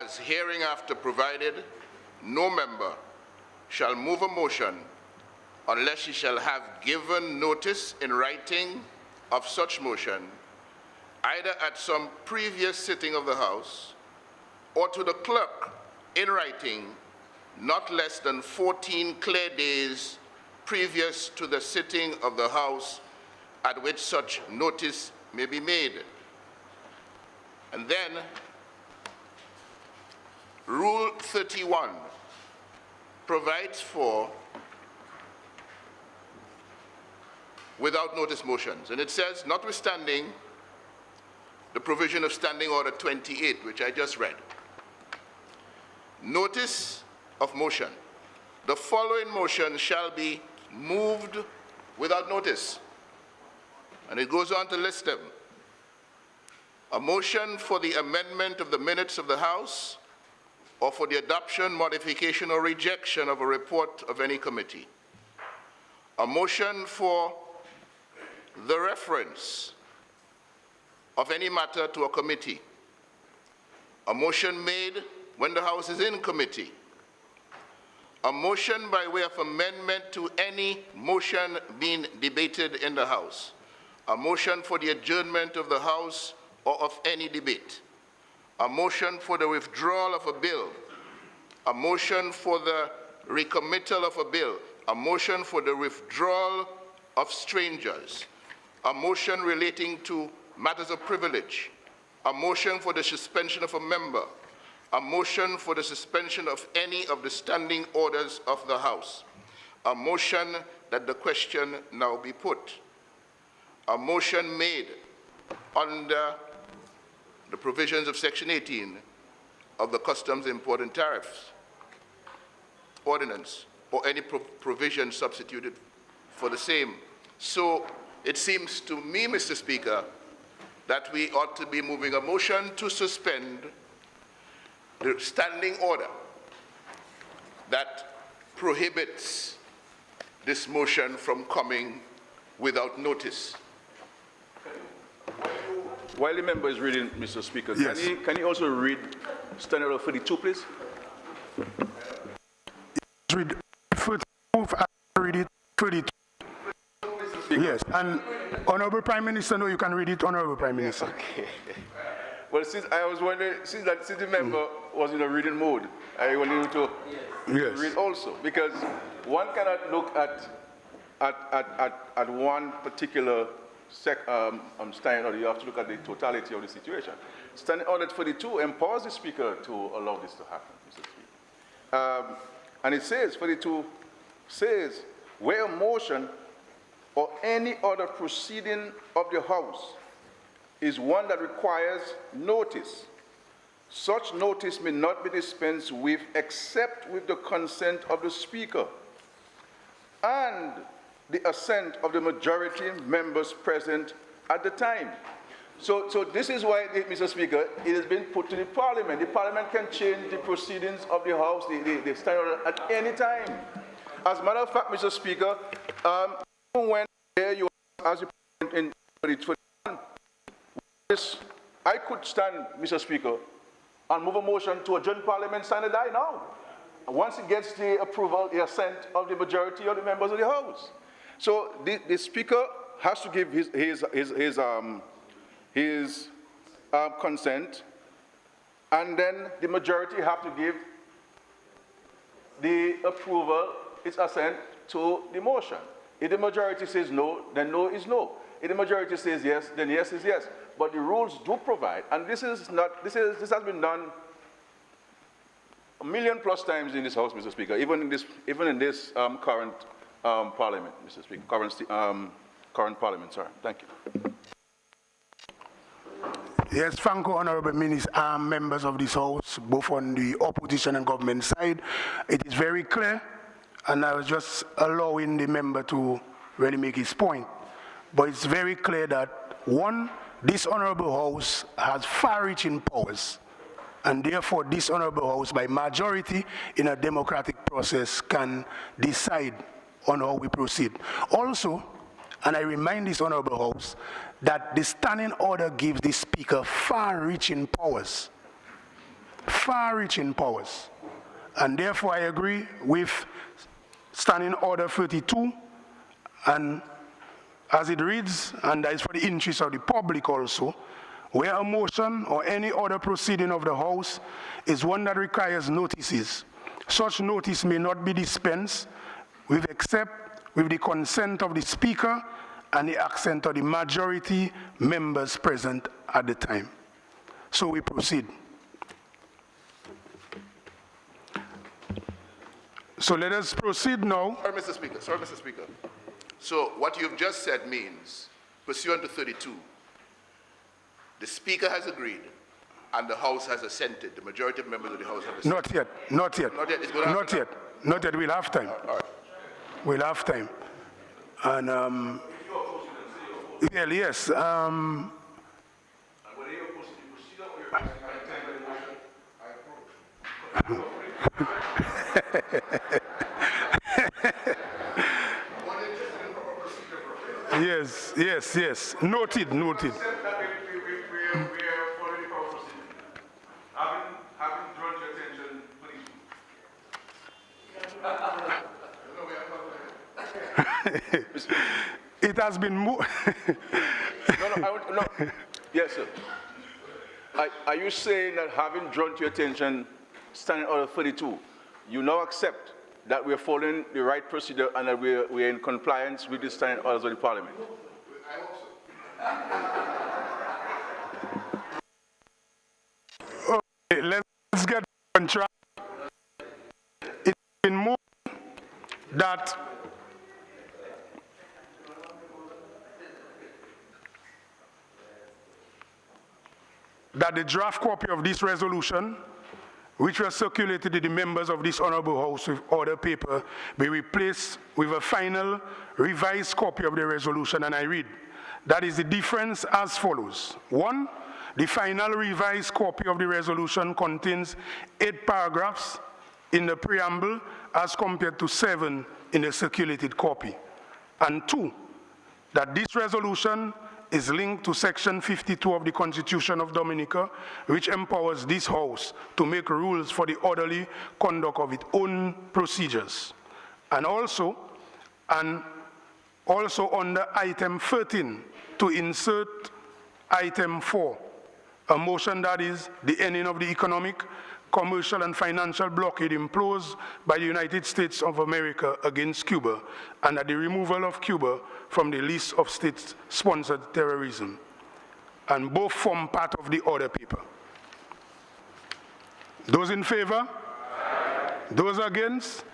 as hereinafter provided, no member shall move a motion unless he shall have given notice in writing of such motion, either at some previous sitting of the House or to the clerk in writing not less than 14 clear days previous to the sitting of the House at which such notice may be made. And then, Rule 31 provides for without notice motions. And it says, notwithstanding the provision of Standing Order 28, which I just read, notice of motion. The following motion shall be moved without notice. And it goes on to list them. A motion for the amendment of the minutes of the House or for the adoption, modification, or rejection of a report of any committee. A motion for the reference of any matter to a committee. A motion made when the House is in committee. A motion by way of amendment to any motion being debated in the House. A motion for the adjournment of the House or of any debate. A motion for the withdrawal of a bill. A motion for the recommittal of a bill. A motion for the withdrawal of strangers. A motion relating to matters of privilege. A motion for the suspension of a member. A motion for the suspension of any of the standing orders of the House. A motion that the question now be put. A motion made under the provisions of Section 18 of the Customs Import and Tariffs Ordinance, or any provision substituted for the same. So it seems to me, Mr. Speaker, that we ought to be moving a motion to suspend the standing order that prohibits this motion from coming without notice. While the member is reading, Mr. Speaker, yes. Can you also read Standing Order 32, please? Read 32, read it 32. Yes, and Honorable Prime Minister, no, you can read it, Honorable Prime Minister. Okay. Well, since I was wondering, since the member was in a reading mode, I wanted you to read also, because one cannot look at one particular standing order. You have to look at the totality of the situation. Standing Order 42 empowers the Speaker to allow this to happen, Mr. Speaker. And it says, 42 says, where a motion or any other proceeding of the House is one that requires notice, such notice may not be dispensed with except with the consent of the Speaker and the assent of the majority members present at the time. So this is why, Mr. Speaker, it has been put to the Parliament. The Parliament can change the proceedings of the House, the standing order, at any time. As a matter of fact, Mr. Speaker, even when there you are as a in 2021, I could stand, Mr. Speaker, and move a motion to adjourn Parliament sine die now. Once it gets the approval, the assent of the majority of the members of the House. So the Speaker has to give his consent, and then the majority have to give the approval, its assent to the motion. If the majority says no, then no is no. If the majority says yes, then yes is yes. But the rules do provide, and this has been done a million plus times in this House, Mr. Speaker, even in this current Parliament, Mr. Speaker, current Parliament. Sorry, thank you. Yes, thank you, Honorable Minister, members of this House, both on the opposition and government side. It is very clear, and I was just allowing the member to really make his point. But it's very clear that, one, this Honorable House has far-reaching powers, and therefore this Honorable House, by majority in a democratic process, can decide on how we proceed. Also, and I remind this Honorable House, that the standing order gives the Speaker far-reaching powers. far-reaching powers. And therefore, I agree with Standing Order 32, and as it reads, and that is for the interest of the public also, where a motion or any other proceeding of the House is one that requires notices, such notice may not be dispensed with except with the consent of the Speaker and the assent of the majority members present at the time. So we proceed. So let us proceed now. Sorry, Mr. Speaker. Sorry, Mr. Speaker. So what you've just said means, pursuant to 32, the Speaker has agreed and the House has assented. The majority of members of the House have assented. Not yet, not yet. Not yet. It's going to Not yet. Not yet. We'll have time. All right. We'll have time. And well, yes. Yes, yes, yes. Noted, noted. It has been moved. No. Yes, sir. Are you saying that having drawn to your attention Standing Order 32, you now accept that we're following the right procedure and that we're in compliance with the standing orders of the Parliament? Okay, let's get on track. It's been moved that the draft copy of this resolution, which was circulated to the members of this honorable House with order paper, be replaced with a final revised copy of the resolution, and I read, that is the difference as follows. 1, the final revised copy of the resolution contains 8 paragraphs in the preamble as compared to 7 in the circulated copy. And 2, that this resolution is linked to Section 52 of the Constitution of Dominica, which empowers this House to make rules for the orderly conduct of its own procedures. And also under item 13, to insert item 4, a motion that is the ending of the economic, commercial, and financial blockade imposed by the United States of America against Cuba, and the removal of Cuba from the list of state-sponsored terrorism. And both form part of the order paper. Those in favor? Aye. Those against?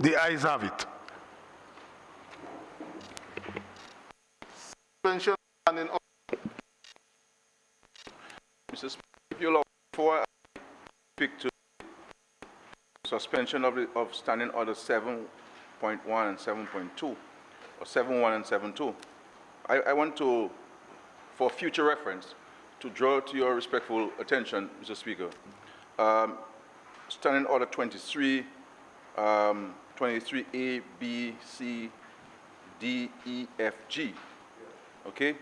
The ayes have it. Suspension standing order. Mr. Speaker, if you allow, before I speak to suspension of standing order 7.1 and 7.2, or 7.1 and 7.2, I want to, for future reference, to draw to your respectful attention, Mr. Speaker, standing order 23, 23A, B, C, D, E, F, G. Okay?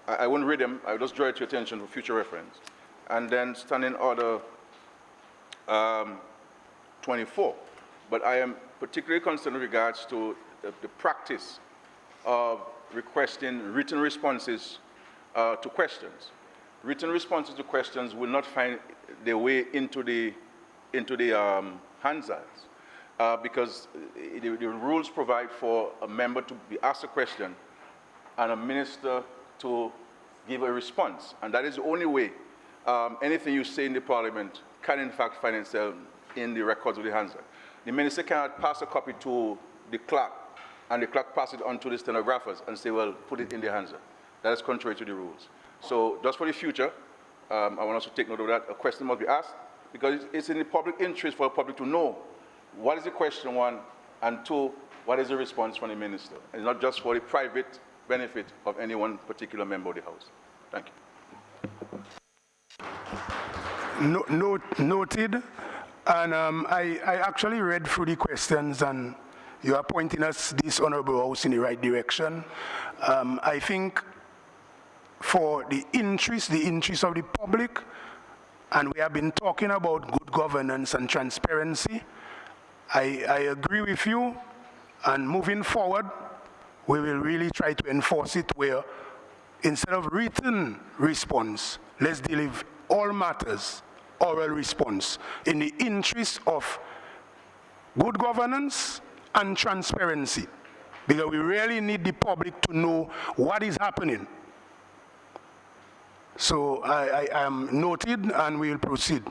I won't read them, I'll just draw it to your attention for future reference. And then standing order 24. But I am particularly concerned with regards to the practice of requesting written responses to questions. Written responses to questions will not find their way into the Hansards because the rules provide for a member to be asked a question and a minister to give a response. And that is the only way anything you say in the Parliament can in fact find itself in the records of the Hansard. The minister cannot pass a copy to the clerk and the clerk pass it on to the stenographers and say, well, put it in the Hansard. That is contrary to the rules. So just for the future, I want us to take note of that. A question must be asked because it's in the public interest for the public to know what is the question, 1, and 2, what is the response from the minister. It's not just for the private benefit of any one particular member of the House. Thank you. Noted. And I actually read through the questions, and you are pointing us, this honorable House, in the right direction. I think for the interest of the public, and we have been talking about good governance and transparency. I agree with you, and moving forward, we will really try to enforce it where instead of written response, let's deal with all matters, oral response, in the interest of good governance and transparency, because we really need the public to know what is happening. So I am noted, and we will proceed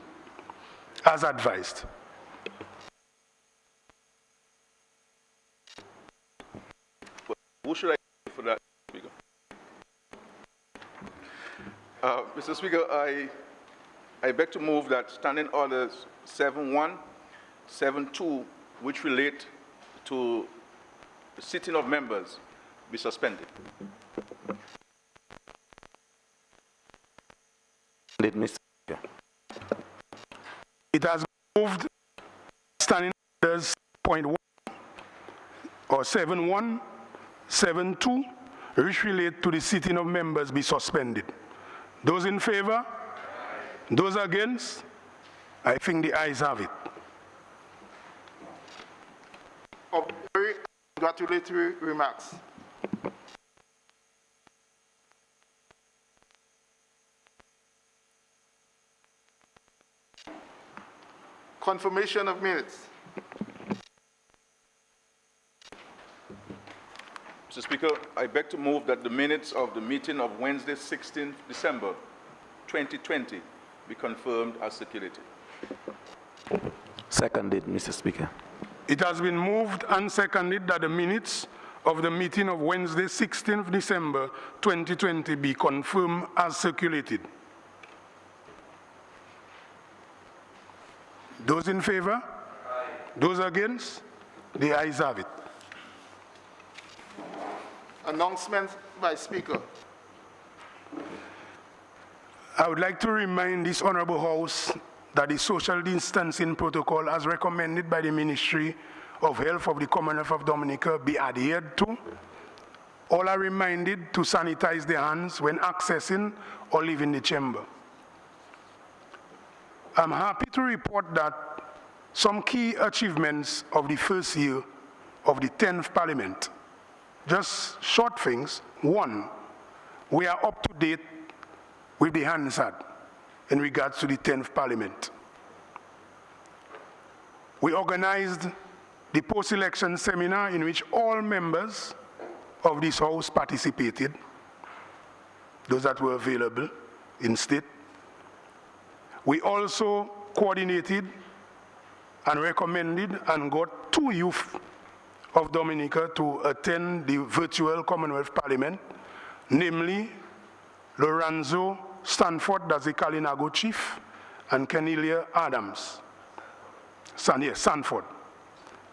as advised. Who should I give for that, Speaker? Mr. Speaker, I beg to move that Standing Orders 7.1, 7.2, which relate to the sitting of members, be suspended. Mr. Speaker. It has moved Standing Orders point 1 or 7.1, 7.2, which relate to the sitting of members, be suspended. Those in favor? Those against? I think the ayes have it. Of very congratulatory remarks. Confirmation of minutes. Mr. Speaker, I beg to move that the minutes of the meeting of Wednesday, 16th December 2020 be confirmed as circulated. Seconded, Mr. Speaker. It has been moved and seconded that the minutes of the meeting of Wednesday, 16th December 2020 be confirmed as circulated. Those in favor? Aye. Those against? The ayes have it. Announcement by Speaker. I would like to remind this Honorable House that the social distancing protocol as recommended by the Ministry of Health of the Commonwealth of Dominica be adhered to. All are reminded to sanitize their hands when accessing or leaving the chamber. I'm happy to report that some key achievements of the first year of the 10th Parliament, just short things. One, we are up to date with the Hansard in regards to the 10th Parliament. We organized the post-election seminar in which all members of this House participated, those that were available in state. We also coordinated and recommended and got 2 youth of Dominica to attend the virtual Commonwealth Parliament, namely Lorenzo Stanford, that's the Kalinago chief, and Kenelia Adams. Sanford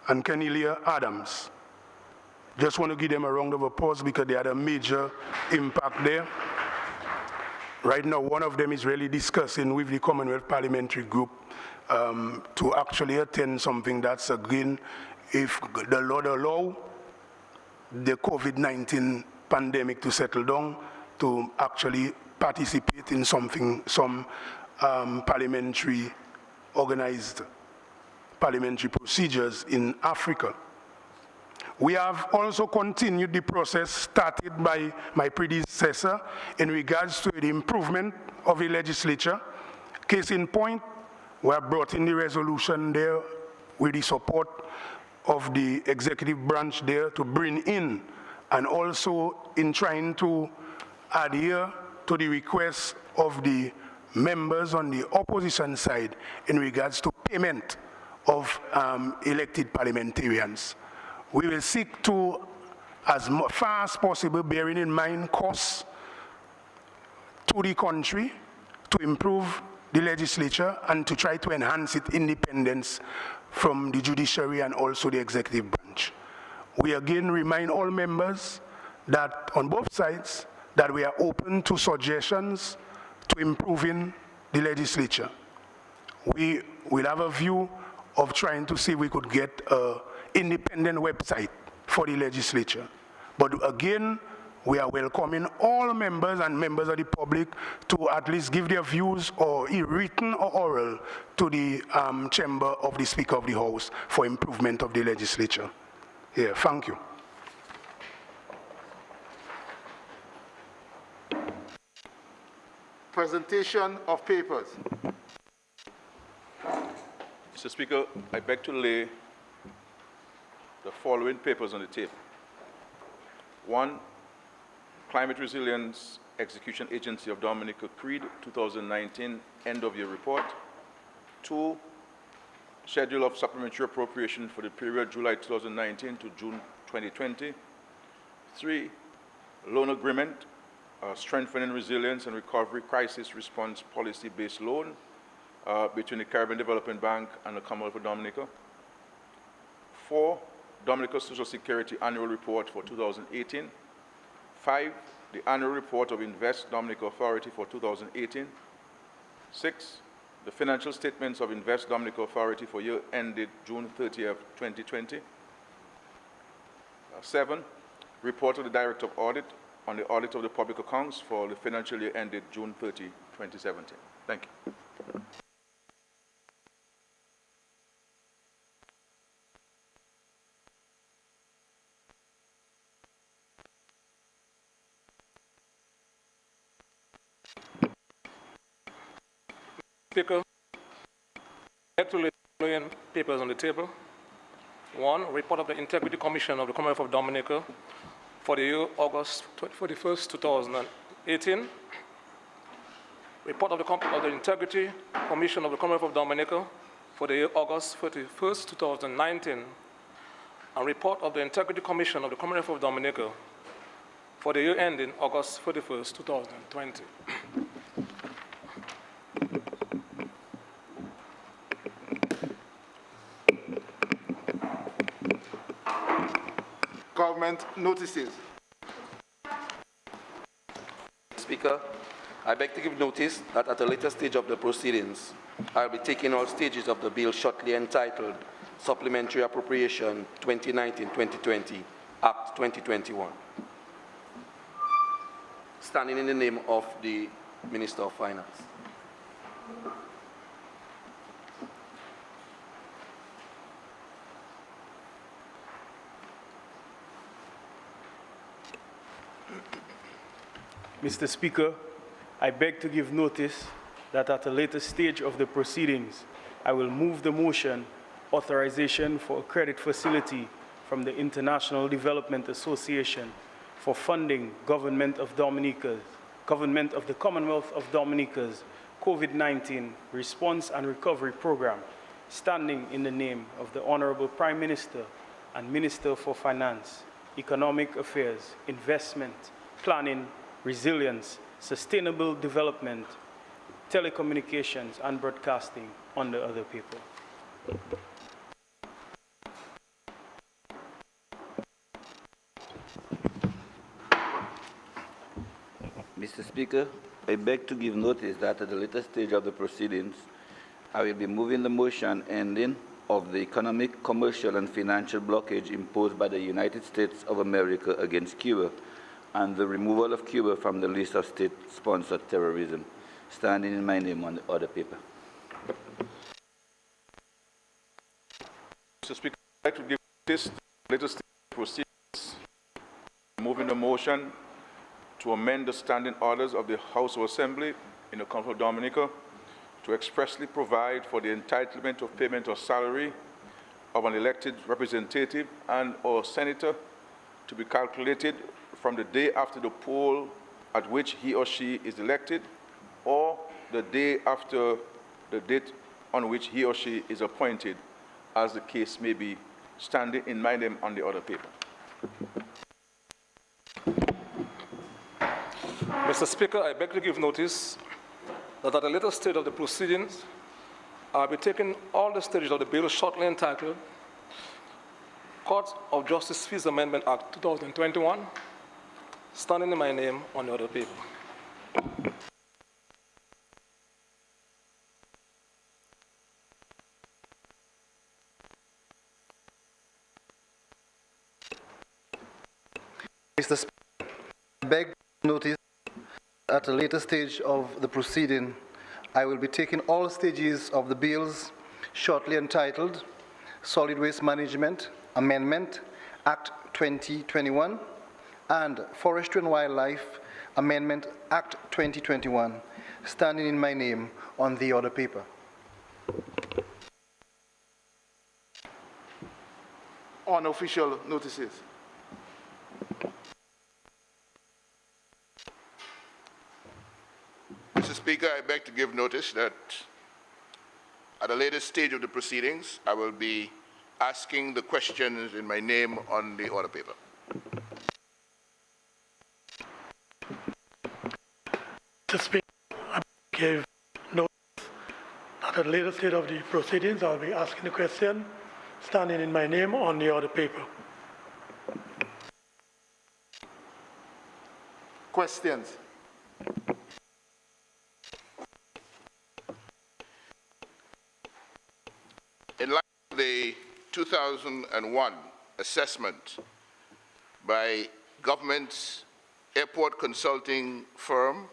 and Kenelia Adams. Just want to give them a round of applause because they had a major impact there. Right now, one of them is really discussing with the Commonwealth Parliamentary Group to actually attend something that's, again, if the Lord allow the COVID-19 pandemic to settle down, to actually participate in something, some parliamentary, organized parliamentary procedures in Africa. We have also continued the process started by my predecessor in regards to the improvement of the legislature. Case in point, we have brought in the resolution there with the support of the executive branch there to bring in, and also in trying to adhere to the requests of the members on the opposition side in regards to payment of elected parliamentarians. We will seek to, as far as possible, bearing in mind costs to the country, to improve the legislature and to try to enhance its independence from the judiciary and also the executive branch. We again remind all members that on both sides that we are open to suggestions to improving the legislature. We will have a view of trying to see if we could get an independent website for the legislature. But again, we are welcoming all members and members of the public to at least give their views, or written or oral, to the chamber of the Speaker of the House for improvement of the legislature. Yeah, thank you. Presentation of papers. Mr. Speaker, I beg to lay the following papers on the table. 1, Climate Resilience Execution Agency of Dominica Creed 2019 End of Year Report. 2, Schedule of Supplementary Appropriation for the period July 2019 to June 2020. 3, Loan Agreement, Strengthening Resilience and Recovery Crisis Response Policy-Based Loan between the Caribbean Development Bank and the Commonwealth of Dominica. 4, Dominica Social Security Annual Report for 2018. 5, the Annual Report of Invest Dominica Authority for 2018. 6, the Financial Statements of Invest Dominica Authority for year ended June 30th, 2020. 7, Report of the Director of Audit on the audit of the public accounts for the financial year ended June 30, 2017. Thank you. Speaker, I like to lay the following papers on the table. 1, report of the Integrity Commission of the Commonwealth of Dominica for the year August 31st, 2018. Report of the Integrity Commission of the Commonwealth of Dominica for the year August 31st, 2019. And report of the Integrity Commission of the Commonwealth of Dominica for the year ending August 31st, 2020. Government notices. Speaker, I beg to give notice that at a later stage of the proceedings, I will be taking all stages of the bill shortly entitled Supplementary Appropriation 2019-2020, Act 2021. Standing in the name of the Minister of Finance. Mr. Speaker, I beg to give notice that at a later stage of the proceedings, I will move the motion authorization for a credit facility from the International Development Association for funding Government of the Commonwealth of Dominica's COVID-19 Response and Recovery Program, standing in the name of the Honorable Prime Minister and Minister for Finance, Economic Affairs, Investment, Planning, Resilience, Sustainable Development, Telecommunications, and Broadcasting, under other people. Mr. Speaker, I beg to give notice that at the later stage of the proceedings, I will be moving the motion ending of the economic, commercial, and financial blockage imposed by the United States of America against Cuba, and the removal of Cuba from the list of state-sponsored terrorism, standing in my name on the other paper. Mr. Speaker, I'd like to give this latest proceedings, moving the motion to amend the standing orders of the House of Assembly in the Commonwealth of Dominica to expressly provide for the entitlement of payment of salary of an elected representative and or senator to be calculated from the day after the poll at which he or she is elected, or the day after the date on which he or she is appointed, as the case may be, standing in my name on the other paper. Mr. Speaker, I beg to give notice that at a later stage of the proceedings, I will be taking all the stages of the bill shortly entitled Court of Justice Fees Amendment Act 2021, standing in my name on the other paper. Mr. Speaker, I beg notice at a later stage of the proceeding, I will be taking all stages of the bills shortly entitled Solid Waste Management Amendment Act 2021 and Forestry and Wildlife Amendment Act 2021, standing in my name on the order paper. Unofficial notices. Mr. Speaker, I beg to give notice that at a later stage of the proceedings, I will be asking the questions in my name on the order paper. Mr. Speaker, I give notice that at a later stage of the proceedings, I'll be asking the question standing in my name on the order paper. Questions? In light of the 2001 assessment by government's airport consulting firm,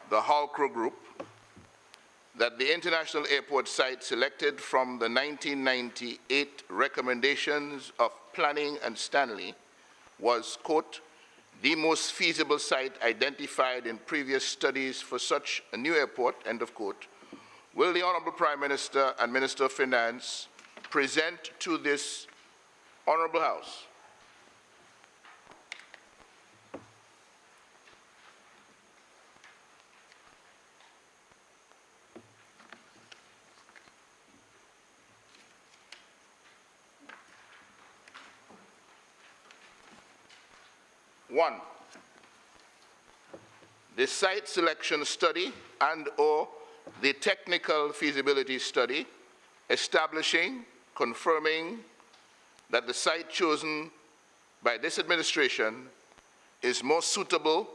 the Halcro Group, that the international airport site selected from the 1998 recommendations of Planning and Stanley was, quote, the most feasible site identified in previous studies for such a new airport, end of quote, will the Honorable Prime Minister and Minister of Finance present to this Honorable House one, the site selection study and/or the technical feasibility study establishing, confirming that the site chosen by this administration is more suitable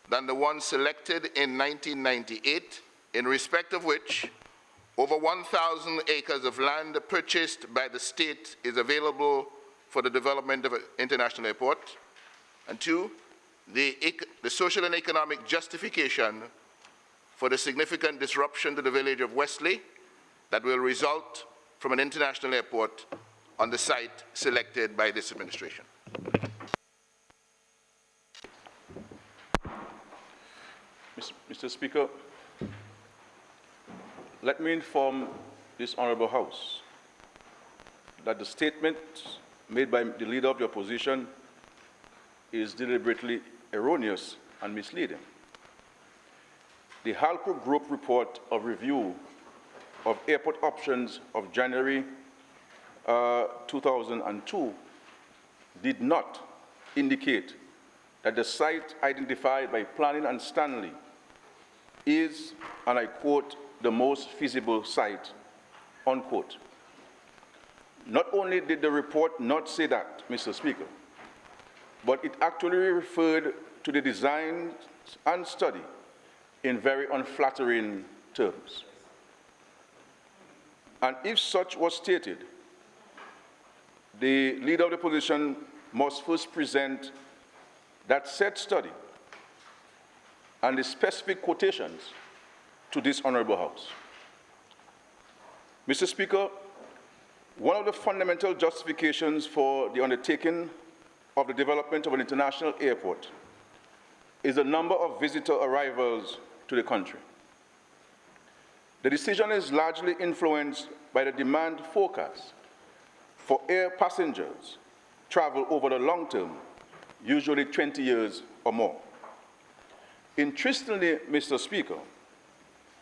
than the one selected in 1998, in respect of which over 1,000 acres of land purchased by the state is available for the development of an international airport. And two, the social and economic justification for the significant disruption to the village of Wesley that will result from an international airport on the site selected by this administration. Mr. Speaker, let me inform this Honourable House that the statement made by the Leader of the Opposition is deliberately erroneous and misleading. The Halcro Group report of review of airport options of January 2002 did not indicate that the site identified by Planning and Stanley is, and I quote, the most feasible site, unquote. Not only did the report not say that, Mr. Speaker, but it actually referred to the design and study in very unflattering terms. And if such was stated, the Leader of the Opposition must first present that said study and the specific quotations to this Honourable House. Mr. Speaker, one of the fundamental justifications for the undertaking of the development of an international airport is the number of visitor arrivals to the country. The decision is largely influenced by the demand forecast for air passengers travel over the long term, usually 20 years or more. Interestingly, Mr. Speaker,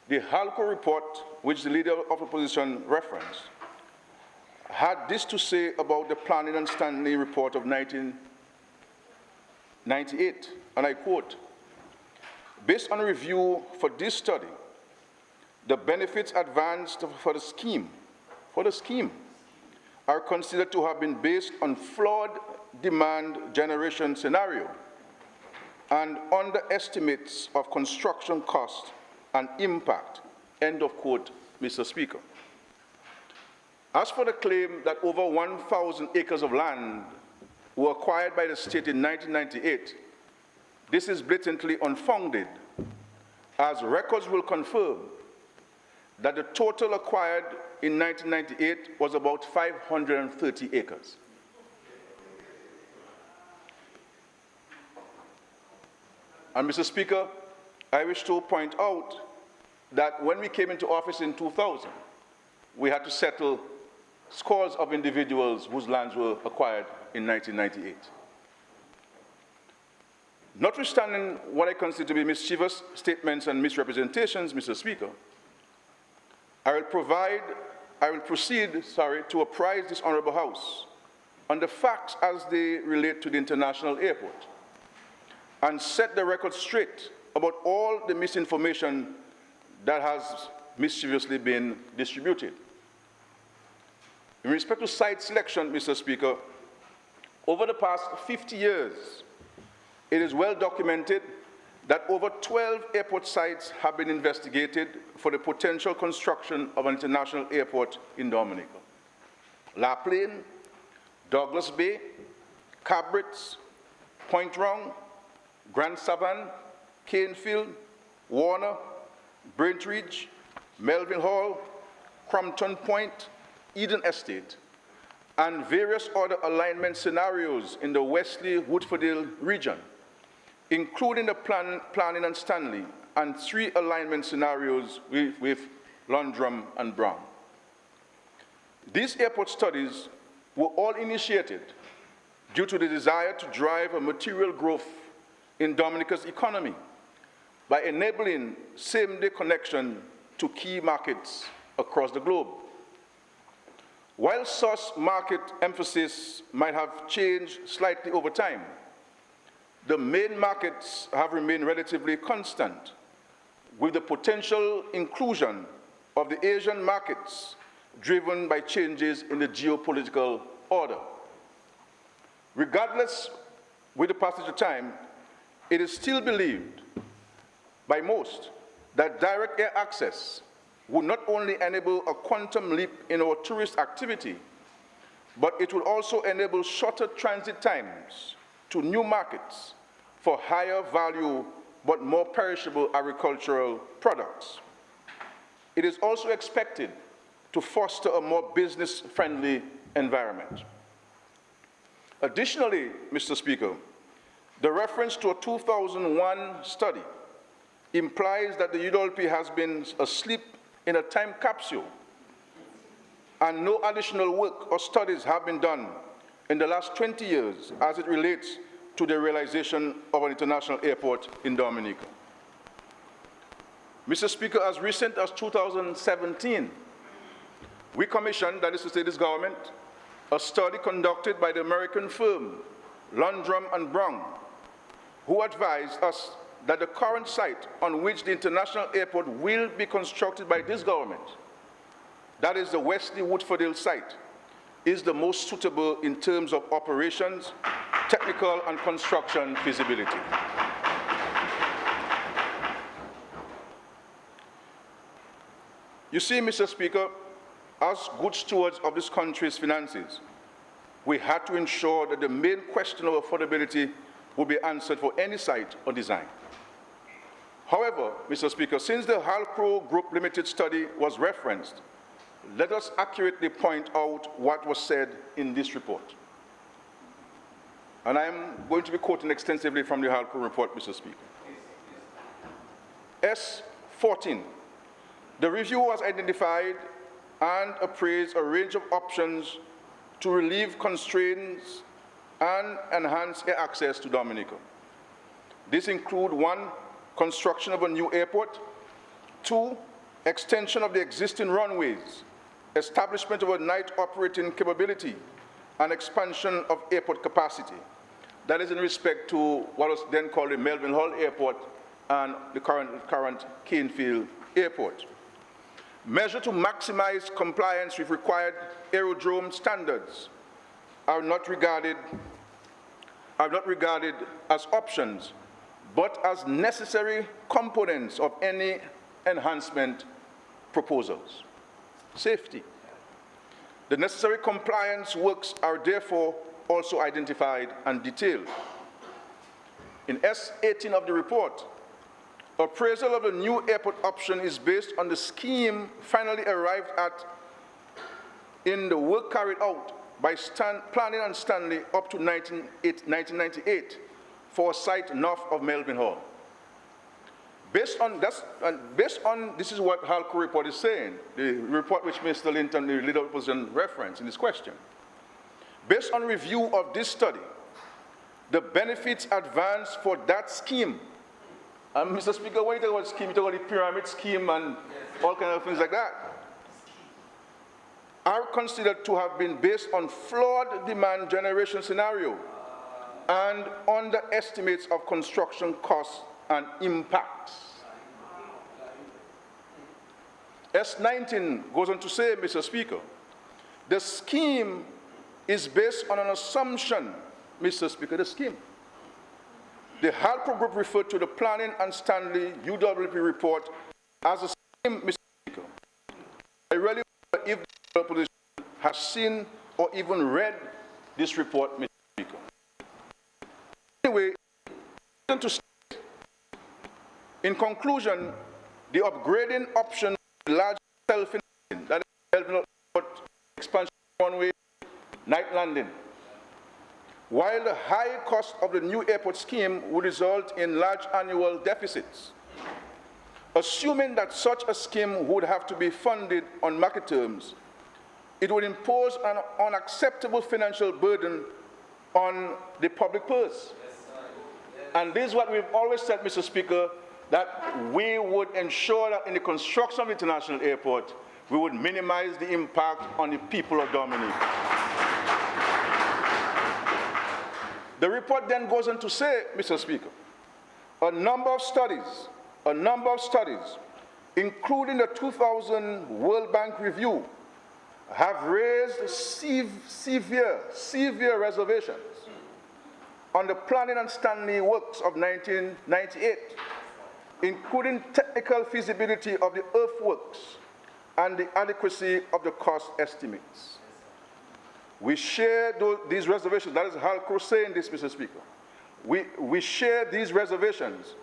the Halcro report, which the Leader of the Opposition referenced, had this to say about the Planning and Stanley report of 1998, and I quote, based on review for this study, the benefits advanced for the scheme are considered to have been based on flawed demand generation scenario and underestimates of construction cost and impact, end of quote, Mr. Speaker. As for the claim that over 1,000 acres of land were acquired by the state in 1998, This is blatantly unfounded, as records will confirm that the total acquired in 1998 was about 530 acres. And Mr. Speaker, I wish to point out that when we came into office in 2000, we had to settle scores of individuals whose lands were acquired in 1998. Notwithstanding what I consider to be mischievous statements and misrepresentations, Mr. Speaker, I will proceed to apprise this Honourable House on the facts as they relate to the international airport and set the record straight about all the misinformation that has mischievously been distributed. In respect to site selection, Mr. Speaker, over the past 50 years, it is well documented that over 12 airport sites have been investigated for the potential construction of an international airport in Dominica. La Plaine, Douglas Bay, Cabritz, Point Round, Grand Savan, Canefield, Warner, Brent Ridge, Melville Hall, Crampton Point, Eden Estate, and various other alignment scenarios in the Wesley Woodfordale region, including the Planning and Stanley, and 3 alignment scenarios with Lundrum and Brown. These airport studies were all initiated due to the desire to drive a material growth in Dominica's economy by enabling same-day connection to key markets across the globe. While such market emphasis might have changed slightly over time, the main markets have remained relatively constant, with the potential inclusion of the Asian markets driven by changes in the geopolitical order. Regardless, with the passage of time, it is still believed by most that direct air access would not only enable a quantum leap in our tourist activity, but it will also enable shorter transit times to new markets for higher value but more perishable agricultural products. It is also expected to foster a more business-friendly environment. Additionally, Mr. Speaker, the reference to a 2001 study implies that the UWP has been asleep in a time capsule, and no additional work or studies have been done in the last 20 years as it relates to the realization of an international airport in Dominica. Mr. Speaker, as recent as 2017, we commissioned, that is to say this government, a study conducted by the American firm Lundrum and Brown, who advised us that the current site on which the international airport will be constructed by this government, that is the Wesley Woodfordale site, is the most suitable in terms of operations, technical and construction feasibility. You see, Mr. Speaker, as good stewards of this country's finances, we had to ensure that the main question of affordability would be answered for any site or design. However, Mr. Speaker, since the Halcro Group Limited study was referenced, let us accurately point out what was said in this report. And I am going to be quoting extensively from the Halcro report, Mr. Speaker. S14. The review has identified and appraised a range of options to relieve constraints and enhance air access to Dominica. These include 1, construction of a new airport, 2, extension of the existing runways, establishment of a night operating capability, and expansion of airport capacity. That is in respect to what was then called the Melville Hall Airport and the current Canefield Airport. Measure to maximize compliance with required aerodrome standards are not regarded as options, but as necessary components of any enhancement proposals. Safety. The necessary compliance works are therefore also identified and detailed. in S18 of the report, appraisal of the new airport option is based on the scheme finally arrived at in the work carried out by Planning and Stanley up to 1998 for a site north of Melvin Hall. Based on this is what HALCO report is saying, the report which Mr. Linton, the leader of opposition, referenced in his question. Based on review of this study, the benefits advanced for that scheme, and Mr. Speaker, when you talk about scheme, you talk about the pyramid scheme and all kinds of things like that, are considered to have been based on flawed demand generation scenario and underestimates of construction costs and impacts. S19 goes on to say, Mr. Speaker, the scheme is based on an assumption, Mr. Speaker, the scheme. The HALCO group referred to the Planning and Stanley UWP report as a scheme, Mr. Speaker. I really wonder if the opposition has seen or even read this report, Mr. Speaker. Anyway, to state, in conclusion, the upgrading option large self-financing, that is expansion runway, night landing. While the high cost of the new airport scheme would result in large annual deficits, assuming that such a scheme would have to be funded on market terms, it would impose an unacceptable financial burden on the public purse. And this is what we've always said, Mr. Speaker, that we would ensure that in the construction of the international airport, we would minimize the impact on the people of Dominica. The report then goes on to say, Mr. Speaker, a number of studies, including the 2000 World Bank review, have raised severe reservations on the Planning and Stanley works of 1998, including technical feasibility of the earthworks and the adequacy of the cost estimates. We share these reservations. That is HALCO saying this, Mr. Speaker. We share these reservations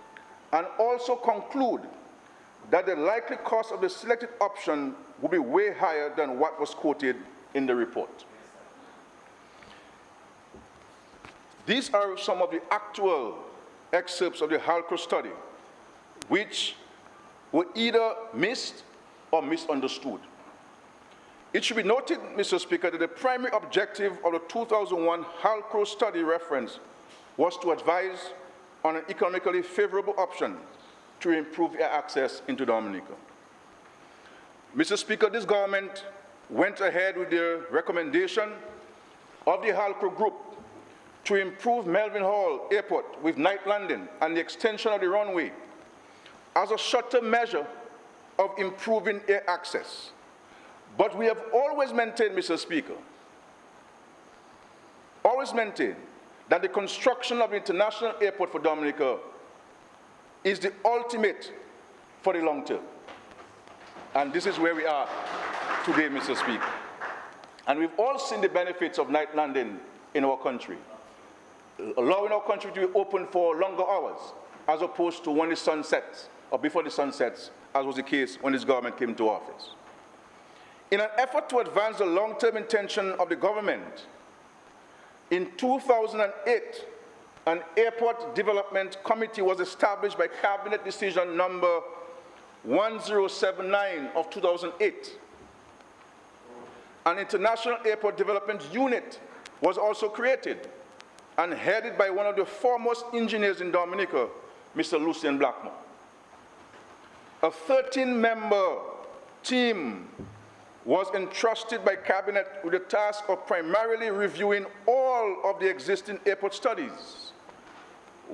and also conclude that the likely cost of the selected option will be way higher than what was quoted in the report. These are some of the actual excerpts of the HALCO study, which were either missed or misunderstood. It should be noted, Mr. Speaker, that the primary objective of the 2001 HALCO study reference was to advise on an economically favorable option to improve air access into Dominica. Mr. Speaker, this government went ahead with the recommendation of the HALCO group to improve Melvin Hall Airport with night landing and the extension of the runway as a short-term measure of improving air access. But we have always maintained, Mr. Speaker, that the construction of the international airport for Dominica is the ultimate for the long term. And this is where we are today, Mr. Speaker. And we've all seen the benefits of night landing in our country, allowing our country to be open for longer hours, as opposed to when the sun sets, or before the sun sets, as was the case when this government came to office. In an effort to advance the long-term intention of the government, in 2008, an airport development committee was established by Cabinet Decision number 1079 of 2008. An international airport development unit was also created and headed by one of the foremost engineers in Dominica, Mr. Lucien Blackmore. A 13-member team was entrusted by Cabinet with the task of primarily reviewing all of the existing airport studies,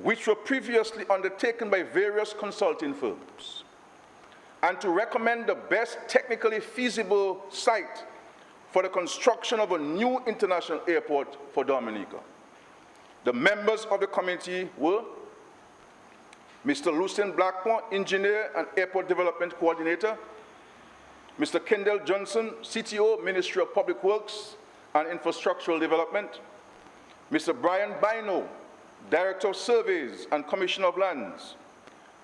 which were previously undertaken by various consulting firms, and to recommend the best technically feasible site for the construction of a new international airport for Dominica. The members of the committee were Mr. Lucien Blackmore, Engineer and Airport Development Coordinator, Mr. Kendall Johnson, CTO, Ministry of Public Works and Infrastructural Development, Mr. Brian Bino, Director of Surveys and Commission of Lands,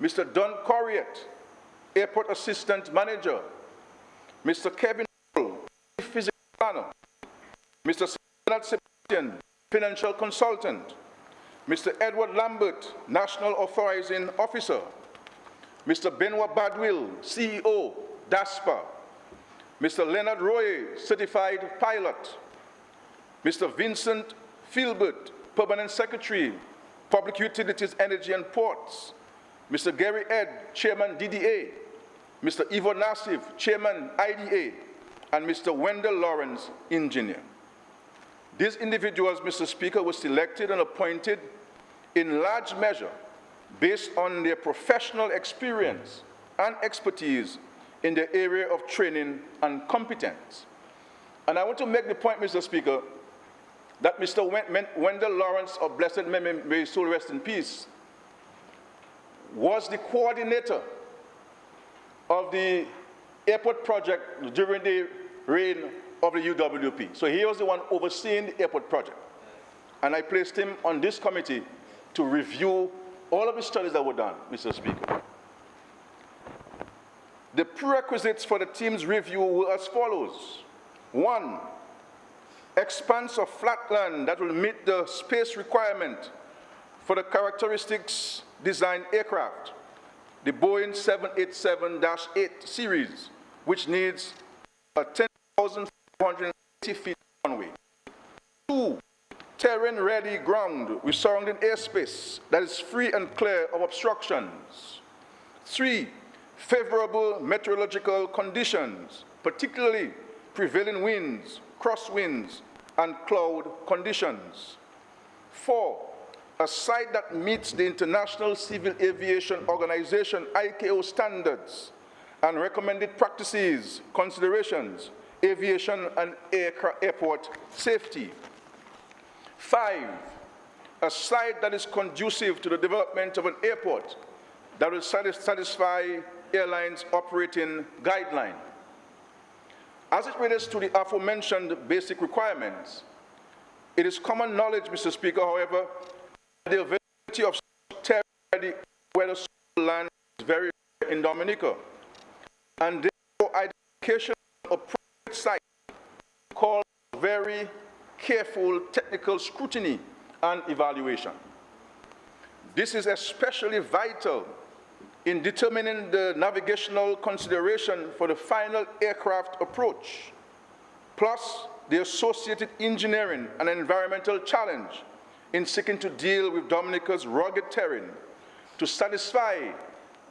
Mr. Don Corriett, Airport Assistant Manager, Mr. Kevin Hull, Chief Physical Planner, Mr. Sebastian, Financial Consultant, Mr. Edward Lambert, National Authorizing Officer, Mr. Benoit Badwill, CEO, DASPA, Mr. Leonard Roy, Certified Pilot, Mr. Vincent Filbert, Permanent Secretary, Public Utilities, Energy and Ports, Mr. Gary Ed, Chairman DDA, Mr. Ivo Nassif, Chairman IDA, and Mr. Wendell Lawrence, Engineer. These individuals, Mr. Speaker, were selected and appointed in large measure based on their professional experience and expertise in the area of training and competence. And I want to make the point, Mr. Speaker, that Mr. Wendell Lawrence, of blessed memory, may his soul rest in peace, was the coordinator of the airport project during the reign of the UWP. So he was the one overseeing the airport project. And I placed him on this committee to review all of the studies that were done, Mr. Speaker. The prerequisites for the team's review were as follows. 1, expanse of flat land that will meet the space requirement for the characteristics design aircraft, the Boeing 787-8 series, which needs a 10,480 feet runway. 2, terrain-ready ground with surrounding airspace that is free and clear of obstructions. 3, favorable meteorological conditions, particularly prevailing winds, crosswinds, and cloud conditions. 4, a site that meets the International Civil Aviation Organization ICAO standards and recommended practices, considerations, aviation and airport safety. 5, a site that is conducive to the development of an airport that will satisfy airlines operating guidelines. As it relates to the aforementioned basic requirements, it is common knowledge, Mr. Speaker, however, that the availability of terrain weather land is very rare in Dominica, and therefore identification of appropriate site calls for very careful technical scrutiny and evaluation. This is especially vital in determining the navigational consideration for the final aircraft approach, plus the associated engineering and environmental challenge in seeking to deal with Dominica's rugged terrain to satisfy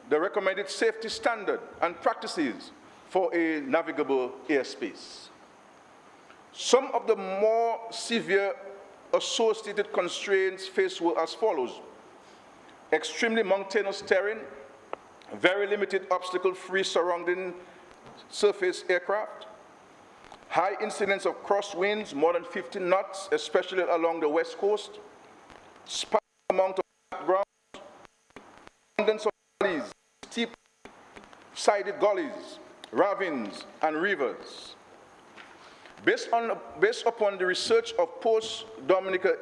the recommended safety standard and practices for a navigable airspace. Some of the more severe associated constraints faced were as follows: extremely mountainous terrain, very limited obstacle-free surrounding surface aircraft, high incidence of crosswinds, more than 50 knots, especially along the west coast, sparse amount of flat ground, abundance of valleys, steep sided gullies, ravines, and rivers. Based upon the research of past Dominica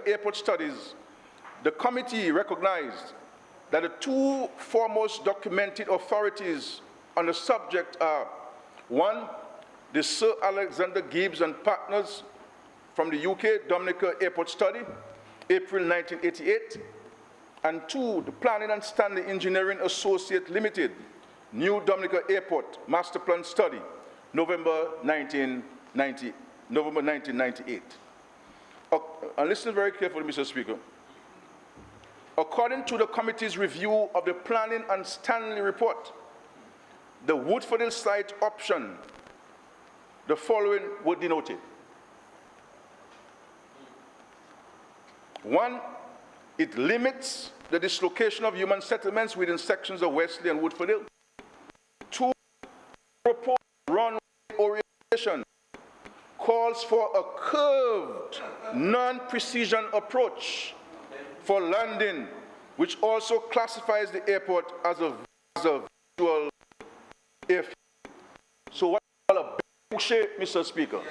airport studies, the committee recognized that the 2 foremost documented authorities on the subject are: 1, the Sir Alexander Gibbs and Partners from the UK Dominica Airport Study, April 1988, and 2, the Planning and Stanley Engineering Associate Limited, New Dominica Airport Master Plan Study, November 1998. And listen very carefully, Mr. Speaker. According to the committee's review of the Planning and Stanley report, the Woodfordale site option, the following were denoted. 1, it limits the dislocation of human settlements within sections of Wesley and Woodfordale. 2, proposed runway orientation calls for a curved, non-precision approach for landing, which also classifies the airport as a visual airfield. So what we call a big shape, Mr. Speaker.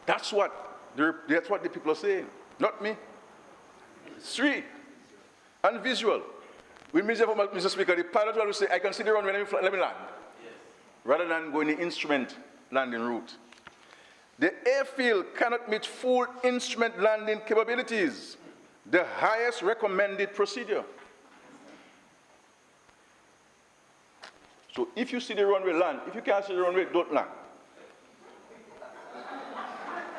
That's what the people are saying, not me. 3, and visual. With Mr. Speaker, the pilot will say, I can see the runway, let me land. Yes. Rather than going the instrument landing route. The airfield cannot meet full instrument landing capabilities, the highest recommended procedure. So if you see the runway, land. If you can't see the runway, don't land.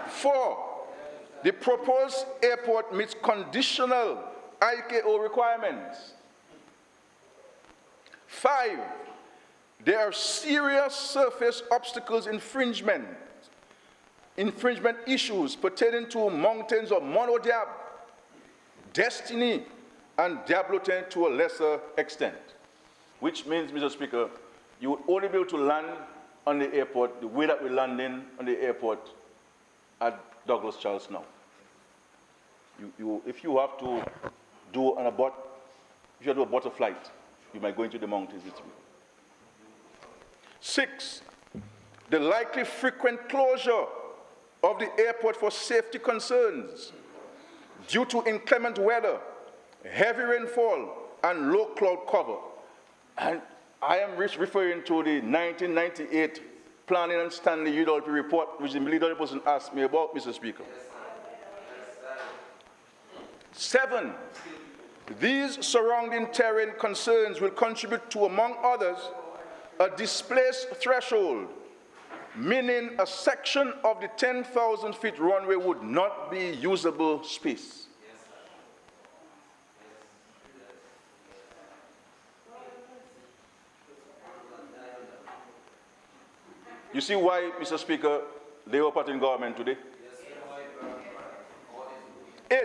4, the proposed airport meets conditional ICAO requirements. 5, there are serious surface obstacles infringement issues pertaining to mountains of Mono Diab, Destiny, and Diablo 10 to a lesser extent. Which means, Mr. Speaker, you would only be able to land on the airport the way that we're landing on the airport at Douglas Charles now. If you have to do a butter flight, you might go into the mountains with me. 6, the likely frequent closure of the airport for safety concerns due to inclement weather, heavy rainfall, and low cloud cover. And I am referring to the 1998 Planning and Standing UWP report, which the military person asked me about, Mr. Speaker. 7, these surrounding terrain concerns will contribute to, among others, a displaced threshold, meaning a section of the 10,000 feet runway would not be usable space. You see why, Mr. Speaker, they were part in government today? 8,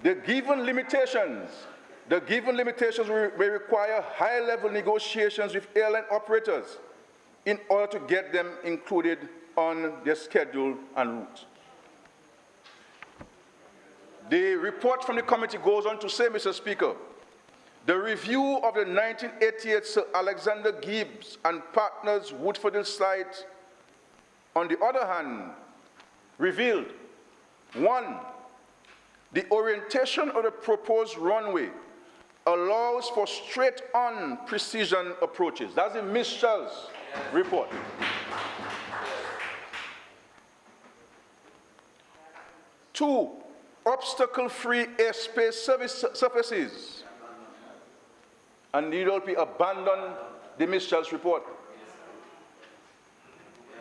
the given limitations will require high-level negotiations with airline operators in order to get them included on their schedule and route. The report from the committee goes on to say, Mr. Speaker, the review of the 1988 Sir Alexander Gibbs and Partners Woodfordville site, on the other hand, revealed, 1, the orientation of the proposed runway allows for straight-on precision approaches. That's in Mitchell's report. 2, obstacle-free airspace surfaces. And the UWP abandoned the Mitchell's report.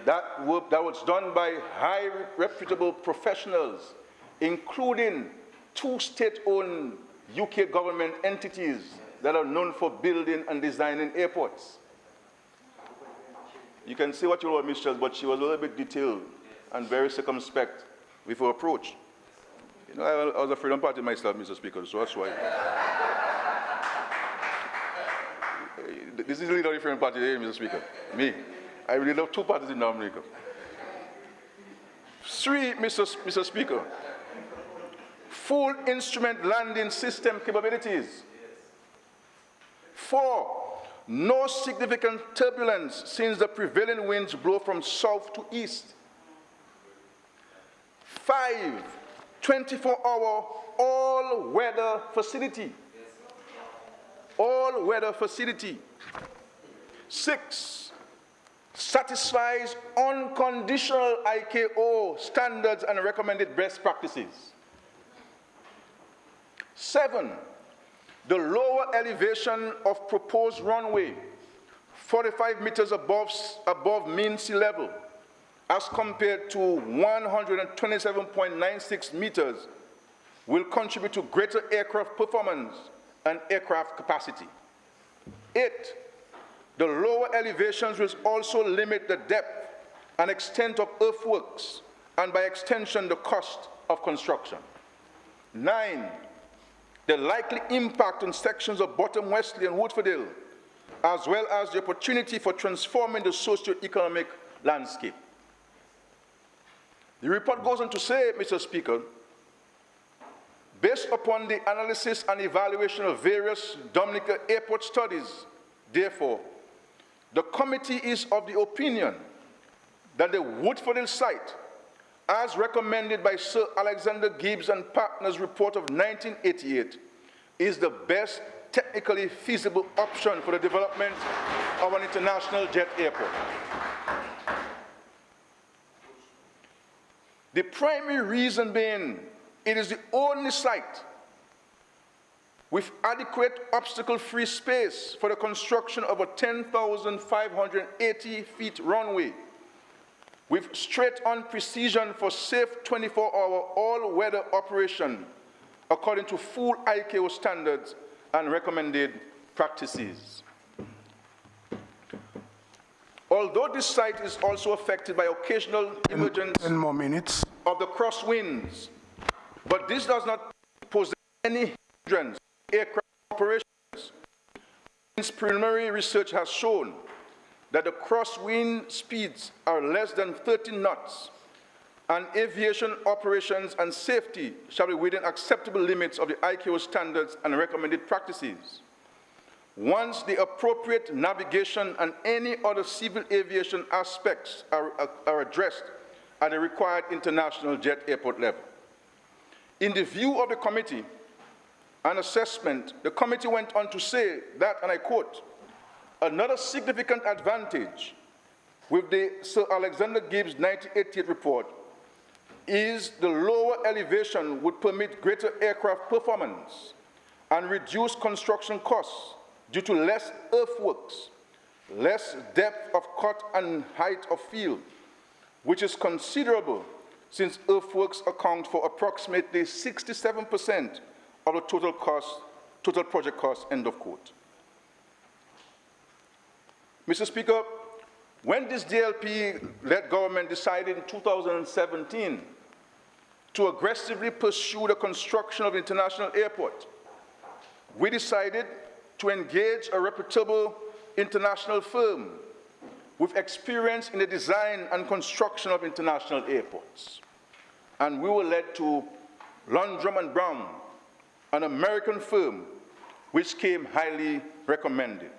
That was done by high reputable professionals, including 2 state-owned UK government entities that are known for building and designing airports. You can see what you wrote, Mitchell, but she was a little bit detailed and very circumspect with her approach. You know, I was a freedom party myself, Mr. Speaker, so that's why. This is the leader of the freedom party here, Mr. Speaker. Me. I really love 2 parties in America. 3, Mr. Speaker, full instrument landing system capabilities. 4, no significant turbulence since the prevailing winds blow from south to east. 5, 24-hour all-weather facility. All-weather facility. 6, satisfies unconditional ICAO standards and recommended best practices. 7, the lower elevation of proposed runway, 45 meters above mean sea level, as compared to 127.96 meters, will contribute to greater aircraft performance and aircraft capacity. 8, the lower elevations will also limit the depth and extent of earthworks, and by extension, the cost of construction. 9, the likely impact on sections of Bottom Wesley and Woodfordville, as well as the opportunity for transforming the socio-economic landscape. The report goes on to say, Mr. Speaker, based upon the analysis and evaluation of various Dominica airport studies, therefore, the committee is of the opinion that the Woodfordville site, as recommended by Sir Alexander Gibbs and Partners report of 1988, is the best technically feasible option for the development of an international jet airport. The primary reason being it is the only site with adequate obstacle-free space for the construction of a 10,580 feet runway with straight-on precision for safe 24-hour all-weather operation according to full ICAO standards and recommended practices. Although this site is also affected by occasional emergence 10 more minutes. of the crosswinds, but this does not pose any hindrance to aircraft operations. Since preliminary research has shown that the crosswind speeds are less than 30 knots, and aviation operations and safety shall be within acceptable limits of the ICAO standards and recommended practices. Once the appropriate navigation and any other civil aviation aspects are addressed at the required international jet airport level. In the view of the committee, an assessment, the committee went on to say that, and I quote, another significant advantage with the Sir Alexander Gibbs 1988 report is the lower elevation would permit greater aircraft performance and reduce construction costs due to less earthworks, less depth of cut and height of field, which is considerable since earthworks account for approximately 67% of the total project cost, end of quote. Mr. Speaker, when this DLP-led government decided in 2017 to aggressively pursue the construction of the international airport, we decided to engage a reputable international firm with experience in the design and construction of international airports. And we were led to Landrum & Brown, an American firm which came highly recommended.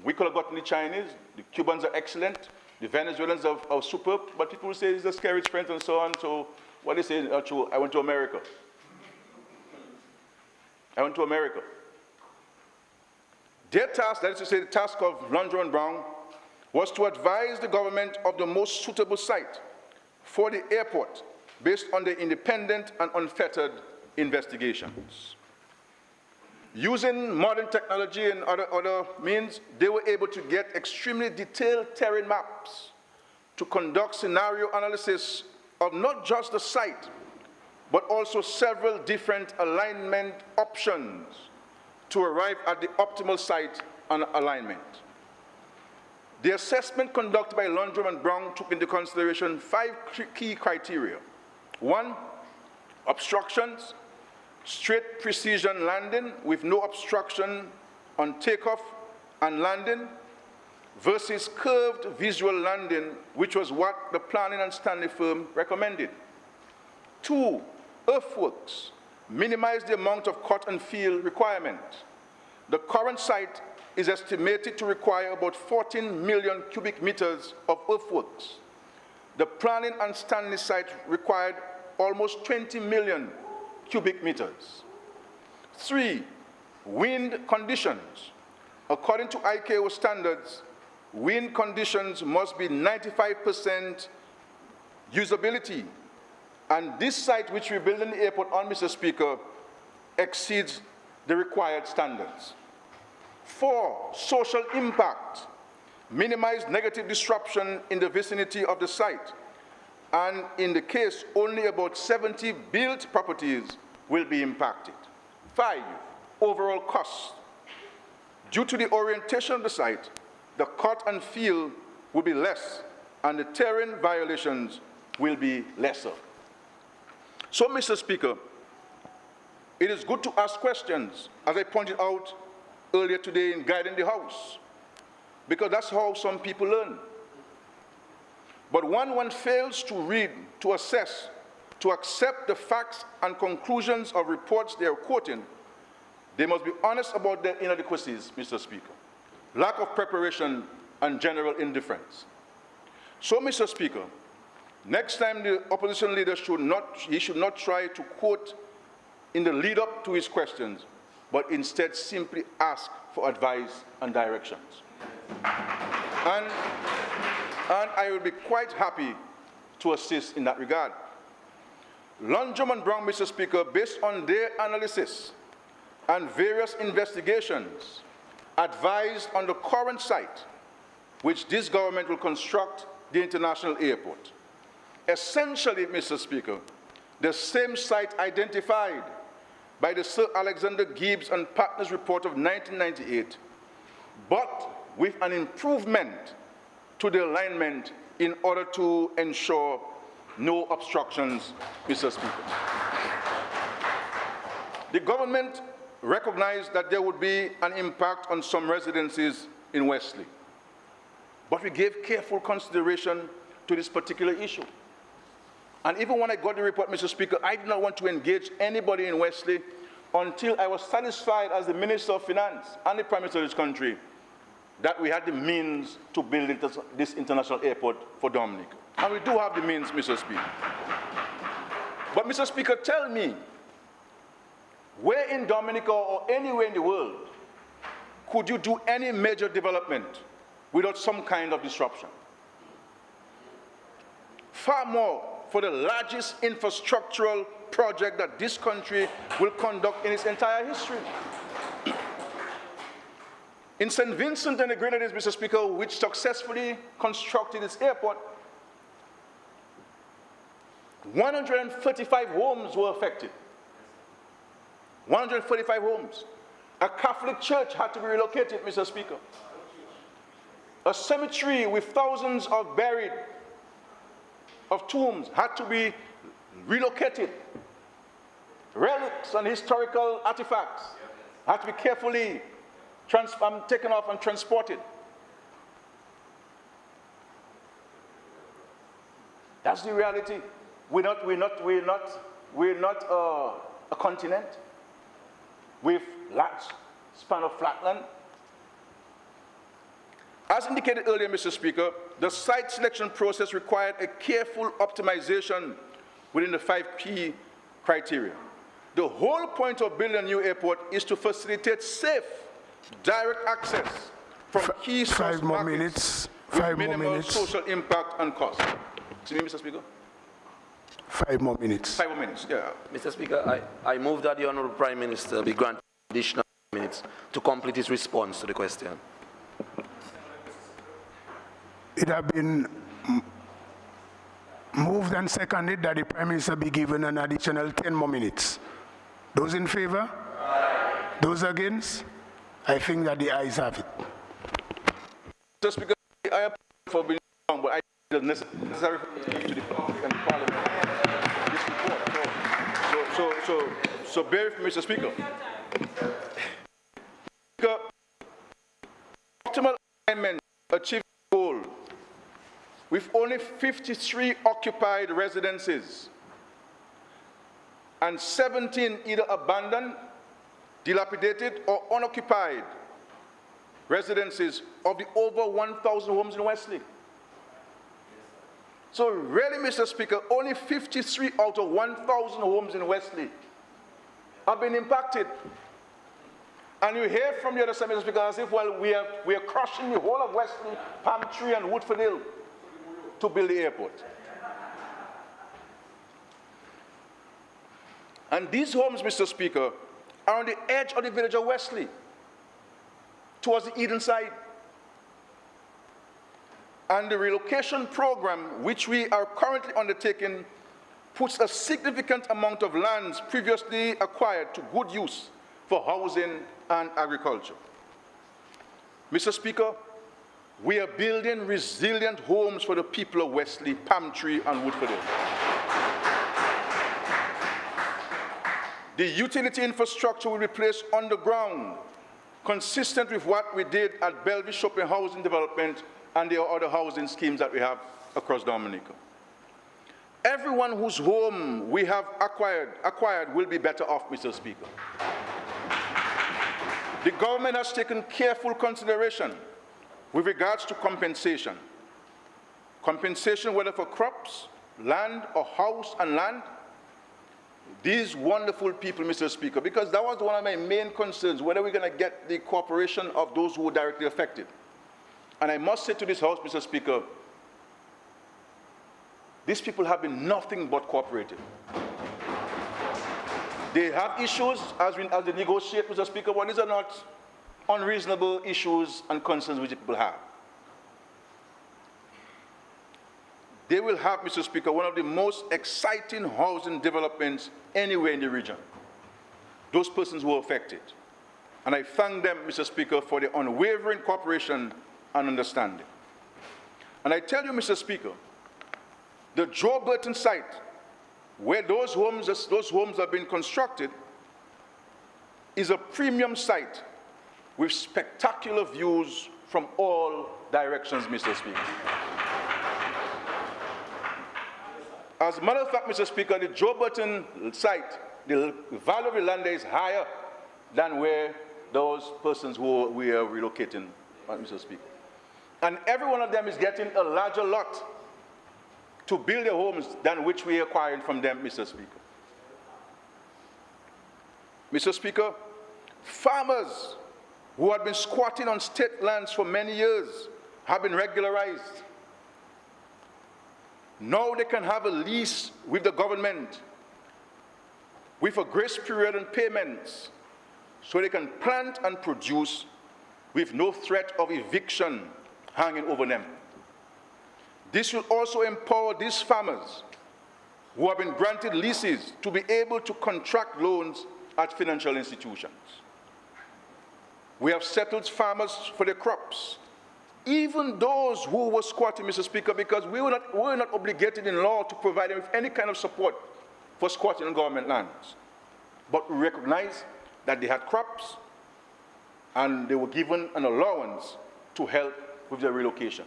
We could have gotten the Chinese, the Cubans are excellent, the Venezuelans are superb, but people say it's a scary strength and so on, so what they say is true. I went to America. I went to America. Their task, that is to say the task of Landrum & Brown, was to advise the government of the most suitable site for the airport based on their independent and unfettered investigations. Using modern technology and other means, they were able to get extremely detailed terrain maps to conduct scenario analysis of not just the site, but also several different alignment options to arrive at the optimal site and alignment. The assessment conducted by Landrum & Brown took into consideration 5 key criteria. 1, obstructions, straight precision landing with no obstruction on takeoff and landing versus curved visual landing, which was what the Planning and Stanley firm recommended. 2, earthworks, minimize the amount of cut and fill requirement. The current site is estimated to require about 14 million cubic meters of earthworks. The Planning and Stanley site required almost 20 million cubic meters. 3, wind conditions. According to ICAO standards, wind conditions must be 95% usability. And this site which we're building the airport on, Mr. Speaker, exceeds the required standards. 4, social impact. Minimize negative disruption in the vicinity of the site. And in the case, only about 70 built properties will be impacted. 5, overall cost. Due to the orientation of the site, the cut and fill will be less, and the terrain violations will be lesser. So, Mr. Speaker, it is good to ask questions, as I pointed out earlier today in Guiding the House, because that's how some people learn. But when one fails to read, to assess, to accept the facts and conclusions of reports they are quoting, they must be honest about their inadequacies, Mr. Speaker, lack of preparation, and general indifference. So, Mr. Speaker, next time the opposition leader should not try to quote in the lead up to his questions, but instead simply ask for advice and directions. And I will be quite happy to assist in that regard. Lundgren and Brown, Mr. Speaker, based on their analysis and various investigations, advised on the current site which this government will construct the international airport. Essentially, Mr. Speaker, the same site identified by the Sir Alexander Gibbs and Partners report of 1998, but with an improvement to the alignment in order to ensure no obstructions, Mr. Speaker. The government recognized that there would be an impact on some residences in Wesley, but we gave careful consideration to this particular issue. And even when I got the report, Mr. Speaker, I did not want to engage anybody in Wesley until I was satisfied as the Minister of Finance and the Prime Minister of this country that we had the means to build this international airport for Dominica. And we do have the means, Mr. Speaker. But, Mr. Speaker, tell me, where in Dominica or anywhere in the world could you do any major development without some kind of disruption? Far more for the largest infrastructural project that this country will conduct in its entire history. In St. Vincent and the Grenadines, Mr. Speaker, which successfully constructed its airport, 135 homes were affected. 135 homes. A Catholic church had to be relocated, Mr. Speaker. A cemetery with thousands of buried of tombs had to be relocated. Relics and historical artifacts had to be carefully taken off and transported. That's the reality. We're not a continent with large span of flatland. As indicated earlier, Mr. Speaker, the site selection process required a careful optimization within the 5 key criteria. The whole point of building a new airport is to facilitate safe, direct access from key source markets with minimal social impact and cost. Excuse me, Mr. Speaker. 5 more minutes. 5 more minutes, yeah. Mr. Speaker, I move that the Honourable Prime Minister be granted additional minutes to complete his response to the question. It has been moved and seconded that the Prime Minister be given an additional 10 more minutes. Those in favor? Aye. Those against? I think that the ayes have it. Mr. Speaker, I apologize for being wrong, but I think it's necessary to the public and the Parliament this report. So bear with me, Mr. Speaker. Speaker, optimal alignment achieved the goal with only 53 occupied residences and 17 either abandoned, dilapidated, or unoccupied residences of the over 1,000 homes in Wesley. So really, Mr. Speaker, only 53 out of 1,000 homes in Wesley have been impacted. And you hear from the other side, Mr. Speaker, as if, well, we are crushing the whole of Wesley, Palm Tree, and Woodford Hill to build the airport. And these homes, Mr. Speaker, are on the edge of the village of Wesley, towards the Eden side. And the relocation program, which we are currently undertaking, puts a significant amount of lands previously acquired to good use for housing and agriculture. Mr. Speaker, we are building resilient homes for the people of Wesley, Palm Tree, and Woodford Hill. The utility infrastructure will be placed underground, consistent with what we did at Bellevue Shopping Housing Development and the other housing schemes that we have across Dominica. Everyone whose home we have acquired will be better off, Mr. Speaker. The government has taken careful consideration with regards to compensation, whether for crops, land, or house and land, these wonderful people, Mr. Speaker, because that was one of my main concerns, whether we're going to get the cooperation of those who were directly affected. And I must say to this House, Mr. Speaker, these people have been nothing but cooperative. They have issues as they negotiate, Mr. Speaker, but these are not unreasonable issues and concerns which people have. They will have, Mr. Speaker, one of the most exciting housing developments anywhere in the region. Those persons who are affected. And I thank them, Mr. Speaker, for their unwavering cooperation and understanding. And I tell you, Mr. Speaker, the Joe Burton site, where those homes have been constructed, is a premium site with spectacular views from all directions, Mr. Speaker. As a matter of fact, Mr. Speaker, the Joe Burton site, the value of the land there is higher than where those persons who we are relocating, Mr. Speaker. And every one of them is getting a larger lot to build their homes than which we are acquiring from them, Mr. Speaker. Mr. Speaker, farmers who had been squatting on state lands for many years have been regularized. Now they can have a lease with the government with a grace period and payments so they can plant and produce with no threat of eviction hanging over them. This will also empower these farmers who have been granted leases to be able to contract loans at financial institutions. We have settled farmers for their crops, even those who were squatting, Mr. Speaker, because we were not obligated in law to provide them with any kind of support for squatting on government lands. But we recognize that they had crops and they were given an allowance to help with their relocation.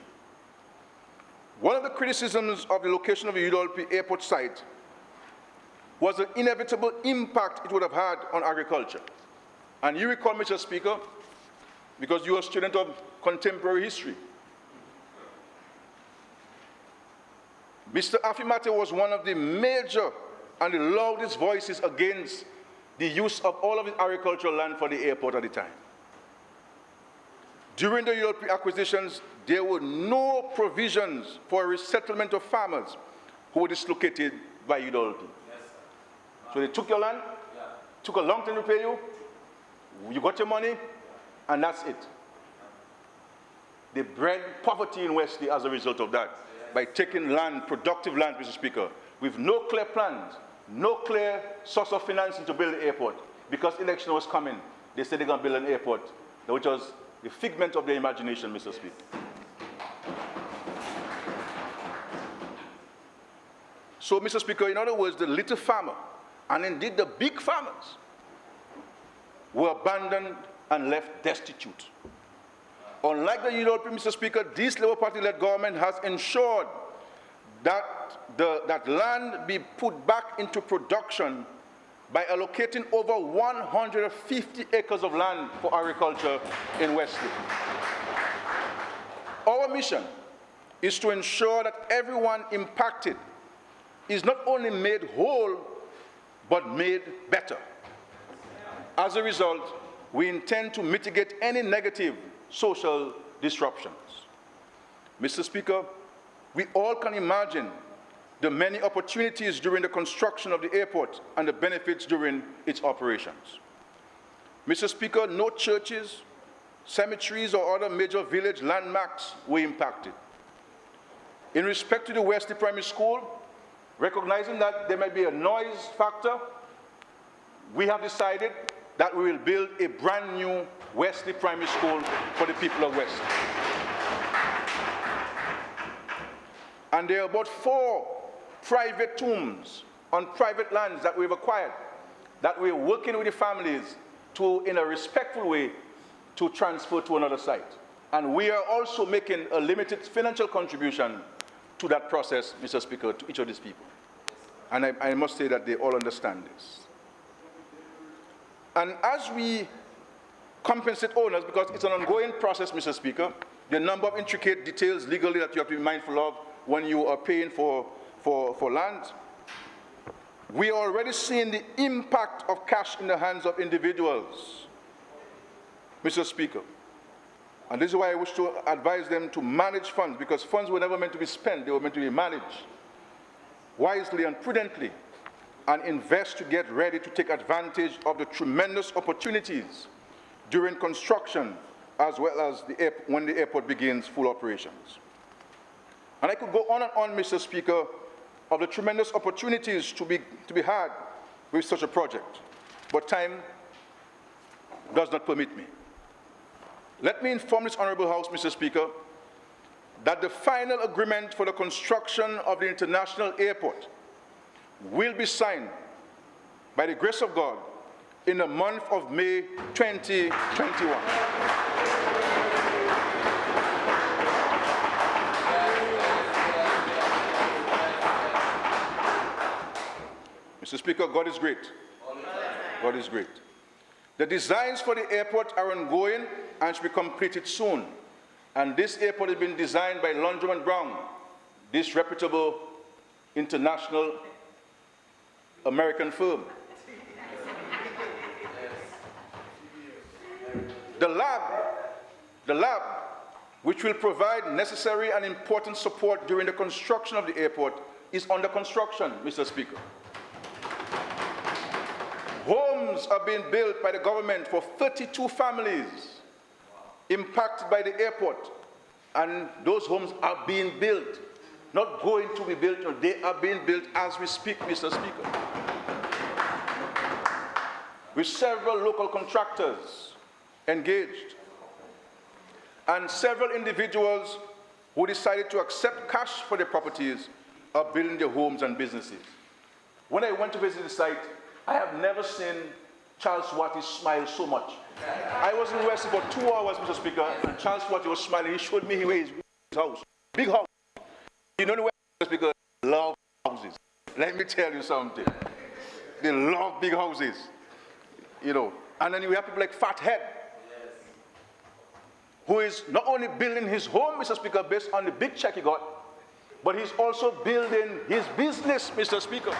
One of the criticisms of the location of the UWP airport site was the inevitable impact it would have had on agriculture. And you recall, Mr. Speaker, because you are a student of contemporary history, Mr. Afimate was one of the major and the loudest voices against the use of all of the agricultural land for the airport at the time. During the UWP acquisitions, there were no provisions for a resettlement of farmers who were dislocated by UWP. So they took your land, took a long time to pay you, you got your money, and that's it. They bred poverty in Wesley as a result of that, by taking land, productive land, Mr. Speaker, with no clear plans, no clear source of financing to build the airport. Because election was coming, they said they're going to build an airport, which was the figment of their imagination, Mr. Speaker. So, Mr. Speaker, in other words, the little farmer, and indeed the big farmers, were abandoned and left destitute. Unlike the UWP, Mr. Speaker, this Labour Party-led government has ensured that land be put back into production by allocating over 150 acres of land for agriculture in Wesley. Our mission is to ensure that everyone impacted is not only made whole, but made better. As a result, we intend to mitigate any negative social disruptions. Mr. Speaker, we all can imagine the many opportunities during the construction of the airport and the benefits during its operations. Mr. Speaker, no churches, cemeteries, or other major village landmarks were impacted. In respect to the Wesley Primary School, recognizing that there may be a noise factor, we have decided that we will build a brand new Wesley Primary School for the people of Wesley. And there are about 4 private tombs on private lands that we've acquired, that we're working with the families to, in a respectful way, to transfer to another site. And we are also making a limited financial contribution to that process, Mr. Speaker, to each of these people. And I must say that they all understand this. And as we compensate owners, because it's an ongoing process, Mr. Speaker, the number of intricate details legally that you have to be mindful of when you are paying for land. We are already seeing the impact of cash in the hands of individuals, Mr. Speaker. And this is why I wish to advise them to manage funds, because funds were never meant to be spent, they were meant to be managed wisely and prudently, and invest to get ready to take advantage of the tremendous opportunities during construction, as well as when the airport begins full operations. And I could go on and on, Mr. Speaker, of the tremendous opportunities to be had with such a project, but time does not permit me. Let me inform this Honourable House, Mr. Speaker, that the final agreement for the construction of the international airport will be signed, by the grace of God, in the month of May 2021. Mr. Speaker, God is great. God is great. The designs for the airport are ongoing and should be completed soon. And this airport has been designed by Lundgren & Brown, this reputable international American firm. The lab, which will provide necessary and important support during the construction of the airport, is under construction, Mr. Speaker. Homes are being built by the government for 32 families impacted by the airport, and those homes are being built, not going to be built, no, they are being built as we speak, Mr. Speaker, with several local contractors engaged, and several individuals who decided to accept cash for their properties are building their homes and businesses. When I went to visit the site, I have never seen Charles Watty smile so much. I was in West for 2 hours, Mr. Speaker, and Charles Watty was smiling. He showed me where his house. Big house. You know the way, Mr. Speaker, love houses. Let me tell you something. They love big houses. You know. And then we have people like Fathead, who is not only building his home, Mr. Speaker, based on the big check he got, but he's also building his business, Mr. Speaker.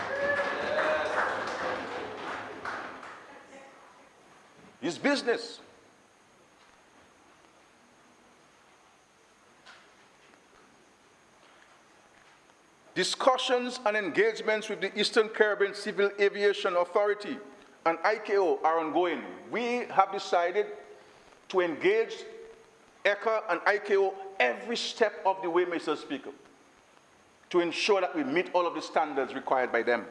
His business. Discussions and engagements with the Eastern Caribbean Civil Aviation Authority and ICAO are ongoing. We have decided to engage ECA and ICAO every step of the way, Mr. Speaker, to ensure that we meet all of the standards required by them.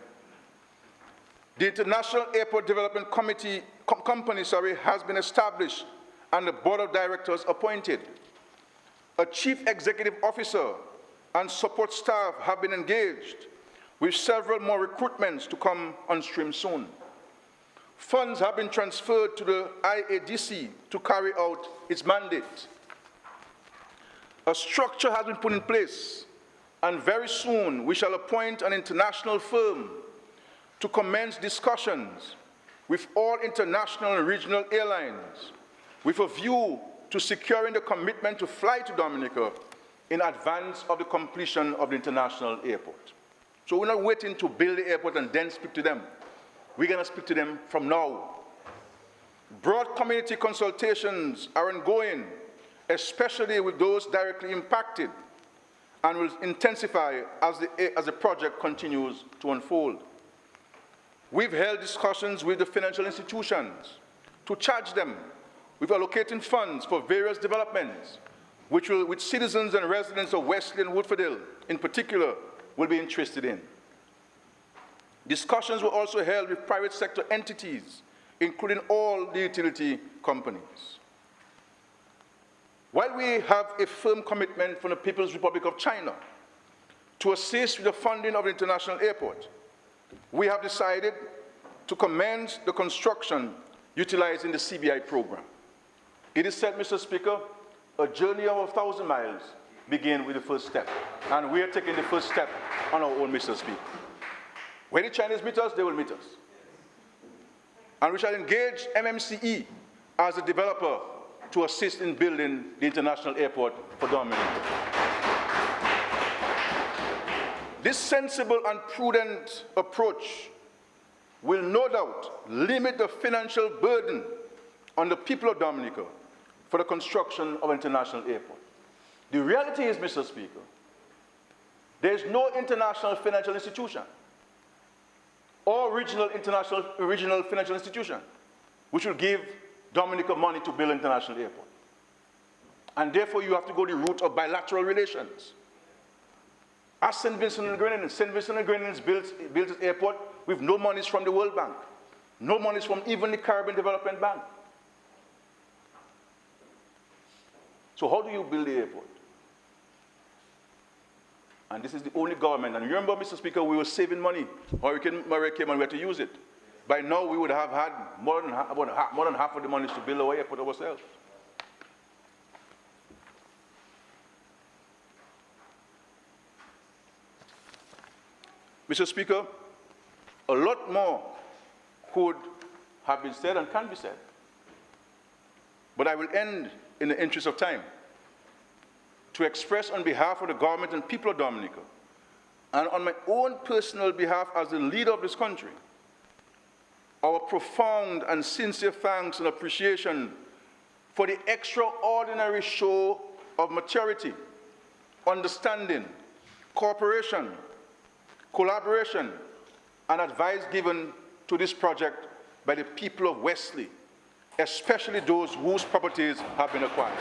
The International Airport Development Company has been established and the board of directors appointed. A chief executive officer and support staff have been engaged, with several more recruitments to come on stream soon. Funds have been transferred to the IADC to carry out its mandate. A structure has been put in place, and very soon we shall appoint an international firm to commence discussions with all international and regional airlines with a view to securing the commitment to fly to Dominica in advance of the completion of the international airport. So we're not waiting to build the airport and then speak to them. We're going to speak to them from now. Broad community consultations are ongoing, especially with those directly impacted, and will intensify as the project continues to unfold. We've held discussions with the financial institutions to charge them with allocating funds for various developments, which citizens and residents of Wesley and Woodford Hill, in particular, will be interested in. Discussions were also held with private sector entities, including all the utility companies. While we have a firm commitment from the People's Republic of China to assist with the funding of the international airport, we have decided to commence the construction utilizing the CBI program. It is said, Mr. Speaker, a journey of 1,000 miles begins with the first step, and we are taking the first step on our own, Mr. Speaker. When the Chinese meet us, they will meet us. And we shall engage MMCE as a developer to assist in building the international airport for Dominica. This sensible and prudent approach will no doubt limit the financial burden on the people of Dominica for the construction of an international airport. The reality is, Mr. Speaker, there is no international financial institution or regional financial institution which will give Dominica money to build an international airport. And therefore, you have to go the route of bilateral relations. As St. Vincent and Grenadines, St. Vincent and Grenadines built its airport with no monies from the World Bank, no monies from even the Caribbean Development Bank. So how do you build the airport? And this is the only government, and remember, Mr. Speaker, we were saving money. Hurricane Maria came and we had to use it. By now, we would have had more than half of the monies to build our airport ourselves. Mr. Speaker, a lot more could have been said and can be said. But I will end in the interest of time to express on behalf of the government and people of Dominica, and on my own personal behalf as the leader of this country, our profound and sincere thanks and appreciation for the extraordinary show of maturity, understanding, cooperation, collaboration, and advice given to this project by the people of Wesley, especially those whose properties have been acquired.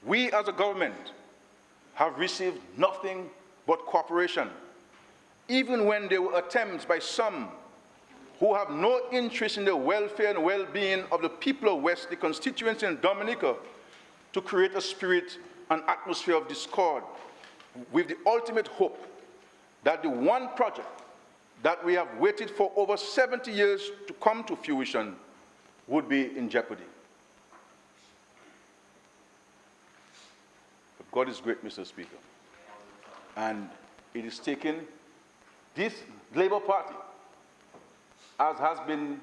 We as a government have received nothing but cooperation, even when there were attempts by some who have no interest in the welfare and well-being of the people of Wesley constituency in Dominica to create a spirit and atmosphere of discord, with the ultimate hope that the one project that we have waited for over 70 years to come to fruition would be in jeopardy. But God is great, Mr. Speaker. And it is taking this Labour Party, as has been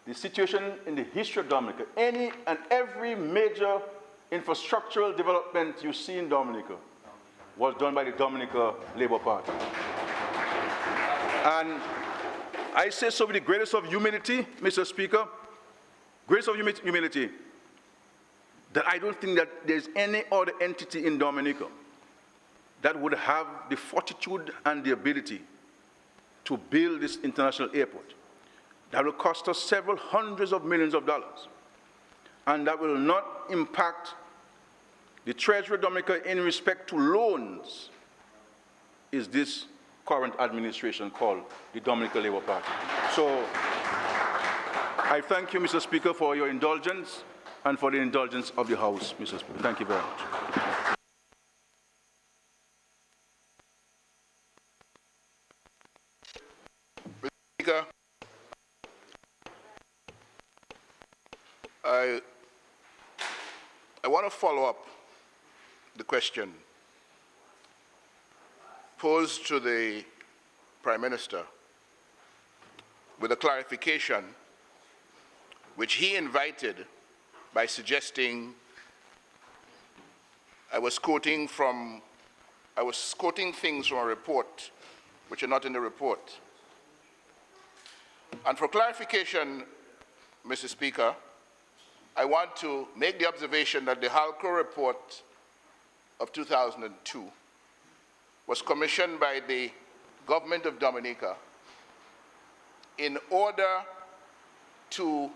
the situation in the history of Dominica, any and every major infrastructural development you see in Dominica was done by the Dominica Labour Party. And I say so with the greatest of humility, Mr. Speaker, greatest of humility, that I don't think that there's any other entity in Dominica that would have the fortitude and the ability to build this international airport that will cost us several hundreds of millions of dollars, and that will not impact the Treasury of Dominica in respect to loans, is this current administration called the Dominica Labour Party. So I thank you, Mr. Speaker, for your indulgence and for the indulgence of the House, Mr. Speaker. Thank you very much. Mr. Speaker, I want to follow up the question posed to the Prime Minister with a clarification which he invited by suggesting I was quoting things from a report which are not in the report. And for clarification, Mr. Speaker, I want to make the observation that the Halco report of 2002 was commissioned by the government of Dominica in order to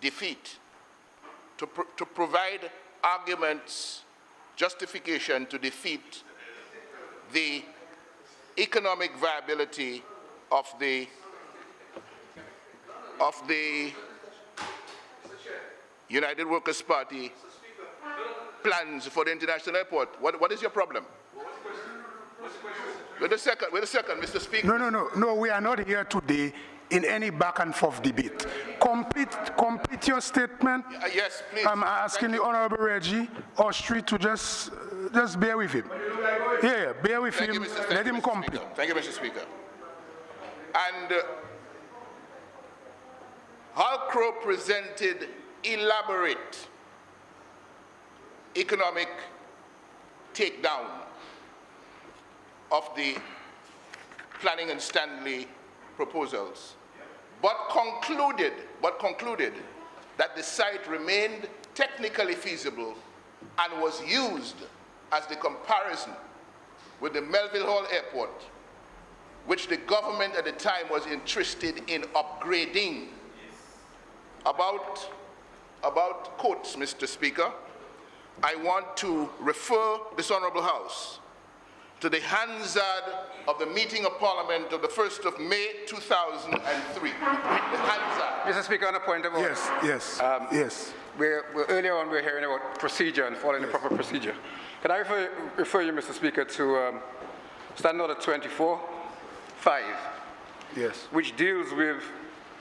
defeat, to provide arguments, justification to defeat the economic viability of the United Workers' Party plans for the international airport. What is your problem? Wait a second, Mr. Speaker. No, we are not here today in any back and forth debate. Complete your statement. Yes, please. I'm asking the Honorable Reggie or Street to just bear with him. Yeah, bear with him. Let him complete. Thank you, Mr. Speaker. And Halcrow presented elaborate economic takedown of the Planning and Stanley proposals, but concluded that the site remained technically feasible and was used as the comparison with the Melville Hall Airport, which the government at the time was interested in upgrading. About quotes, Mr. Speaker, I want to refer this Honourable House to the Hansard of the meeting of Parliament of the 1st of May 2003. The Hansard. Mr. Speaker, on a point of order. Yes. Earlier on, we were hearing about procedure and following the proper procedure. Can I refer you, Mr. Speaker, to Standing Order 24, 5, Yes. which deals with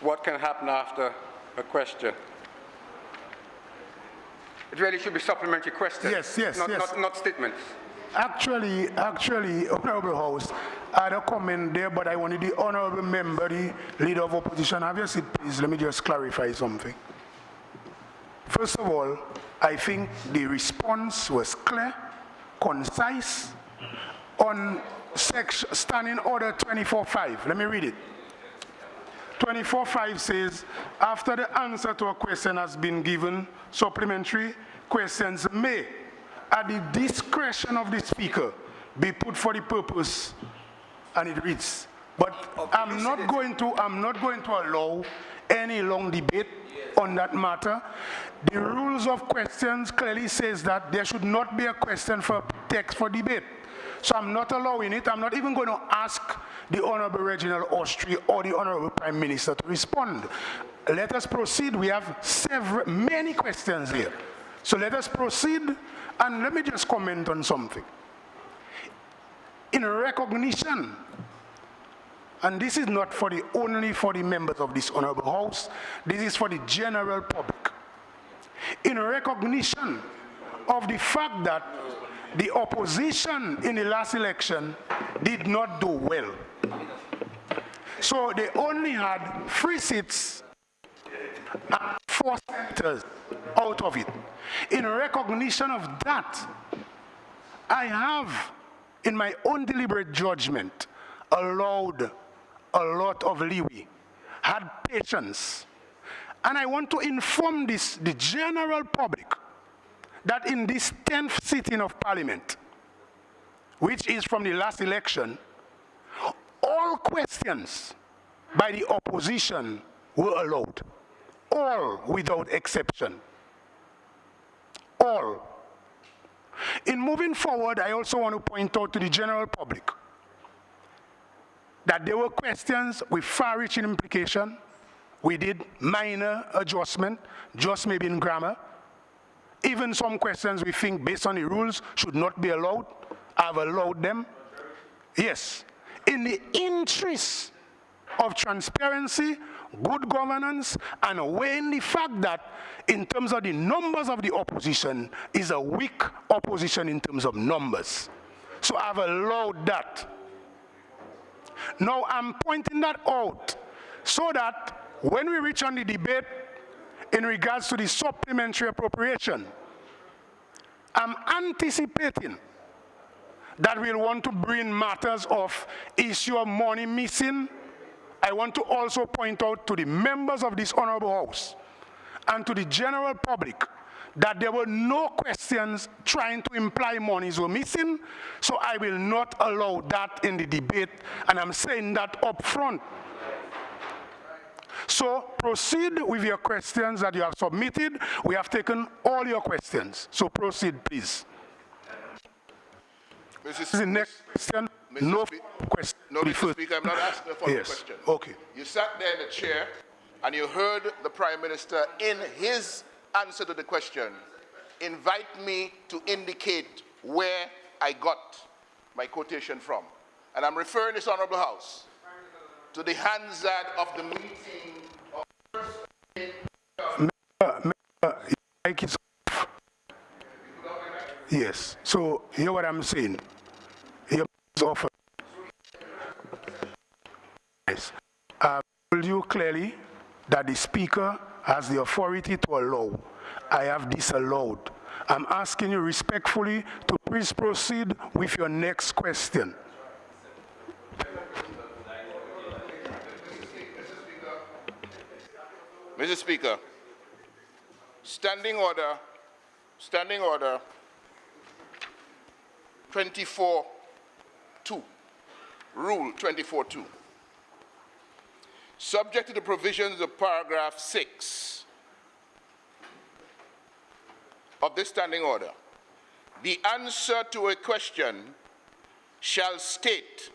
what can happen after a question. It really should be supplementary questions. Yes. Not statements. Actually, Honourable House, I had a comment there, but I wanted the Honourable Member, the Leader of Opposition, have your seat, please. Let me just clarify something. First of all, I think the response was clear, concise, on Standing Order 24.5. Let me read it. 24.5 says, after the answer to a question has been given, supplementary questions may, at the discretion of the speaker, be put for the purpose, and it reads, but I'm not going to allow any long debate on that matter. The rules of questions clearly says that there should not be a question for text for debate. So I'm not allowing it. I'm not even going to ask the Honorable Reginald Austri or the Honorable Prime Minister to respond. Let us proceed. We have many questions here. So let us proceed, and let me just comment on something. In recognition, and this is not only for the members of this Honorable House, this is for the general public. In recognition of the fact that the opposition in the last election did not do well. So they only had 3 seats and 4 senators out of it. In recognition of that, I have, in my own deliberate judgment, allowed a lot of leeway, had patience. And I want to inform the general public that in this 10th sitting of Parliament, which is from the last election, all questions by the opposition were allowed. All, without exception. All. In moving forward, I also want to point out to the general public that there were questions with far-reaching implication. We did minor adjustment, just maybe in grammar. Even some questions we think, based on the rules, should not be allowed. I've allowed them. Yes. In the interest of transparency, good governance, and weighing the fact that, in terms of the numbers of the opposition, is a weak opposition in terms of numbers. So I've allowed that. Now I'm pointing that out so that when we reach on the debate in regards to the supplementary appropriation, I'm anticipating that we'll want to bring matters of issue of money missing. I want to also point out to the members of this Honorable House and to the general public that there were no questions trying to imply monies were missing, so I will not allow that in the debate, and I'm saying that up front. So proceed with your questions that you have submitted. We have taken all your questions. So proceed, please. The next question, no question. No, Mr. Speaker, I'm not asking a follow-up question. Okay. You sat there in the chair and you heard the Prime Minister, in his answer to the question, invite me to indicate where I got my quotation from. And I'm referring this Honourable House to the Hansard of the meeting of Yes. So hear what I'm saying. Your offer. Yes. I told you clearly that the Speaker has the authority to allow. I have disallowed. I'm asking you respectfully to please proceed with your next question. Mr. Speaker, Standing Order 24.2, Rule 24.2. Subject to the provisions of paragraph 6 of this standing order, the answer to a question shall state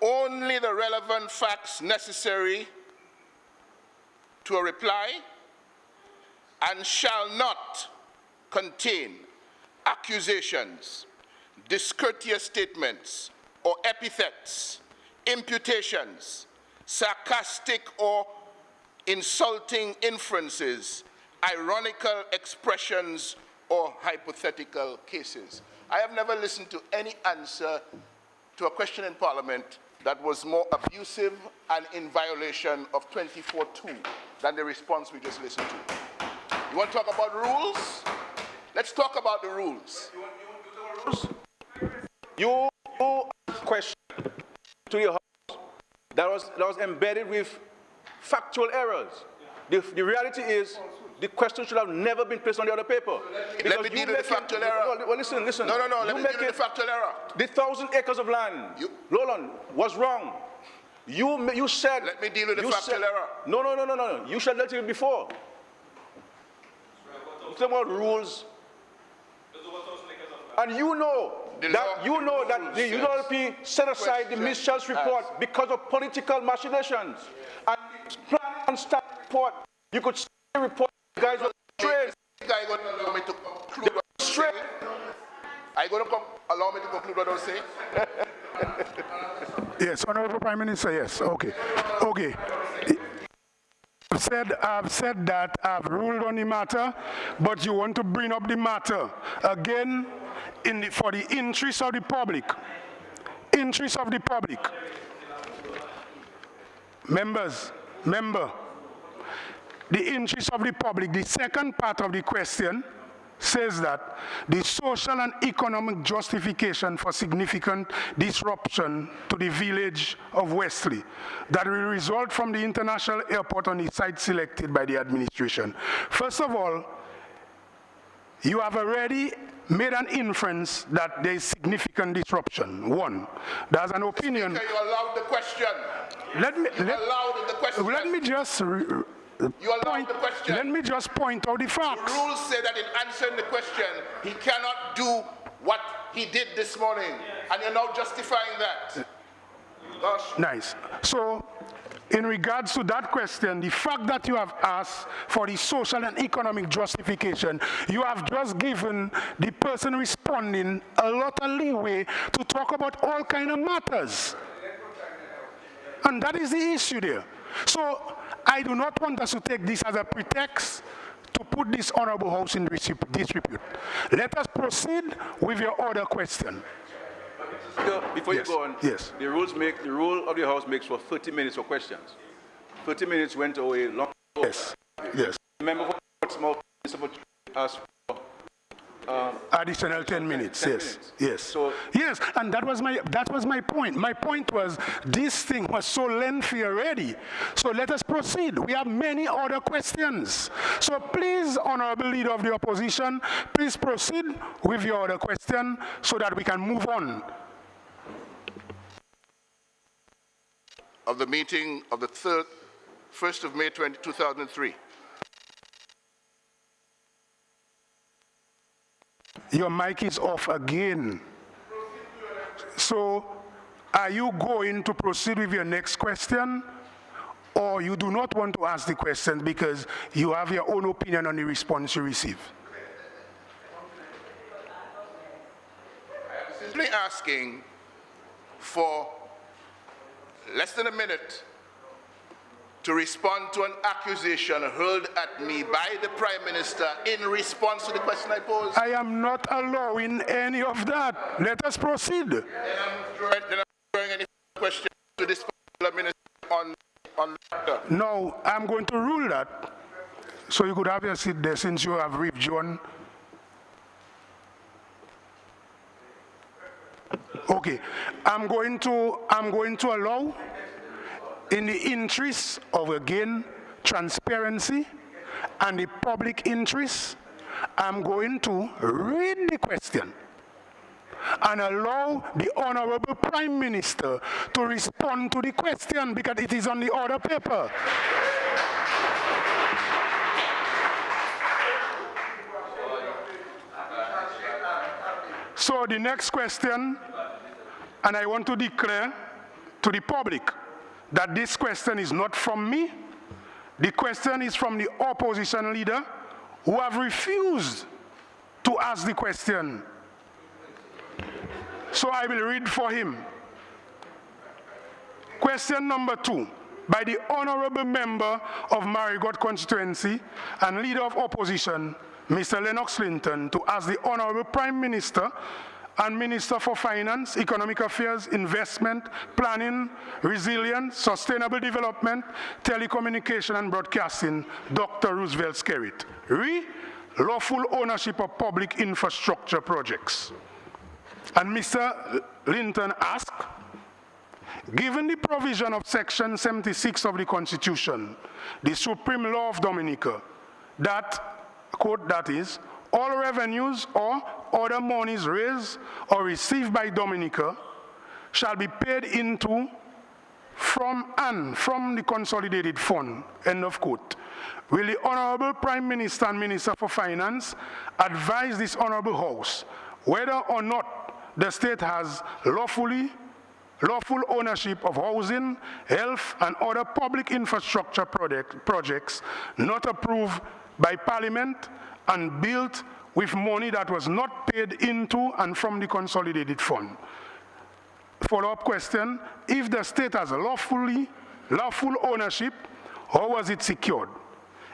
only the relevant facts necessary to a reply and shall not contain accusations, discourteous statements, or epithets, imputations, sarcastic or insulting inferences, ironical expressions, or hypothetical cases. I have never listened to any answer to a question in Parliament that was more abusive and in violation of 24.2 than the response we just listened to. You want to talk about rules? Let's talk about the rules. You question to your house that was embedded with factual errors. The reality is the question should have never been placed on the other paper. Let me deal with the factual error. Well, listen. No, let me deal with the factual error. The 1,000 acres of land, Roland, was wrong. You said... Let me deal with the factual error. No. You said that before. Talk about rules. And you know that the ULP set aside the Mischel's report because of political machinations. And the plan and staff report, you could see the report, you guys were trained. Are you going to allow me to conclude what I'm saying? Are you going to allow me to conclude what I'm saying? Yes, Honorable Prime Minister, yes, okay. I've said that I've ruled on the matter, but you want to bring up the matter again for the interest of the public. Interest of the public. Member, the interest of the public, the second part of the question says that the social and economic justification for significant disruption to the village of Wesley that will result from the international airport on the site selected by the administration. First of all, you have already made an inference that there is significant disruption. One, there's an opinion. Speaker, you allowed the question. Let me just Let me just point out the facts. The rules say that in answering the question, he cannot do what he did this morning, and you're now justifying that. Gosh. Nice. So, in regards to that question, the fact that you have asked for the social and economic justification, you have just given the person responding a lot of leeway to talk about all kinds of matters. And that is the issue there. So, I do not want us to take this as a pretext to put this honorable house in disrepute. Let us proceed with your other question. Before you go on, the rule of the house makes for 30 minutes for questions. 30 minutes went away long ago. Yes. Remember what small asked for additional 10 minutes. Yes. So, yes, and that was my point. My point was this thing was so lengthy already. So let us proceed. We have many other questions. So please, Honorable Leader of the Opposition, please proceed with your other question so that we can move on. Of the meeting of the 1st of May 2003. Your mic is off again. So, are you going to proceed with your next question, or you do not want to ask the question because you have your own opinion on the response you receive? I am simply asking for less than a minute to respond to an accusation hurled at me by the Prime Minister in response to the question I posed. I am not allowing any of that. Let us proceed. Then I'm throwing any question to this particular minister on on the matter. No, I'm going to rule that. So you could have your seat there since you have withdrawn. Okay, I'm going to allow, in the interest of, again, transparency and the public interest, I'm going to read the question and allow the Honorable Prime Minister to respond to the question because it is on the order paper. So the next question, and I want to declare to the public that this question is not from me. The question is from the opposition leader who have refused to ask the question. So I will read for him. Question number 2, by the Honorable Member of Marigot Constituency and Leader of Opposition, Mr. Lennox Linton, to ask the Honorable Prime Minister and Minister for Finance, Economic Affairs, Investment, Planning, Resilience, Sustainable Development, Telecommunication and Broadcasting, Dr. Roosevelt Skerrit. Lawful ownership of public infrastructure projects. And Mr. Linton asked, given the provision of Section 76 of the Constitution, the supreme law of Dominica, that, quote, that is, all revenues or other monies raised or received by Dominica shall be paid into from the consolidated fund, end of quote. Will the Honorable Prime Minister and Minister for Finance advise this Honorable House whether or not the state has lawful ownership of housing, health, and other public infrastructure projects not approved by Parliament and built with money that was not paid into and from the consolidated fund? Follow-up question, if the state has lawful ownership, how was it secured?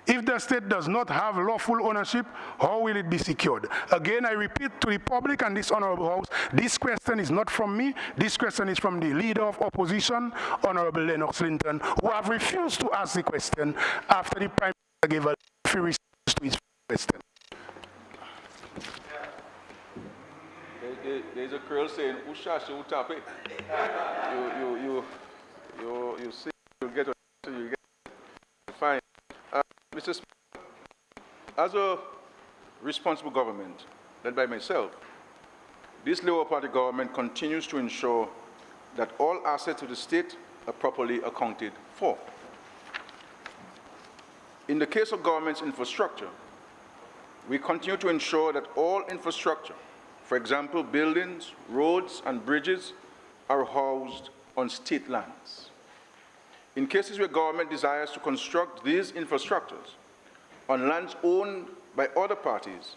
If the state does not have lawful ownership, how will it be secured? Again, I repeat to the public and this Honorable House, this question is not from me, this question is from the Leader of Opposition, Honorable Lennox Linton, who have refused to ask the question after the Prime Minister gave a free response to his question. There's a girl saying, "Ushashi utape." You see, you get fine. Mr. Speaker, as a responsible government led by myself, this Labour Party government continues to ensure that all assets of the state are properly accounted for. In the case of government's infrastructure, we continue to ensure that all infrastructure, for example, buildings, roads, and bridges, are housed on state lands. In cases where government desires to construct these infrastructures on lands owned by other parties,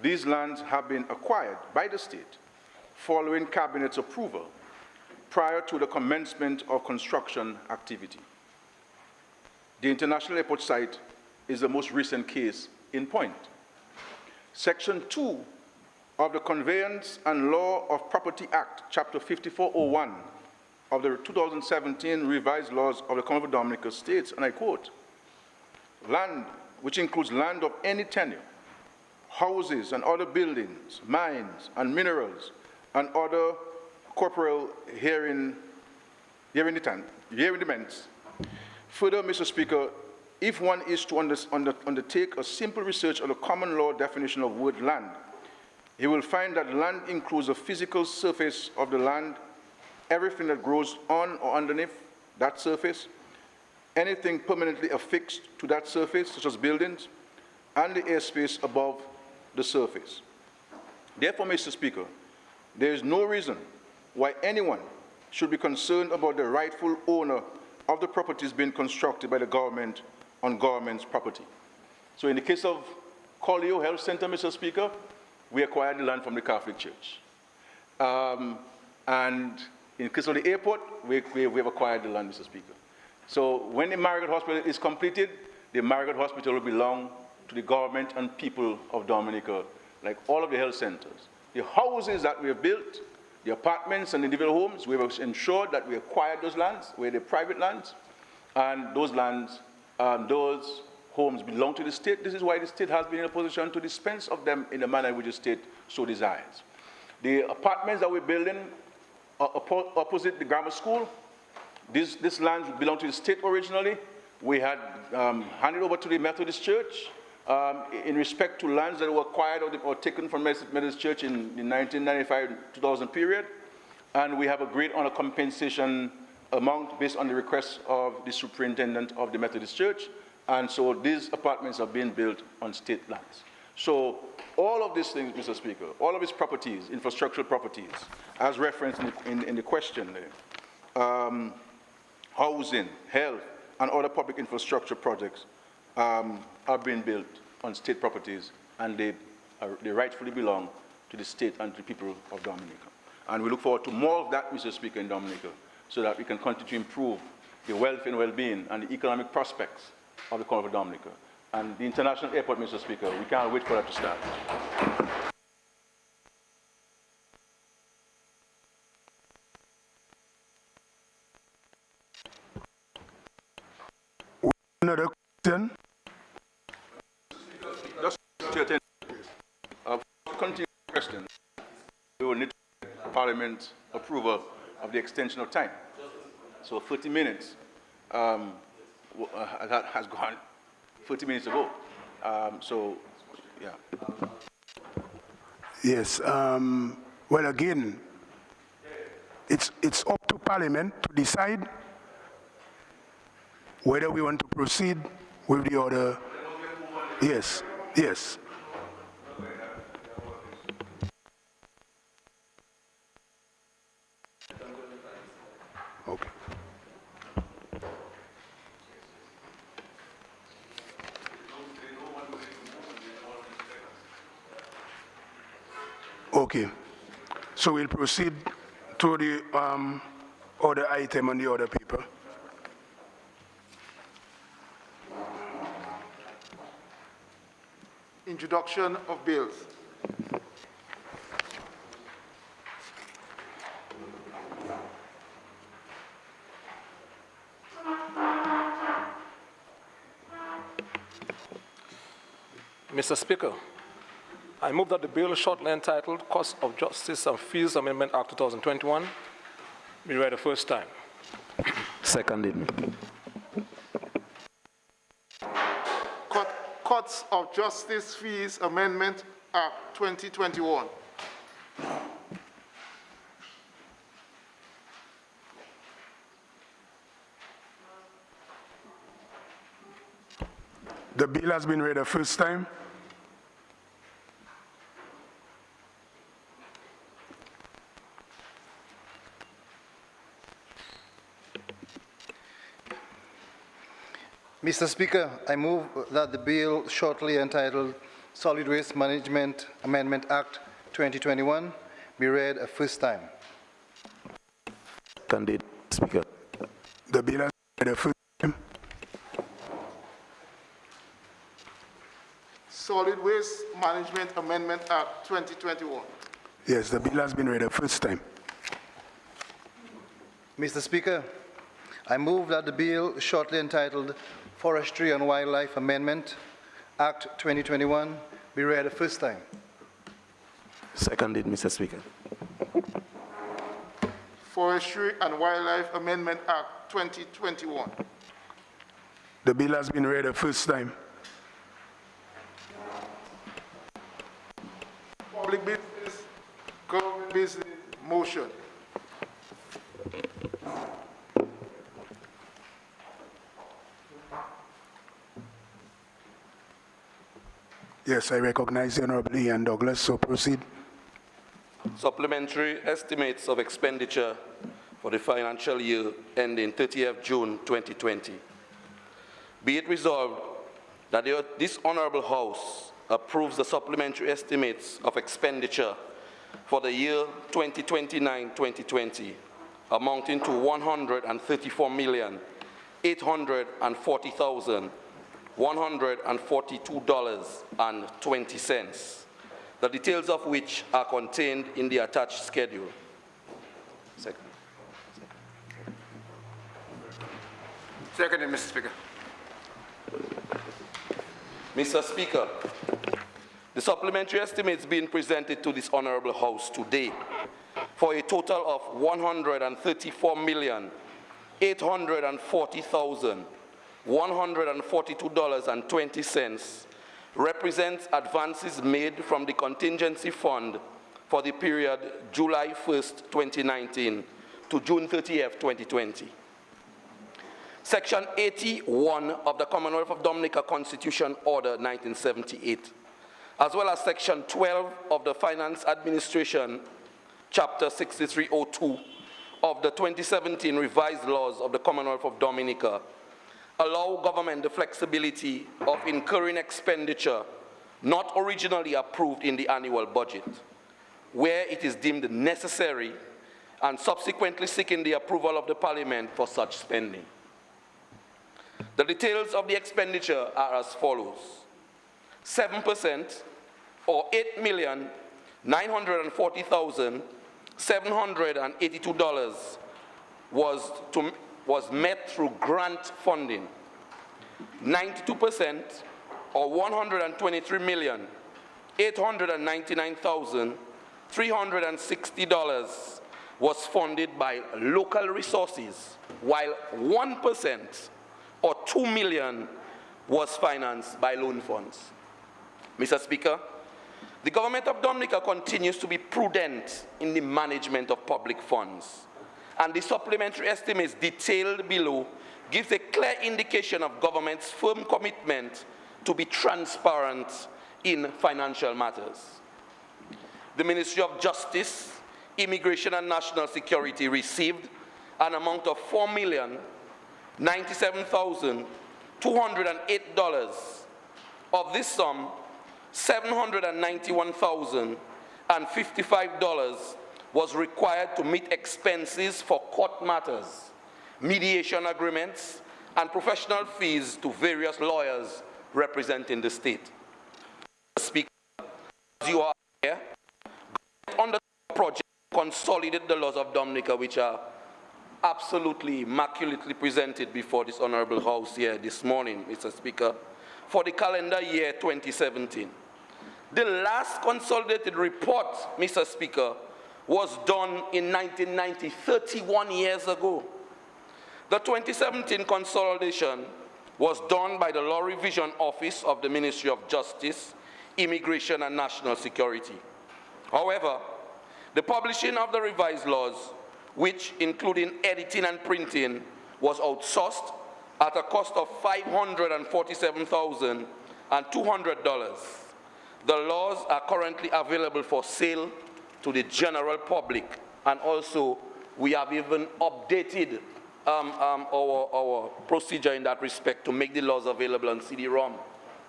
these lands have been acquired by the state following Cabinet's approval prior to the commencement of construction activity. The International Airport site is the most recent case in point. Section 2 of the Conveyance and Law of Property Act, Chapter 5401 of the 2017 revised laws of the Commonwealth of Dominica states, and I quote, land, which includes land of any tenure, houses and other buildings, mines and minerals, and other corporeal hereditaments. Further, Mr. Speaker, if one is to undertake a simple research of the common law definition of word land, he will find that land includes the physical surface of the land, everything that grows on or underneath that surface, anything permanently affixed to that surface, such as buildings, and the airspace above the surface. Therefore, Mr. Speaker, there is no reason why anyone should be concerned about the rightful owner of the properties being constructed by the government on government's property. So in the case of Collio Health Center, Mr. Speaker, we acquired the land from the Catholic Church. And in the case of the airport, we have acquired the land, Mr. Speaker. So when the Marigot Hospital is completed, the Marigot Hospital will belong to the government and people of Dominica, like all of the health centers. The houses that we have built, the apartments and individual homes, we have ensured that we acquired those lands, where they're private lands, and those lands, those homes belong to the state. This is why the state has been in a position to dispense of them in the manner in which the state so desires. The apartments that we're building opposite the grammar school, this land belonged to the state originally. We had handed over to the Methodist Church in respect to lands that were acquired or taken from Methodist Church in the 1995-2000 period. And we have agreed on a compensation amount based on the request of the superintendent of the Methodist Church. And so these apartments are being built on state lands. So all of these things, Mr. Speaker, all of these properties, infrastructural properties, as referenced in the question there, housing, health, and other public infrastructure projects are being built on state properties, and they rightfully belong to the state and to the people of Dominica. And we look forward to more of that, Mr. Speaker, in Dominica, so that we can continue to improve the wealth and well-being and the economic prospects of the Commonwealth of Dominica. And the international airport, Mr. Speaker, we can't wait for that to start. Another question? Just to attend, continue the question, we will need Parliament approval of the extension of time. So 30 minutes that has gone 30 minutes ago. So, yeah. Yes. Well, again, it's up to Parliament to decide whether we want to proceed with the order. Yes, yes. Okay. Okay. So we'll proceed to the other item on the other paper. Introduction of bills. Mr. Speaker, I move that the bill shortly entitled Cost of Justice and Fees Amendment Act 2021 be read the first time. Seconded. Courts of Justice Fees Amendment Act 2021. The bill has been read the first time. Mr. Speaker, I move that the bill shortly entitled Solid Waste Management Amendment Act 2021 be read a first time. Candidate Speaker. The bill has been read the first time. Solid Waste Management Amendment Act 2021. Yes, the bill has been read the first time. Mr. Speaker, I move that the bill shortly entitled Forestry and Wildlife Amendment Act 2021 be read the first time. Seconded, Mr. Speaker. Forestry and Wildlife Amendment Act 2021. The bill has been read the first time. Public business, government business, motion. Yes, I recognize the Honorable Ian Douglas, so proceed. Supplementary estimates of expenditure for the financial year ending 30th June 2020. Be it resolved that this Honorable House approves the supplementary estimates of expenditure for the year 2029-2020 amounting to $134,840,142.20, the details of which are contained in the attached schedule. Second. Seconded, Mr. Speaker. Mr. Speaker, the supplementary estimates being presented to this Honorable House today for a total of $134,840,142.20 represents advances made from the contingency fund for the period July 1st, 2019 to June 30th, 2020. Section 81 of the Commonwealth of Dominica Constitution Order 1978, as well as Section 12 of the Finance Administration Chapter 6302 of the 2017 revised laws of the Commonwealth of Dominica, allow government the flexibility of incurring expenditure not originally approved in the annual budget, where it is deemed necessary, and subsequently seeking the approval of the Parliament for such spending. The details of the expenditure are as follows. 7%, or $8,940,782 was met through grant funding. 92%, or $123,899,360 was funded by local resources, while 1%, or $2 million, was financed by loan funds. Mr. Speaker, the government of Dominica continues to be prudent in the management of public funds, and the supplementary estimates detailed below gives a clear indication of government's firm commitment to be transparent in financial matters. The Ministry of Justice, Immigration and National Security received an amount of $4,097,208. Of this sum, $791,055 was required to meet expenses for court matters, mediation agreements, and professional fees to various lawyers representing the state. Mr. Speaker, as you are aware, on the project consolidate the laws of Dominica, which are absolutely immaculately presented before this Honorable House here this morning, Mr. Speaker, for the calendar year 2017. The last consolidated report, Mr. Speaker, was done in 1990, 31 years ago. The 2017 consolidation was done by the Law Revision Office of the Ministry of Justice, Immigration and National Security. However, the publishing of the revised laws, which including editing and printing, was outsourced at a cost of $547,200. The laws are currently available for sale to the general public, and also we have even updated our procedure in that respect to make the laws available on CD-ROM,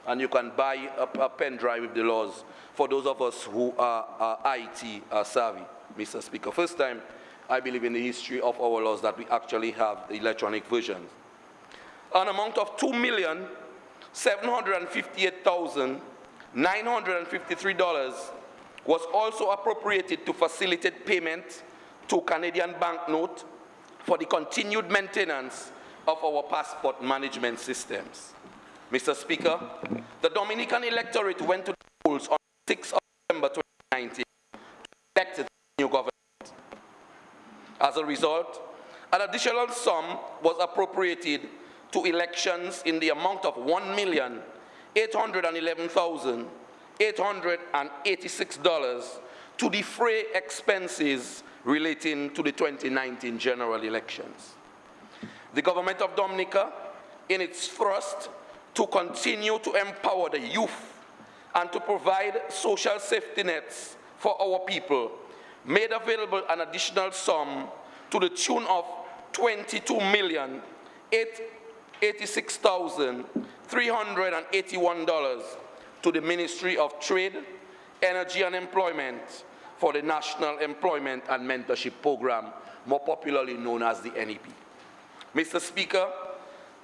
and you can buy a pen drive with the laws for those of us who are IT savvy, Mr. Speaker. First time, I believe, in the history of our laws that we actually have the electronic versions. An amount of $2,758,953 was also appropriated to facilitate payment to Canadian banknote for the continued maintenance of our passport management systems. Mr. Speaker, the Dominican electorate went to the polls on 6th of November 2019 to elect the new government. As a result, an additional sum was appropriated to elections in the amount of $1,811,886 to defray expenses relating to the 2019 general elections. The government of Dominica, in its thrust to continue to empower the youth and to provide social safety nets for our people, made available an additional sum to the tune of $22,886,381 to the Ministry of Trade, Energy and Employment for the National Employment and Mentorship Program, more popularly known as the NEP. Mr. Speaker,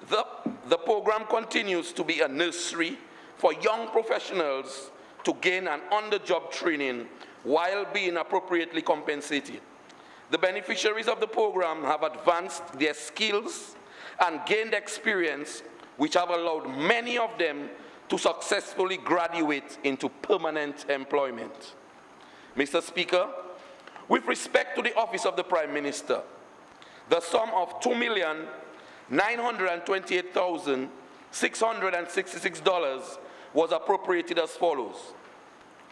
the program continues to be a nursery for young professionals to gain an on-the-job training while being appropriately compensated. The beneficiaries of the program have advanced their skills and gained experience which have allowed many of them to successfully graduate into permanent employment. Mr. Speaker, with respect to the office of the Prime Minister, the sum of $2,928,666 was appropriated as follows.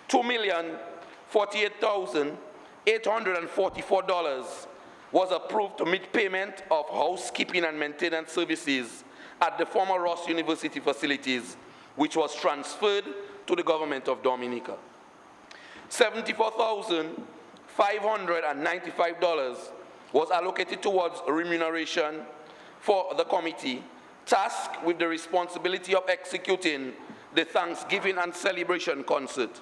$2,048,844 was approved to meet payment of housekeeping and maintenance services at the former Ross University facilities, which was transferred to the government of Dominica. $74,595 was allocated towards remuneration for the committee tasked with the responsibility of executing the Thanksgiving and Celebration concert,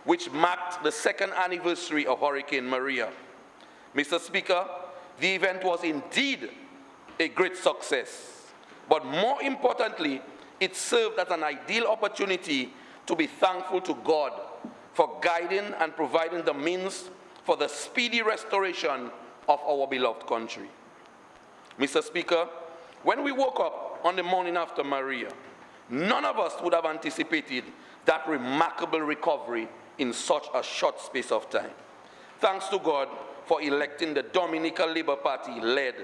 which marked the 2nd anniversary of Hurricane Maria. Mr. Speaker, the event was indeed a great success, but more importantly, it served as an ideal opportunity to be thankful to God for guiding and providing the means for the speedy restoration of our beloved country. Mr. Speaker, when we woke up on the morning after Maria, none of us would have anticipated that remarkable recovery in such a short space of time. Thanks to God for electing the Dominican Labour Party led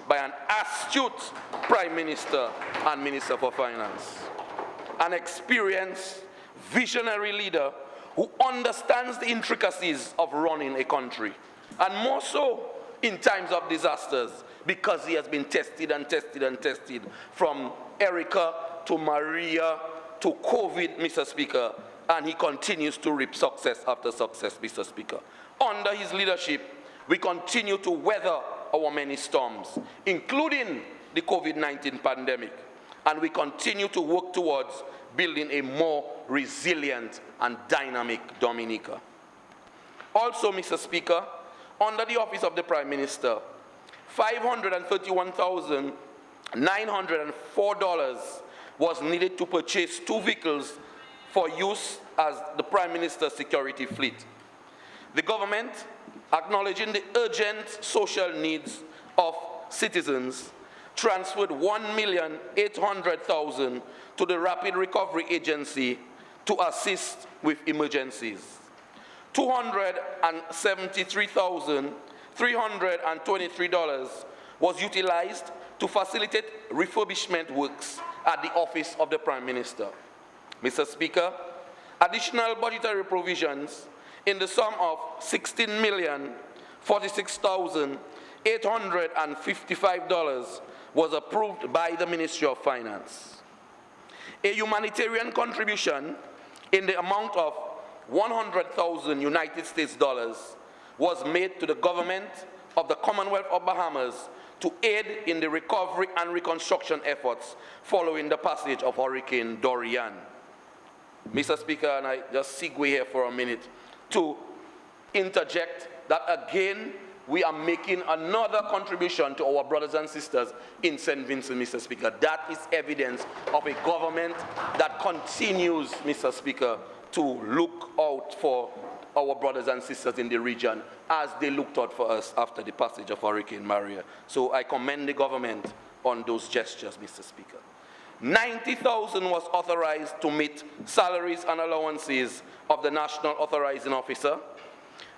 by an astute Prime Minister and Minister for Finance, an experienced, visionary leader who understands the intricacies of running a country, and more so in times of disasters, because he has been tested and tested and tested, from Erica to Maria to COVID, Mr. Speaker, and he continues to reap success after success, Mr. Speaker. Under his leadership, we continue to weather our many storms, including the COVID-19 pandemic, and we continue to work towards building a more resilient and dynamic Dominica. Also, Mr. Speaker, under the office of the Prime Minister, $531,904 was needed to purchase 2 vehicles for use as the Prime Minister's security fleet. The government, acknowledging the urgent social needs of citizens, transferred $1,800,000 to the Rapid Recovery Agency to assist with emergencies. $273,323 was utilized to facilitate refurbishment works at the office of the Prime Minister. Mr. Speaker, additional budgetary provisions in the sum of $16,046,855 was approved by the Ministry of Finance. A humanitarian contribution in the amount of 100,000 United States dollars was made to the government of the Commonwealth of Bahamas to aid in the recovery and reconstruction efforts following the passage of Hurricane Dorian. Mr. Speaker, and I just segue here for a minute to interject that again we are making another contribution to our brothers and sisters in St. Vincent, Mr. Speaker. That is evidence of a government that continues, Mr. Speaker, to look out for our brothers and sisters in the region as they looked out for us after the passage of Hurricane Maria. So I commend the government on those gestures, Mr. Speaker. $90,000 was authorized to meet salaries and allowances of the National Authorizing Officer,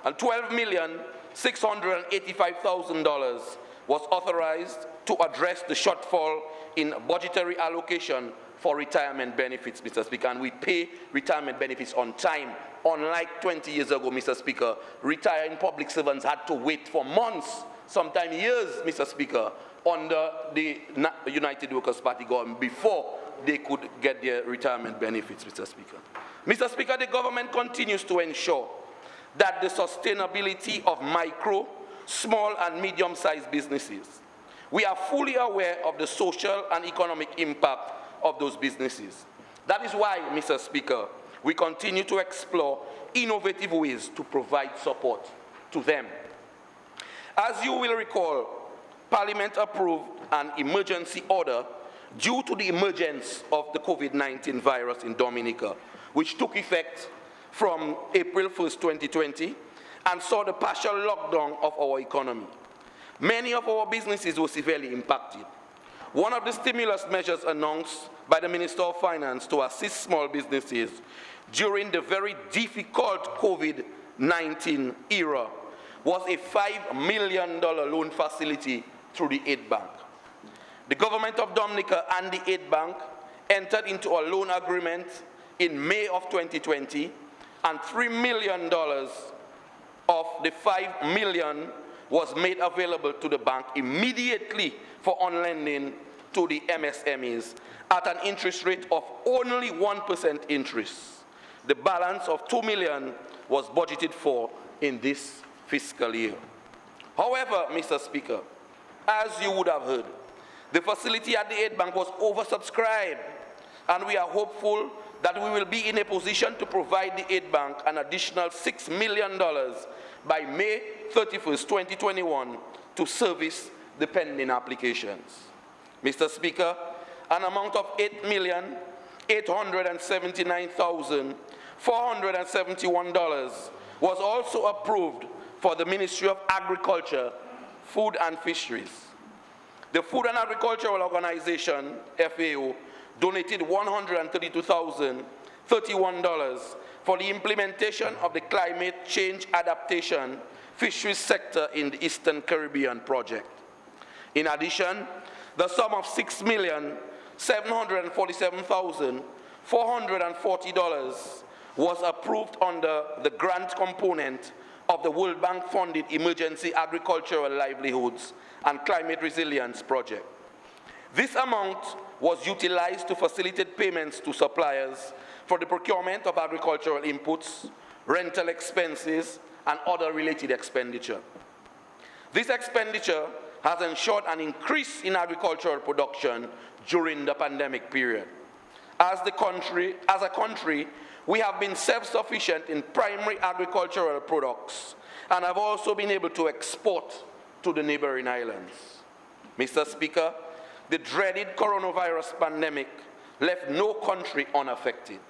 and $12,685,000 was authorized to address the shortfall in budgetary allocation for retirement benefits, Mr. Speaker, and we pay retirement benefits on time. Unlike 20 years ago, Mr. Speaker, retiring public servants had to wait for months, sometimes years, Mr. Speaker, under the United Workers' Party government before they could get their retirement benefits, Mr. Speaker. Mr. Speaker, the government continues to ensure that the sustainability of micro, small, and medium-sized businesses. We are fully aware of the social and economic impact of those businesses. That is why, Mr. Speaker, we continue to explore innovative ways to provide support to them. As you will recall, Parliament approved an emergency order due to the emergence of the COVID-19 virus in Dominica, which took effect from April 1st, 2020, and saw the partial lockdown of our economy. Many of our businesses were severely impacted. one of the stimulus measures announced by the Minister of Finance to assist small businesses during the very difficult COVID-19 era was a $5 million loan facility through the Aid Bank. The government of Dominica and the Aid Bank entered into a loan agreement in May of 2020, and $3 million of the $5 million was made available to the bank immediately for on-lending to the MSMEs at an interest rate of only 1% interest. The balance of $2 million was budgeted for in this fiscal year. However, Mr. Speaker, as you would have heard, the facility at the Aid Bank was oversubscribed, and we are hopeful that we will be in a position to provide the Aid Bank an additional $6 million by May 31st, 2021 to service the pending applications. Mr. Speaker, an amount of $879,471 was also approved for the Ministry of Agriculture, Food and Fisheries. The Food and Agricultural Organization, FAO, donated $132,031 for the implementation of the Climate Change Adaptation Fisheries sector in the Eastern Caribbean project. In addition, the sum of $6,747,440 was approved under the grant component of the World Bank funded Emergency Agricultural Livelihoods and Climate Resilience project. This amount was utilized to facilitate payments to suppliers for the procurement of agricultural inputs, rental expenses, and other related expenditure. This expenditure has ensured an increase in agricultural production during the pandemic period. As a country, we have been self-sufficient in primary agricultural products and have also been able to export to the neighboring islands. Mr. Speaker, the dreaded coronavirus pandemic left no country unaffected.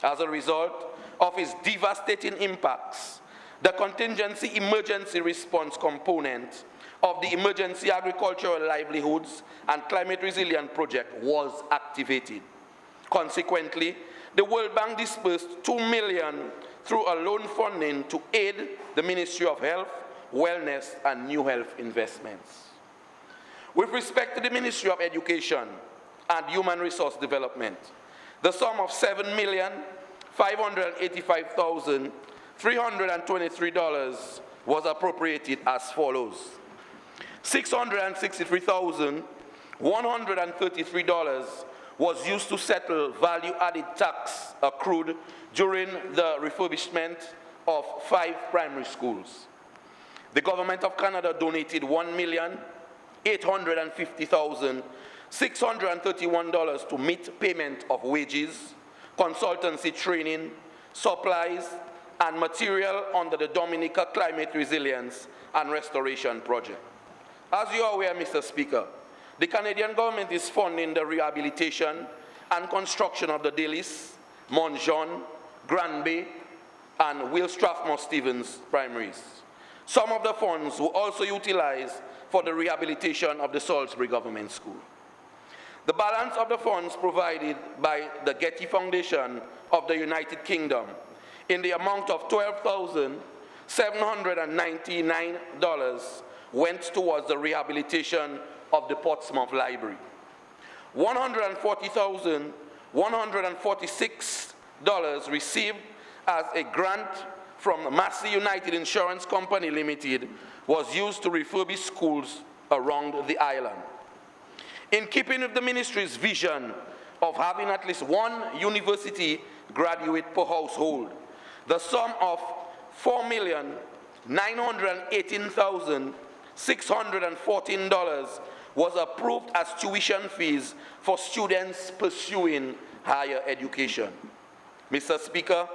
As a result of its devastating impacts, the contingency emergency response component of the Emergency Agricultural Livelihoods and Climate Resilience project was activated. Consequently, the World Bank disbursed $2 million through a loan funding to aid the Ministry of Health, Wellness, and New Health Investments. With respect to the Ministry of Education and Human Resource Development, the sum of $7,585,323 was appropriated as follows. $663,133 was used to settle value-added tax accrued during the refurbishment of 5 primary schools. The Government of Canada donated $1,850,631 to meet payment of wages, consultancy training, supplies, and material under the Dominica Climate Resilience and Restoration Project. As you are aware, Mr. Speaker, the Canadian government is funding the rehabilitation and construction of the Dalis, Mont Jean, Grand Bay, and Will Strathmore Stevens primaries. Some of the funds were also utilized for the rehabilitation of the Salisbury Government School. The balance of the funds provided by the Getty Foundation of the United Kingdom in the amount of $12,799 went towards the rehabilitation of the Portsmouth Library. $140,146 received as a grant from Massey United Insurance Company Limited was used to refurbish schools around the island. In keeping with the ministry's vision of having at least one university graduate per household, the sum of $4,918,614 was approved as tuition fees for students pursuing higher education. Mr. Speaker,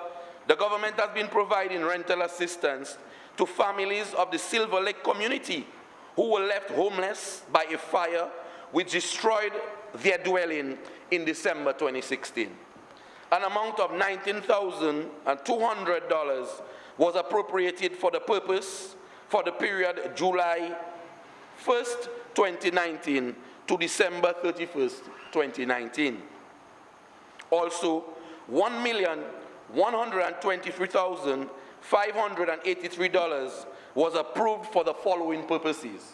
the government has been providing rental assistance to families of the Silver Lake community who were left homeless by a fire which destroyed their dwelling in December 2016. An amount of $19,200 was appropriated for the purpose for the period July 1st, 2019 to December 31st, 2019. Also, $1,123,583 was approved for the following purposes: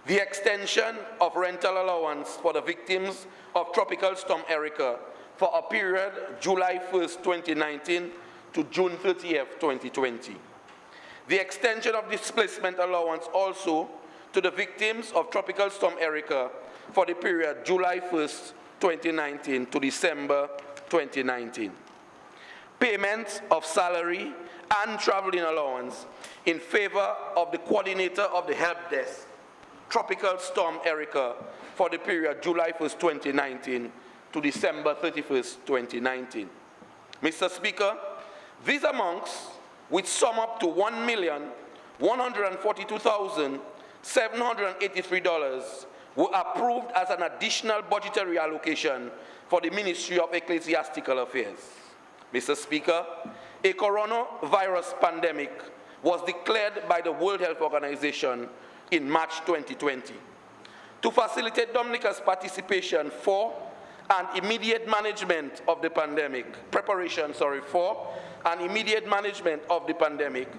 the extension of rental allowance for the victims of Tropical Storm Erica for a period July 1st, 2019 to June 30th, 2020. The extension of displacement allowance also to the victims of Tropical Storm Erica for the period July 1st, 2019 to December 2019. Payment of salary and traveling allowance in favor of the coordinator of the help desk, Tropical Storm Erica, for the period July 1st, 2019 to December 31st, 2019. Mr. Speaker, these amounts, which sum up to $1,142,783, were approved as an additional budgetary allocation for the Ministry of Ecclesiastical Affairs. Mr. Speaker, a coronavirus pandemic was declared by the World Health Organization in March 2020. To facilitate Dominica's participation for and immediate management of the pandemic, preparation for and immediate management of the pandemic,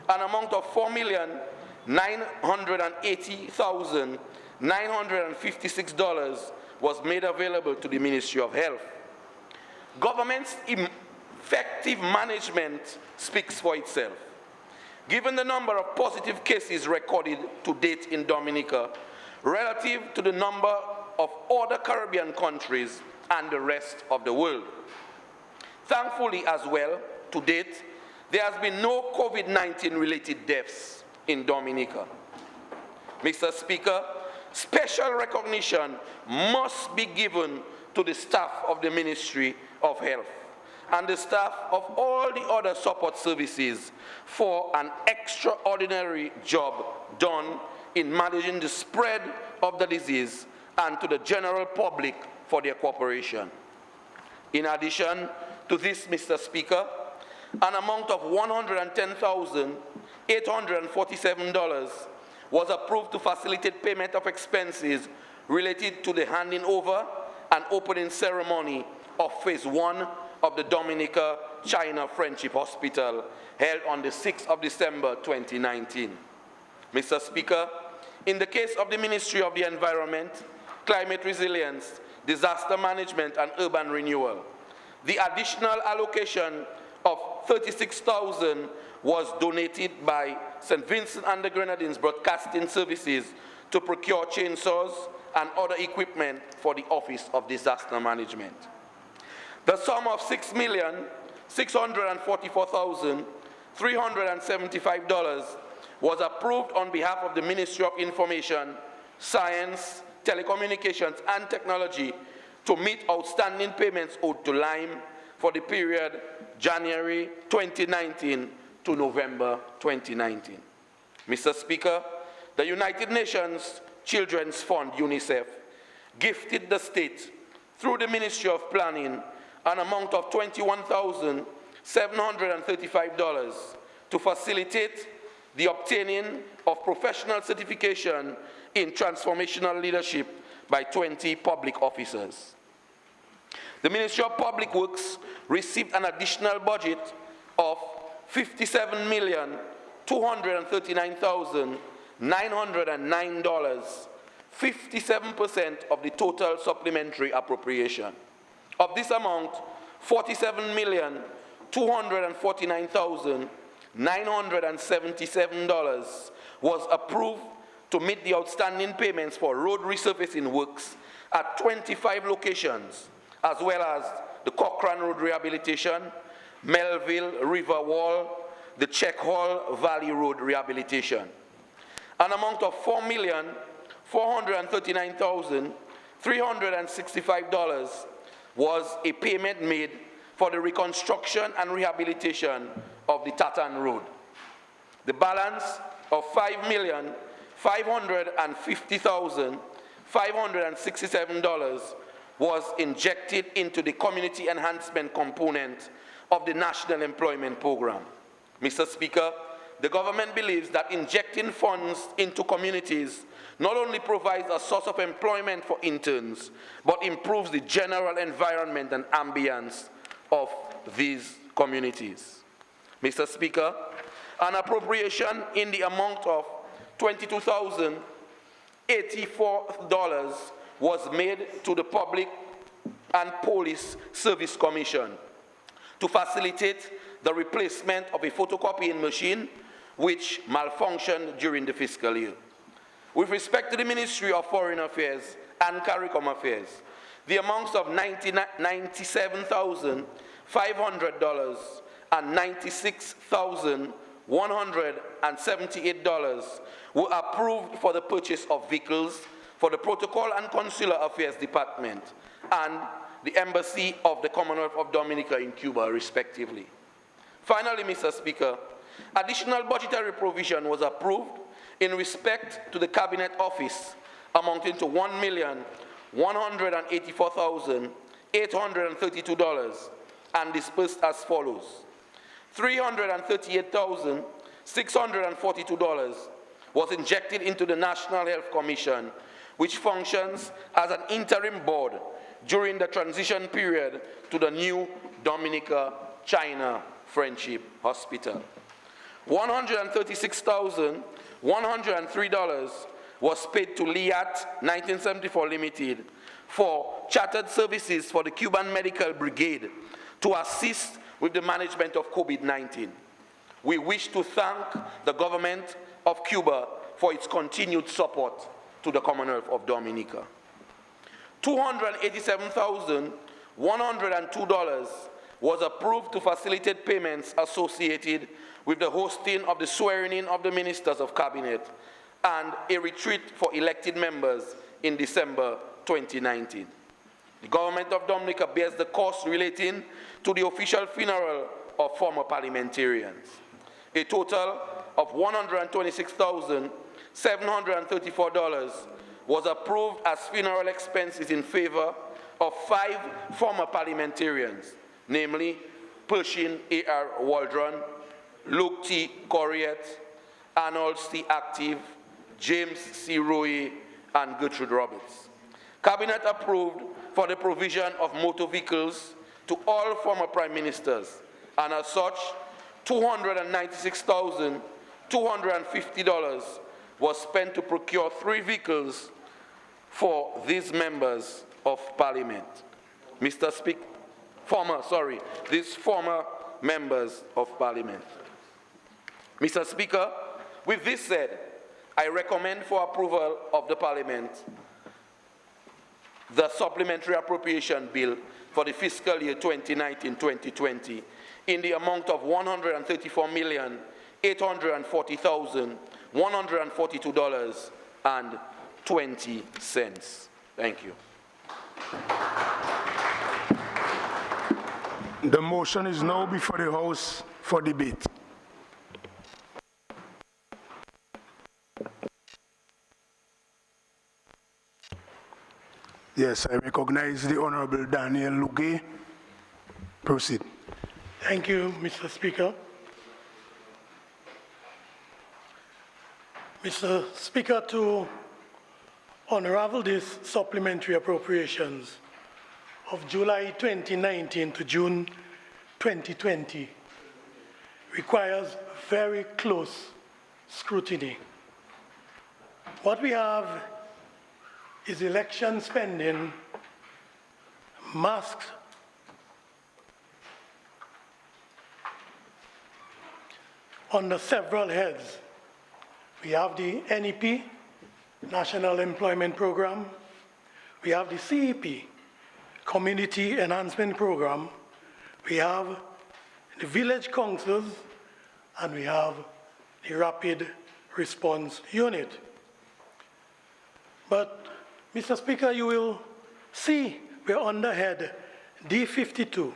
an amount of $4,980,956 was made available to the Ministry of Health. Government's effective management speaks for itself. Given the number of positive cases recorded to date in Dominica relative to the number of other Caribbean countries and the rest of the world. Thankfully as well, to date, there has been no COVID-19 related deaths in Dominica. Mr. Speaker, special recognition must be given to the staff of the Ministry of Health and the staff of all the other support services for an extraordinary job done in managing the spread of the disease, and to the general public for their cooperation. In addition to this, Mr. Speaker, an amount of $110,847 was approved to facilitate payment of expenses related to the handing over and opening ceremony of Phase 1 of the Dominica-China Friendship Hospital, held on the 6th of December 2019. Mr. Speaker, in the case of the Ministry of the Environment, Climate Resilience, Disaster Management and Urban Renewal, the additional allocation of $36,000 was donated by St. Vincent and the Grenadines Broadcasting Services to procure chainsaws and other equipment for the Office of Disaster Management. The sum of $6,644,375 was approved on behalf of the Ministry of Information, Science, Telecommunications and Technology to meet outstanding payments owed to Lime for the period January 2019 to November 2019. Mr. Speaker, the United Nations Children's Fund, UNICEF, gifted the state through the Ministry of Planning an amount of $21,735 to facilitate the obtaining of professional certification in transformational leadership by 20 public officers. The Ministry of Public Works received an additional budget of $57,239,909, 57% of the total supplementary appropriation. Of this amount, $47,249,977 was approved to meet the outstanding payments for road resurfacing works at 25 locations, as well as the Cochrane Road Rehabilitation, Melville River Wall, the Check Hall Valley Road Rehabilitation. An amount of $4,439,365 was a payment made for the reconstruction and rehabilitation of the Tatan Road. The balance of $5,550,567 was injected into the community enhancement component of the National Employment Program. Mr. Speaker, the government believes that injecting funds into communities not only provides a source of employment for interns, but improves the general environment and ambience of these communities. Mr. Speaker, an appropriation in the amount of $22,084 was made to the Public and Police Service Commission to facilitate the replacement of a photocopying machine which malfunctioned during the fiscal year. With respect to the Ministry of Foreign Affairs and CARICOM Affairs, the amounts of $97,500 and $96,178 were approved for the purchase of vehicles for the Protocol and Consular Affairs Department and the Embassy of the Commonwealth of Dominica in Cuba, respectively. Finally, Mr. Speaker, additional budgetary provision was approved in respect to the Cabinet Office amounting to $1,184,832 and dispersed as follows. $338,642 was injected into the National Health Commission, which functions as an interim board during the transition period to the new Dominica-China Friendship Hospital. $136,103 was paid to LIAT 1974 Limited for chartered services for the Cuban Medical Brigade to assist with the management of COVID-19. We wish to thank the government of Cuba for its continued support to the Commonwealth of Dominica. $287,102 was approved to facilitate payments associated with the hosting of the swearing-in of the Ministers of Cabinet and a retreat for elected members in December 2019. The government of Dominica bears the cost relating to the official funeral of former parliamentarians. A total of $126,734 was approved as funeral expenses in favor of 5 former parliamentarians, namely Pershing A.R. Waldron, Luke T. Corriett, Arnold C. Active, James C. Roy, and Gertrude Roberts. Cabinet approved for the provision of motor vehicles to all former prime ministers, and as such, $296,250 was spent to procure 3 vehicles for these members of parliament. Mr. Speaker, these former members of parliament. Mr. Speaker, with this said, I recommend for approval of the parliament the supplementary appropriation bill for the fiscal year 2019-2020 in the amount of $134,840,142.20. Thank you. The motion is now before the House for debate. Yes, I recognize the Honorable Daniel Luque. Proceed. Thank you, Mr. Speaker. Mr. Speaker, to unravel these supplementary appropriations of July 2019 to June 2020 requires very close scrutiny. What we have is election spending masked under several heads. We have the NEP, National Employment Program. We have the CEP, Community Enhancement Program. We have the Village Councils, and we have the Rapid Response Unit. But, Mr. Speaker, you will see we're under head D52,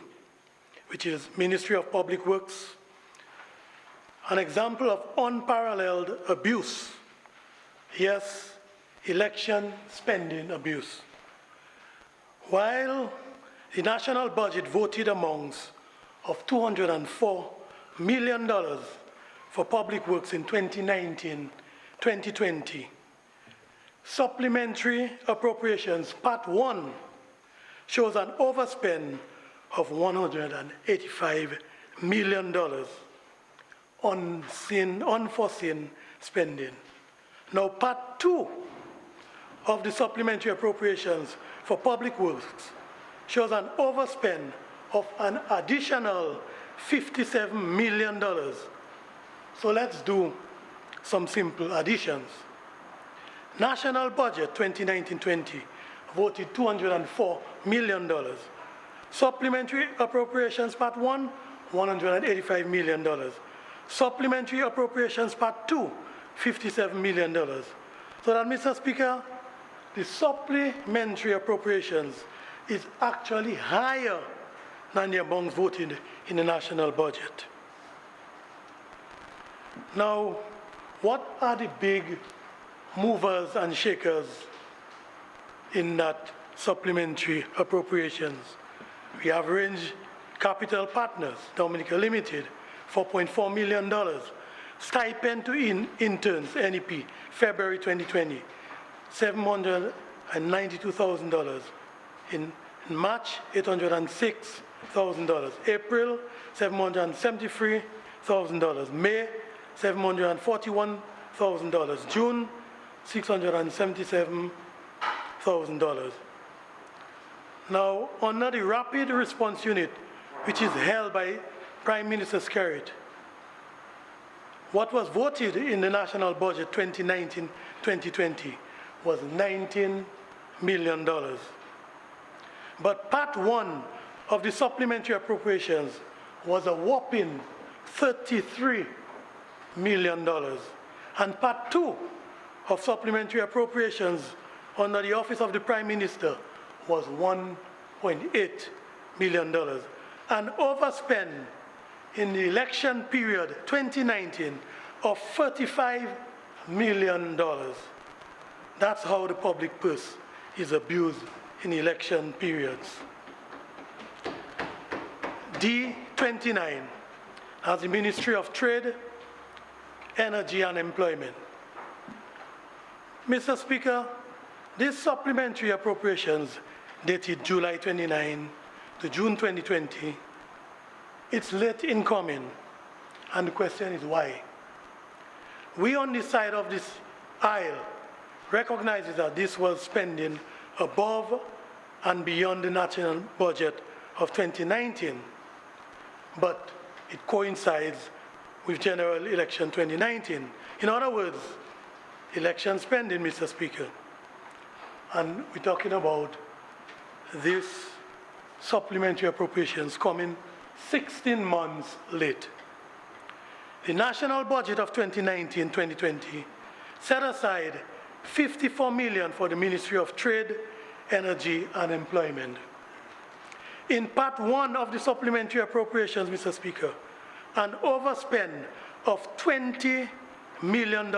which is Ministry of Public Works, an example of unparalleled abuse. Yes, election spending abuse. While the national budget voted amounts of $204 million for public works in 2019-2020. Supplementary appropriations, Part 1, shows an overspend of $185 million, unforeseen spending. Now, Part 2 of the supplementary appropriations for public works shows an overspend of an additional $57 million. So let's do some simple additions. National budget 2019-20 voted $204 million. Supplementary appropriations Part 1, $185 million. Supplementary appropriations Part 2, $57 million. So that, Mr. Speaker, the supplementary appropriations is actually higher than the amounts voted in the national budget. Now, what are the big movers and shakers in that supplementary appropriations? We have Range Capital Partners, Dominica Limited, $4.4 million. Stipend to interns, NEP, February 2020, $792,000. In March, $806,000. April, $773,000. May, $741,000. June, $677,000. Now, under the Rapid Response Unit, which is held by Prime Minister Skerrit, what was voted in the national budget 2019-2020 was $19 million. But Part 1 of the supplementary appropriations was a whopping $33 million. And Part 2 of supplementary appropriations under the Office of the Prime Minister was $1.8 million. An overspend in the election period 2019 of $35 million. That's how the public purse is abused in election periods. D29 has the Ministry of Trade, Energy and Employment. Mr. Speaker, these supplementary appropriations dated July 29 to June 2020, it's late in coming, and the question is why? We on this side of this aisle recognize that this was spending above and beyond the national budget of 2019, but it coincides with general election 2019. In other words, election spending, Mr. Speaker. And we're talking about this supplementary appropriations coming 16 months late. The national budget of 2019-2020 set aside $54 million for the Ministry of Trade, Energy and Employment. In Part 1 of the supplementary appropriations, Mr. Speaker, an overspend of $20 million.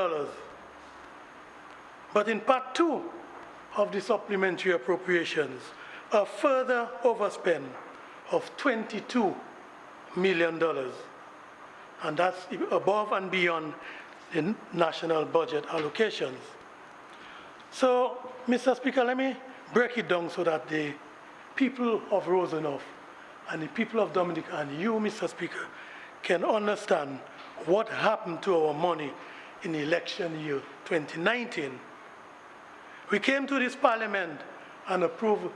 But in Part 2 of the supplementary appropriations, a further overspend of $22 million. And that's above and beyond the national budget allocations. So, Mr. Speaker, let me break it down so that the people of Rosenhof and the people of Dominica and you, Mr. Speaker, can understand what happened to our money in the election year 2019. We came to this parliament and approved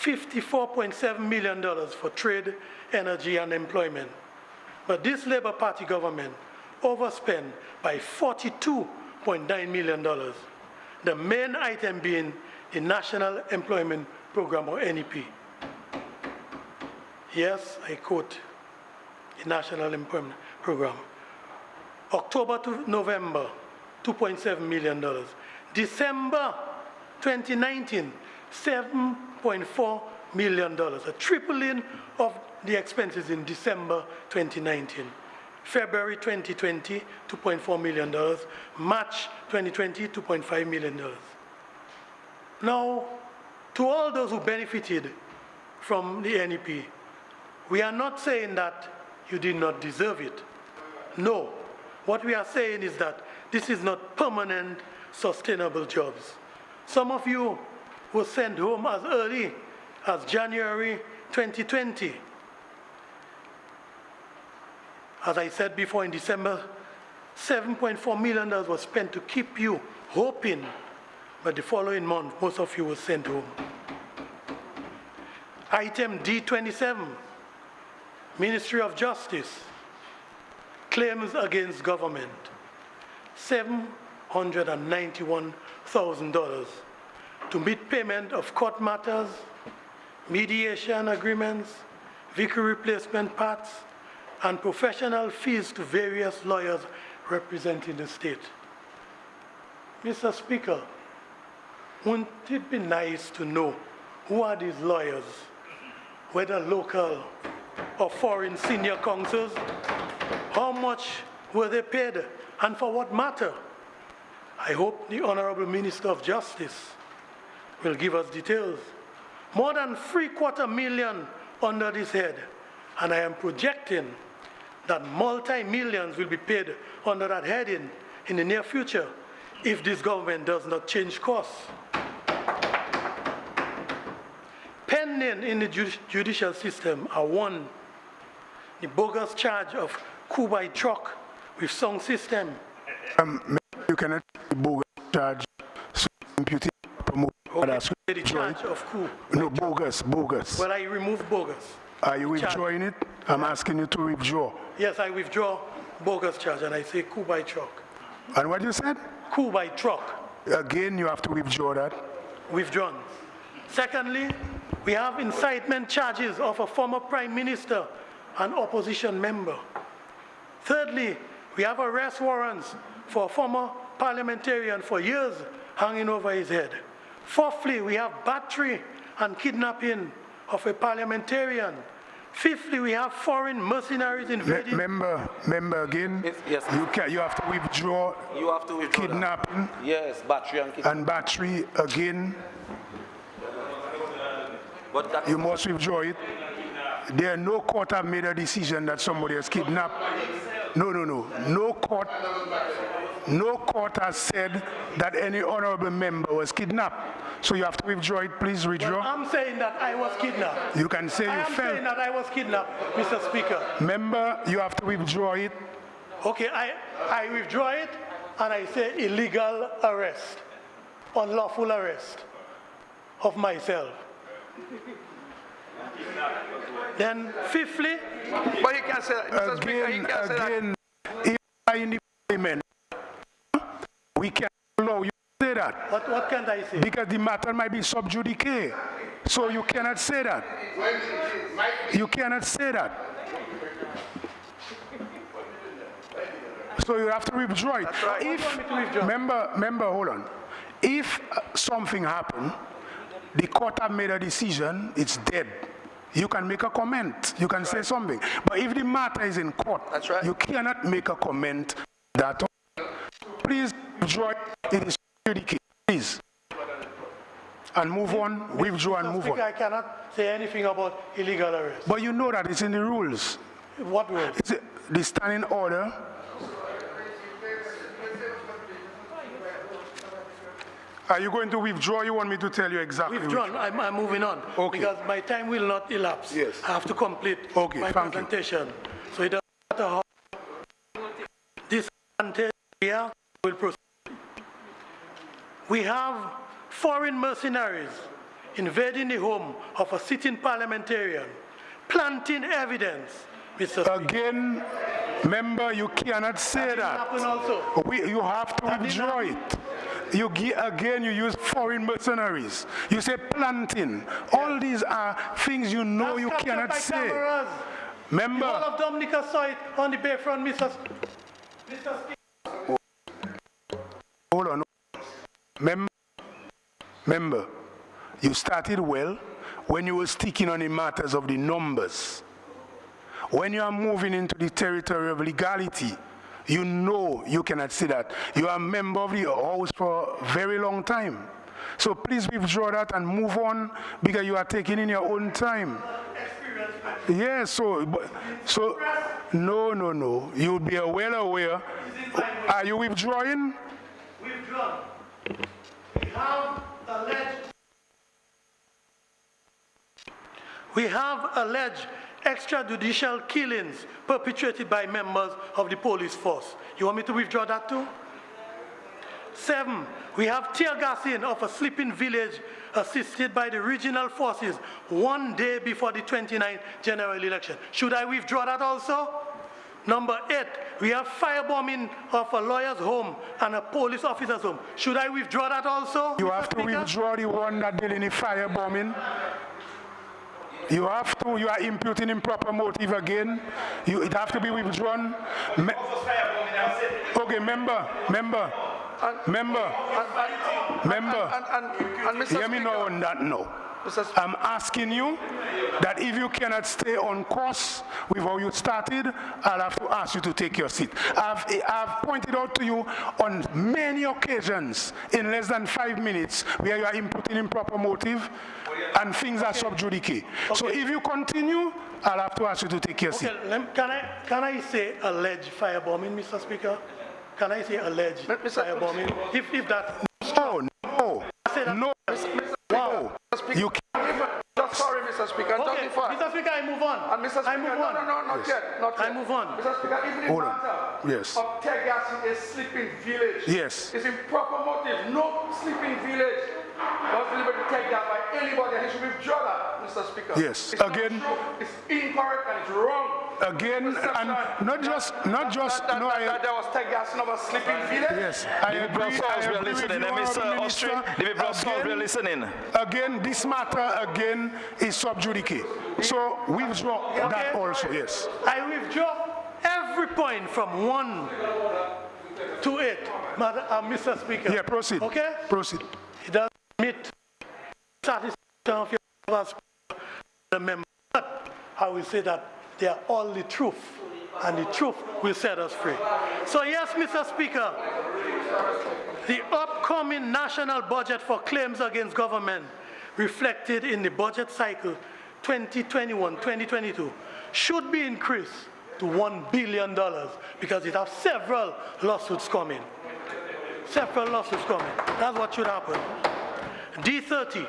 $54.7 million for trade, energy, and employment. But this Labour Party government overspent by $42.9 million, the main item being the National Employment Program, or NEP. Yes, I quote the National Employment Program. October to November, $2.7 million. December 2019, $7.4 million, a tripling of the expenses in December 2019. February 2020, $2.4 million. March 2020, $2.5 million. Now, to all those who benefited from the NEP, we are not saying that you did not deserve it. No, What we are saying is that this is not permanent, sustainable jobs. Some of you were sent home as early as January 2020. As I said before, in December, $7.4 million was spent to keep you hoping, but the following month, most of you were sent home. Item D27, Ministry of Justice, claims against government, $791,000 to meet payment of court matters, mediation agreements, vehicle replacement parts, and professional fees to various lawyers representing the state. Mr. Speaker, wouldn't it be nice to know who are these lawyers, whether local or foreign senior counsels? How much were they paid and for what matter? I hope the Honorable Minister of Justice will give us details. More than $750,000 under this head, and I am projecting that multi-millions will be paid under that heading in the near future if this government does not change course. Pending in the judicial system are one, the bogus charge of coup by truck with sound system. You cannot bogus charge, so imputed promote others. The charge of coup. No, bogus. Well, I remove bogus. Are you withdrawing it? I'm asking you to withdraw. Yes, I withdraw bogus charge and I say coup by truck. And what you said? Coup by truck. Again, you have to withdraw that. Withdrawn. Secondly, we have incitement charges of a former prime minister and opposition member. Thirdly, we have arrest warrants for a former parliamentarian for years hanging over his head. Fourthly, we have battery and kidnapping of a parliamentarian. Fifthly, we have foreign mercenaries invading. Member again. Yes. You have to withdraw. You have to withdraw kidnapping. that. Yes, battery and kidnapping. And battery again. But that You must withdraw it. There, no court have made a decision that somebody has kidnapped. No. No court has said that any honorable member was kidnapped. So you have to withdraw it. Please withdraw. Well, I'm saying that I was kidnapped. You can say I you am fell. saying that I was kidnapped, Mr. Speaker. Member, you have to withdraw it. Okay, I withdraw it and I say illegal arrest, unlawful arrest of myself. Then fifthly, But he can't say that, Mr. Speaker, he can't say that. Again, if you are in the parliament, we can't allow you to say that. what can I say? Because the matter might be sub judice. So you cannot say that. You cannot say that. So you have to withdraw it. That's right. If, member, hold on. If something happened, the court have made a decision, it's dead. You can make a comment, you can say something. But if the matter is in court, That's right. you cannot make a comment that, please withdraw it, it is judice, please. And move on, withdraw and move Speaker, on. I cannot say anything about illegal arrest. But you know that it's in the rules. What rules? It's the standing order. Are you going to withdraw? You want me to tell you exactly? Withdrawn. I'm moving on. Okay. Because my time will not elapse. Yes. I have to complete Okay, my thank you. presentation. So it doesn't matter how this here will proceed. We have foreign mercenaries invading the home of a sitting parliamentarian, planting evidence, Mr. Speaker. Again, member, you cannot say that. Happen also. You have to withdraw it. Again, you use foreign mercenaries. You say planting. All these are things you know you That's cannot captured by say. cameras. Member, All of Dominica saw it on the Bayfront, Mr. Speaker. hold on. Member, you started well when you were sticking on the matters of the numbers. When you are moving into the territory of legality, you know you cannot say that. You are a member of the House for a very long time. So please withdraw that and move on because you are taking in your own time. Yes, so No, no, no. You'll be well aware. Are you withdrawing? Withdrawn. We have alleged extrajudicial killings perpetrated by members of the police force. You want me to withdraw that too? 7, we have tear gassing of a sleeping village assisted by the regional forces 1 day before the 29th general election. Should I withdraw that also? Number 8, we have firebombing of a lawyer's home and a police officer's home. Should I withdraw that also? You have to withdraw the one that did any firebombing. You have to. You are imputing improper motive again. It have to be withdrawn. Okay, member. Hear me now on that no. I'm asking you that if you cannot stay on course with how you started, I'll have to ask you to take your seat. I've pointed out to you on many occasions in less than 5 minutes where you are inputting improper motive and things are sub judice. Okay. So if you continue, I'll have to ask you to take your seat. Can I say alleged firebombing, Mr. Speaker? Can I say alleged firebombing? If that... No. Wow. You Just sorry, Mr. Speaker. Okay, Mr. Speaker, I move on. Mr. Speaker, I move on. No, not yet. I move on. Mr. Speaker, even the matter Yes. of tear gassing a sleeping village Yes. is improper motive. No sleeping village was delivered to tear gas by anybody, and he should withdraw that, Mr. Speaker. Yes. It's Again. not true, it's incorrect and it's wrong. Again, and not just. That there was tear gassing of a sleeping village. Yes, I agree with you, Honourable Minister. Again, this matter again is sub judice. So withdraw that also. Yes. I withdraw every point from 1 to 8, Mr. Speaker. Yeah, proceed. Okay? Proceed. It doesn't meet satisfaction of your the member. But I will say that they are all the truth, and the truth will set us free. So yes, Mr. Speaker, the upcoming national budget for claims against government reflected in the budget cycle 2021-2022 should be increased to $1 billion because it has several lawsuits coming. That's what should happen. D30,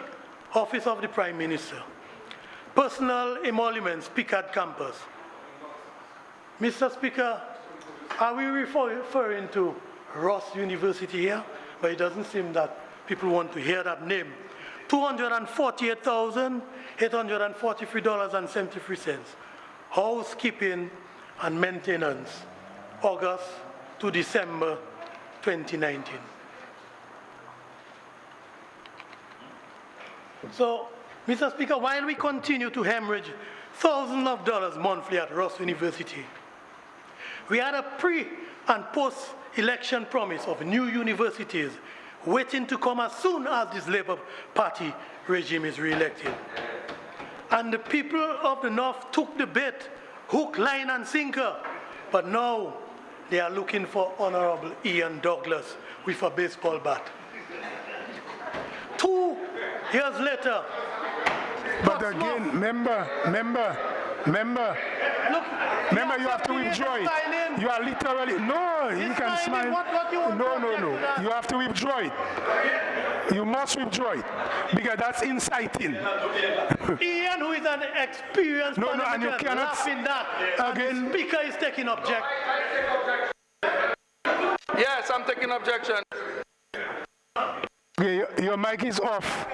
Office of the Prime Minister. Personal emoluments, Picard campus. Mr. Speaker, are we referring to Ross University here? But it doesn't seem that people want to hear that name. $248,843.73. Housekeeping and maintenance, August to December 2019. So, Mr. Speaker, while we continue to hemorrhage thousands of dollars monthly at Ross University, we had a pre- and post-election promise of new universities waiting to come as soon as this Labour Party regime is re-elected. And the people of the North took the bait, hook, line, and sinker. But now they are looking for Honorable Ian Douglas with a baseball bat. 2 years later. But again, member, Look, you have to withdraw it. You are literally, no, you can smile. No. You have to withdraw it. You must withdraw it because that's inciting. Ian, who is an experienced and you cannot laughing that. again. The speaker is taking objection. Yes, I'm taking objection. Okay, your mic is off.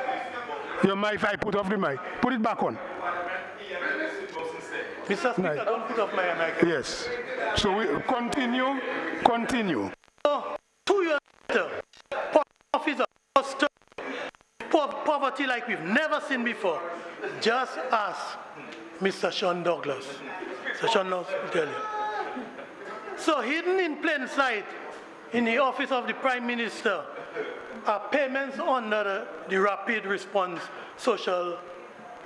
Your mic, I put off the mic. Put it back on. Mr. Speaker, don't put off my mic. Yes. So we continue. So, 2 years later, officer poverty like we've never seen before. Just ask Mr. Sean Douglas. Mr. Sean Douglas will tell you. So hidden in plain sight in the office of the Prime Minister are payments under the Rapid Response Social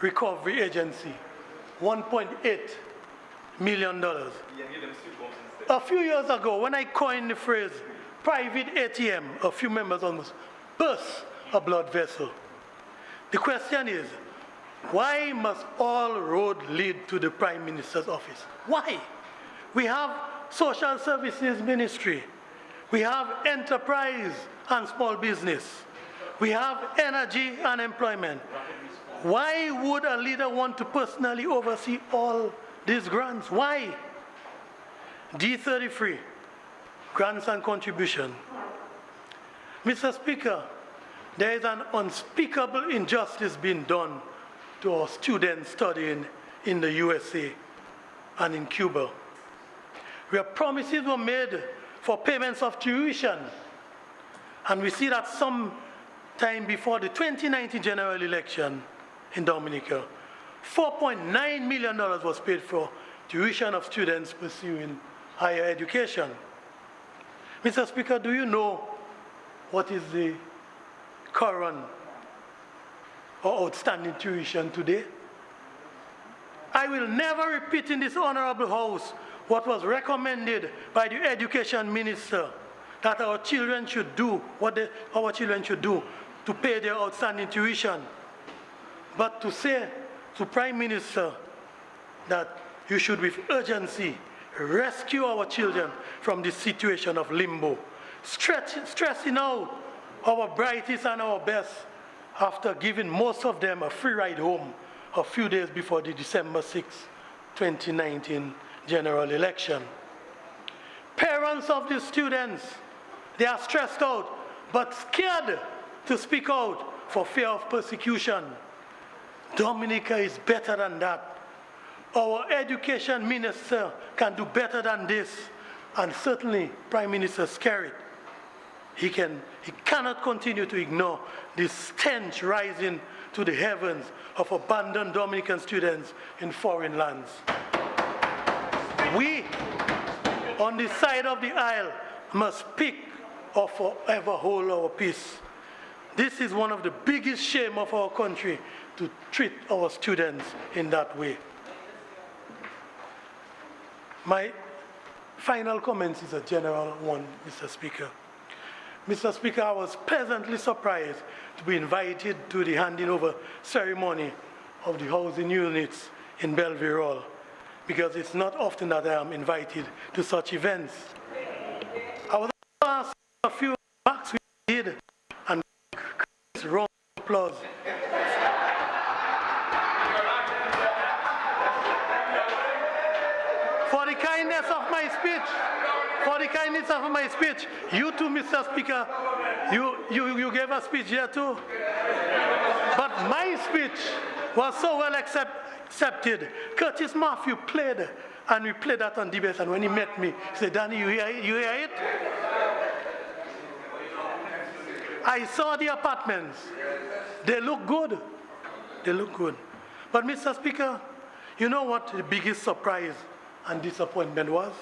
Recovery Agency, $1.8 million. A few years ago, when I coined the phrase private ATM, a few members almost burst a blood vessel. The question is, why must all roads lead to the Prime Minister's office? Why? We have social services ministry. We have enterprise and small business. We have energy and employment. Why would a leader want to personally oversee all these grants? Why? D33, grants and contribution. Mr. Speaker, there is an unspeakable injustice being done to our students studying in the USA and in Cuba, where promises were made for payments of tuition. And we see that some time before the 2019 general election in Dominica, $4.9 million was paid for tuition of students pursuing higher education. Mr. Speaker, do you know what is the current or outstanding tuition today? I will never repeat in this honorable house what was recommended by the education minister, that our children should do, our children should do to pay their outstanding tuition. But to say to Prime Minister that you should with urgency rescue our children from this situation of limbo, stressing out our brightest and our best after giving most of them a free ride home a few days before the December 6, 2019 general election. Parents of the students, they are stressed out but scared to speak out for fear of persecution. Dominica is better than that. Our education minister can do better than this, and certainly Prime Minister Skerrit. He cannot continue to ignore the stench rising to the heavens of abandoned Dominican students in foreign lands. We, on the side of the aisle, must speak or forever hold our peace. This is one of the biggest shame of our country, to treat our students in that way. My final comments is a general one, Mr. Speaker. Mr. Speaker, I was pleasantly surprised to be invited to the handing over ceremony of the housing units in Bellevue Hall, because it's not often that I am invited to such events. I was asked a few remarks we did, and round of applause. For the kindness of my speech, you too, Mr. Speaker, you gave a speech here too. But my speech was so well accepted. Curtis Matthew played, and we played that on debate, and when he met me, he said, Danny, you hear it? I saw the apartments. They look good. But Mr. Speaker, you know what the biggest surprise and disappointment was?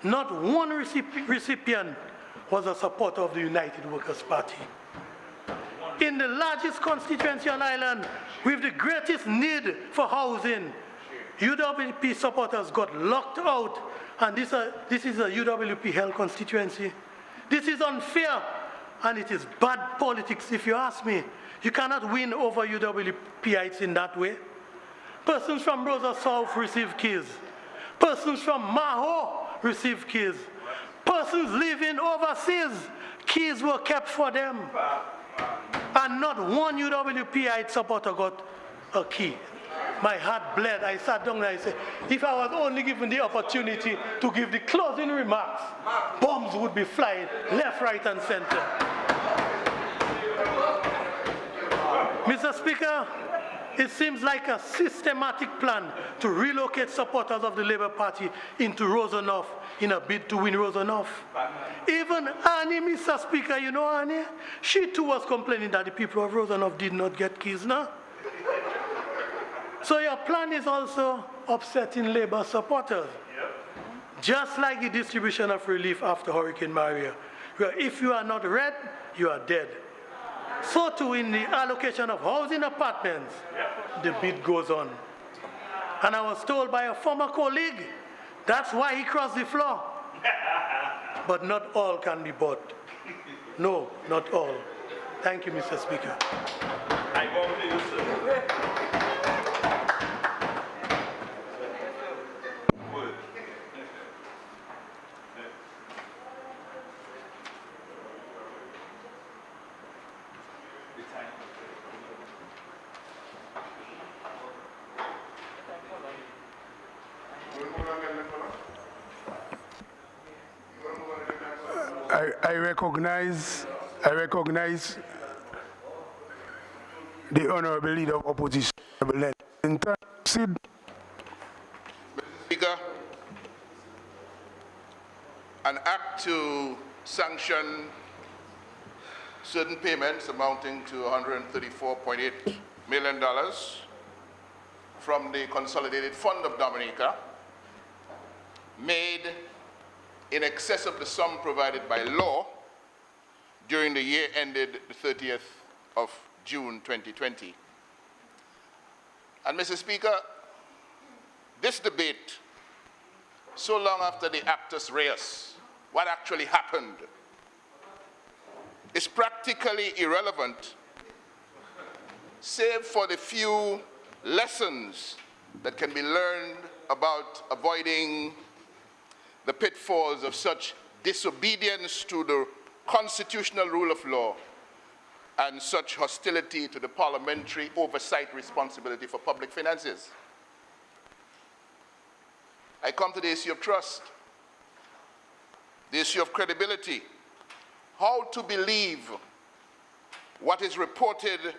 Not one recipient was a supporter of the United Workers' Party. In the largest constituency on island, with the greatest need for housing, UWP supporters got locked out, and this is a UWP held constituency. This is unfair, and it is bad politics, if you ask me. You cannot win over UWPites in that way. Persons from Rosa South receive keys. Persons from Maho receive keys. Persons living overseas, keys were kept for them. And not one UWPite supporter got a key. My heart bled. I sat down and I said, if I was only given the opportunity to give the closing remarks, bombs would be flying left, right, and center. Mr. Speaker, it seems like a systematic plan to relocate supporters of the Labour Party into Rosanov in a bid to win Rosanov. Even Annie, Mr. Speaker, you know Annie? She too was complaining that the people of Rosanov did not get keys now. So your plan is also upsetting Labour supporters. Just like the distribution of relief after Hurricane Maria, where if you are not red, you are dead. So too in the allocation of housing apartments, the bid goes on. And I was told by a former colleague, that's why he crossed the floor. But not all can be bought. No, not all. Thank you, Mr. Speaker. I go to you, sir. Good. I recognize the Honorable Leader of Opposition. Sid. Speaker, an act to sanction certain payments amounting to $134.8 million from the Consolidated Fund of Dominica, made in excess of the sum provided by law during the year ended the 30th of June 2020. And Mr. Speaker, this debate, so long after the actus reus, what actually happened, is practically irrelevant, save for the few lessons that can be learned about avoiding the pitfalls of such disobedience to the constitutional rule of law and such hostility to the parliamentary oversight responsibility for public finances. I come to the issue of trust, the issue of credibility, how to believe what is reported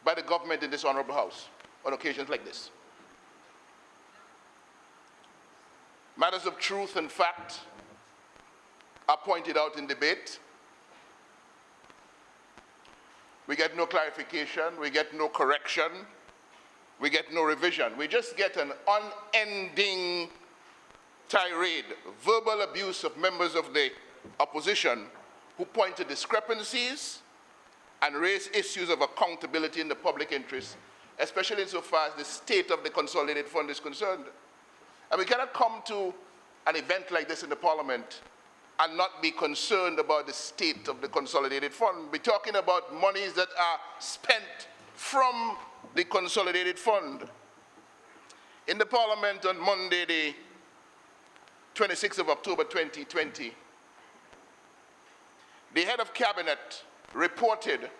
by the government in this Honorable House on occasions like this. Matters of truth and fact are pointed out in debate. We get no clarification, we get no correction, we get no revision. We just get an unending tirade, verbal abuse of members of the opposition who point to discrepancies and raise issues of accountability in the public interest, especially insofar as the state of the Consolidated Fund is concerned. And we cannot come to an event like this in the Parliament and not be concerned about the state of the Consolidated Fund. We're talking about monies that are spent from the Consolidated Fund. In the Parliament on Monday, the 26th of October 2020, the head of cabinet reported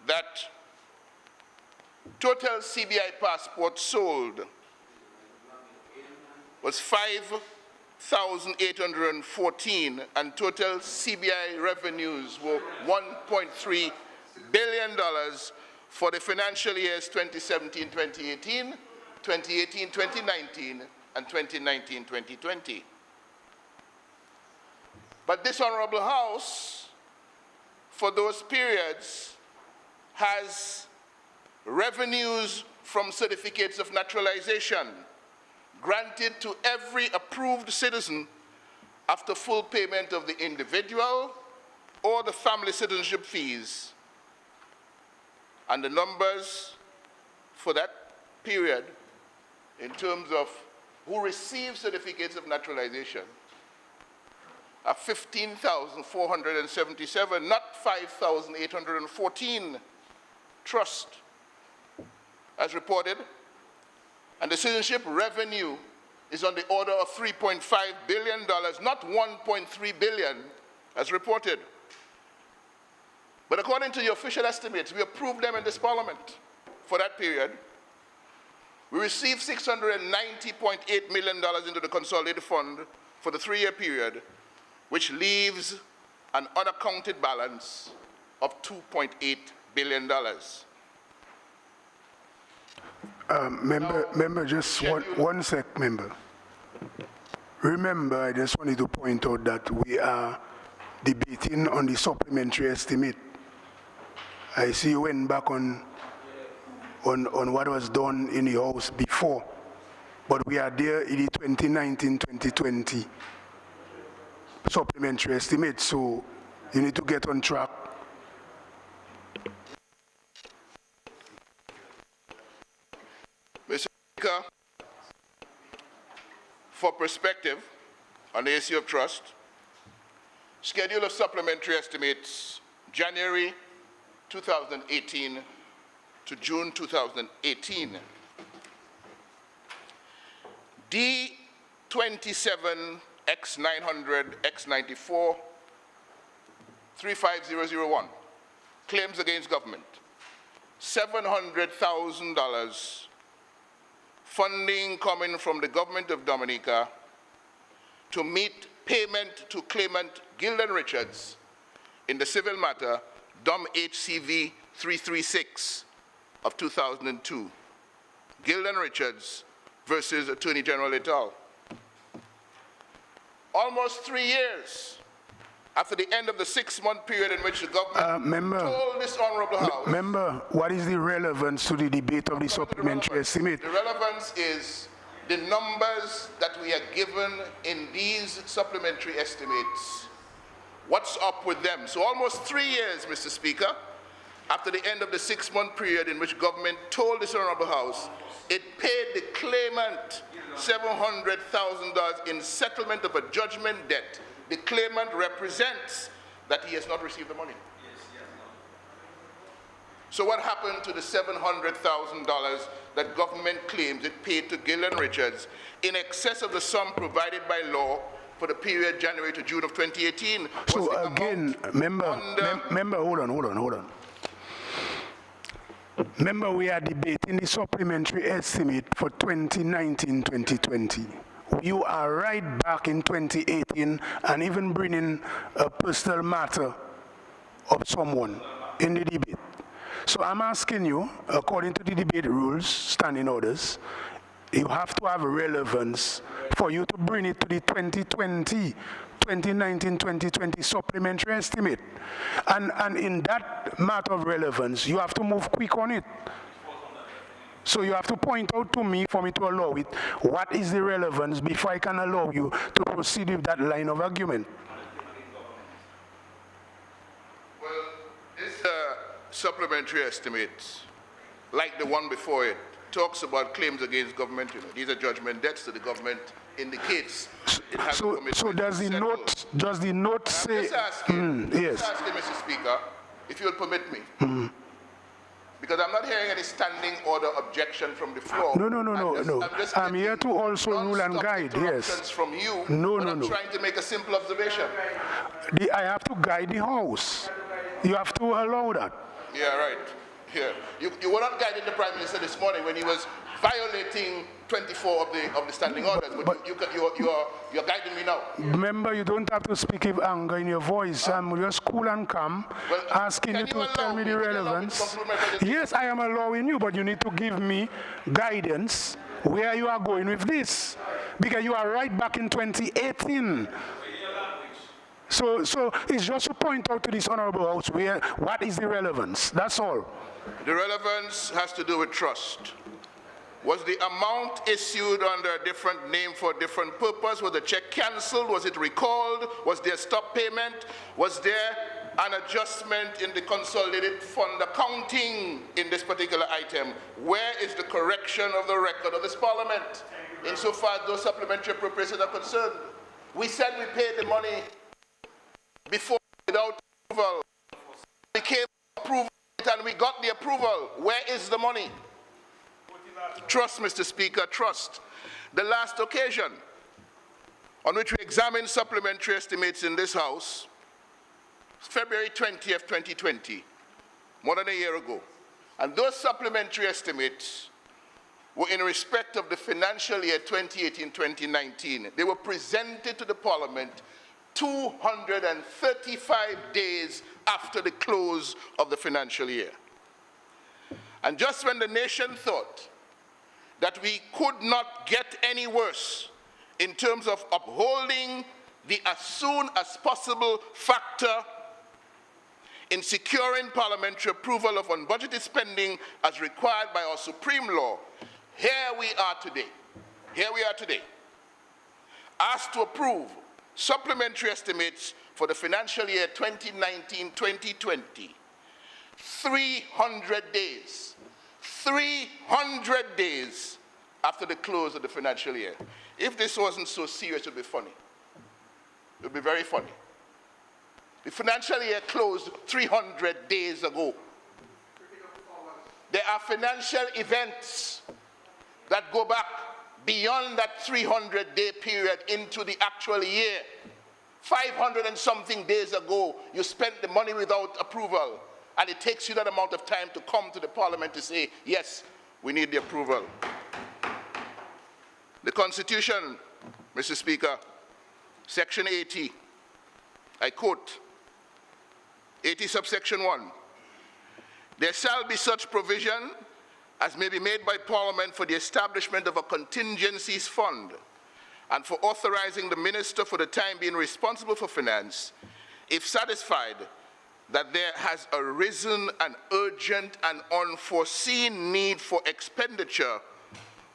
that total CBI passports sold was 5,814, and total CBI revenues were $1.3 billion for the financial years 2017-2018, 2018-2019, and 2019-2020. But this Honorable House, for those periods, has revenues from certificates of naturalization granted to every approved citizen after full payment of the individual or the family citizenship fees. And the numbers for that period in terms of who received certificates of naturalization are 15,477, not 5,814. Trust, as reported. And the citizenship revenue is on the order of $3.5 billion, not $1.3 billion, as reported. But according to the official estimates, we approved them in this Parliament for that period. We received $690.8 million into the Consolidated Fund for the 3-year period, which leaves an unaccounted balance of $2.8 billion. Member, just one sec, member. Remember, I just wanted to point out that we are debating on the supplementary estimate. I see you went back on what was done in the House before, but we are there in the 2019-2020 supplementary estimate, so you need to get on track. Mr. Speaker, for perspective on the issue of trust, schedule of supplementary estimates, January 2018 to June 2018. D27 X900 X94 35001, claims against government, $700,000 funding coming from the government of Dominica to meet payment to claimant Gilden Richards in the civil matter Dom HCV 336 of 2002. Gilden Richards versus Attorney General et al. Almost 3 years after the end of the 6-month period in which the government told this honorable House. Member, what is the relevance to the debate of the supplementary estimate? The relevance is the numbers that we are given in these supplementary estimates. What's up with them? So almost 3 years, Mr. Speaker, after the end of the 6-month period in which government told this honorable House it paid the claimant $700,000 in settlement of a judgment debt. The claimant represents that he has not received the money. So what happened to the $700,000 that government claims it paid to Gilden Richards in excess of the sum provided by law for the period January to June of 2018? So again, member, hold on. Remember, we are debating the supplementary estimate for 2019-2020. You are right back in 2018 and even bringing a personal matter of someone in the debate. So I'm asking you, according to the debate rules, standing orders, you have to have relevance for you to bring it to the 2019-2020 supplementary estimate. And in that matter of relevance, you have to move quick on it. So you have to point out to me, for me to allow it, what is the relevance before I can allow you to proceed with that line of argument. Well, this supplementary estimate, like the one before it, talks about claims against government. These are judgment debts that the government indicates. It has so does the note say? Yes. I'm just asking, Mr. Speaker, if you'll permit me. Because I'm not hearing any standing order objection from the floor. No. I'm here to also rule and guide, yes. From you, I'm trying to make a simple observation. I have to guide the House. You have to allow that. Yeah, right. Yeah. You were not guiding the Prime Minister this morning when he was violating 24 of the standing orders, but you're guiding me now. Remember, you don't have to speak with anger in your voice. I'm just cool and calm, asking you to tell me the relevance. Yes, I am allowing you, but you need to give me guidance where you are going with this, because you are right back in 2018. So it's just to point out to this honorable House what is the relevance. That's all. The relevance has to do with trust. Was the amount issued under a different name for a different purpose? Was the check canceled? Was it recalled? Was there stop payment? Was there an adjustment in the consolidated fund accounting in this particular item? Where is the correction of the record of this Parliament insofar as those supplementary appropriations are concerned? We said we paid the money before without approval. We came to approve it and we got the approval. Where is the money? Trust, Mr. Speaker, trust. The last occasion on which we examined supplementary estimates in this House, February 20th, 2020, more than a year ago. And those supplementary estimates were in respect of the financial year 2018-2019. They were presented to the Parliament 235 days after the close of the financial year. And just when the nation thought that we could not get any worse in terms of upholding the as soon as possible factor in securing parliamentary approval of unbudgeted spending as required by our supreme law, here we are today, asked to approve supplementary estimates for the financial year 2019-2020, 300 days after the close of the financial year. If this wasn't so serious, it would be funny. It would be very funny. The financial year closed 300 days ago. There are financial events that go back beyond that 300-day period into the actual year. 500 and something days ago, you spent the money without approval, and it takes you that amount of time to come to the Parliament to say, yes, we need the approval. The Constitution, Mr. Speaker, Section 80, I quote, 80 subsection 1, there shall be such provision as may be made by Parliament for the establishment of a contingencies fund and for authorizing the minister for the time being responsible for finance, if satisfied that there has arisen an urgent and unforeseen need for expenditure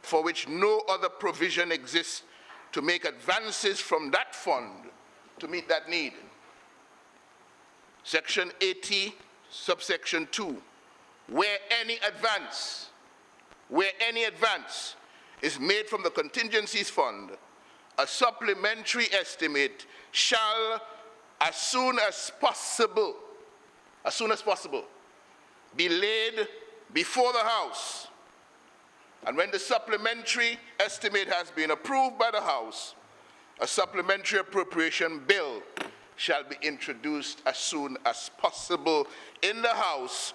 for which no other provision exists, to make advances from that fund to meet that need. Section 80, subsection 2, where any advance is made from the contingencies fund, a supplementary estimate shall, as soon as possible, be laid before the House. And when the supplementary estimate has been approved by the House, a supplementary appropriation bill shall be introduced as soon as possible in the House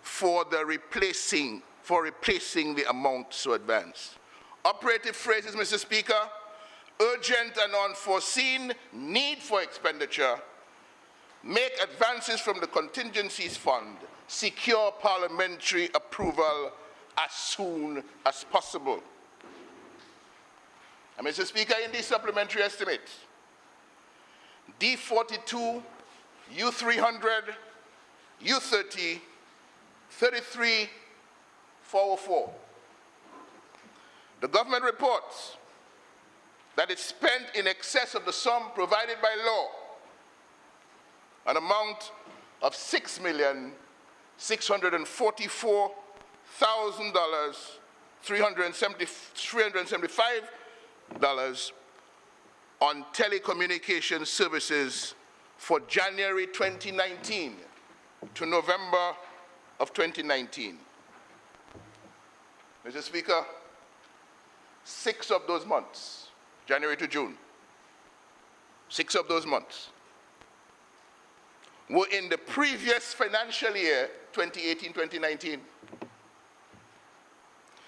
for replacing the amount so advanced. Operative phrases, Mr. Speaker: urgent and unforeseen need for expenditure, make advances from the contingencies fund, secure parliamentary approval as soon as possible. And Mr. Speaker, in these supplementary estimates, D42, U300, U30, 33, 404. The government reports that it spent in excess of the sum provided by law, an amount of $6,644,375 on telecommunication services for January 2019 to November of 2019. Mr. Speaker, 6 of those months, January to June, 6 of those months were in the previous financial year, 2018-2019.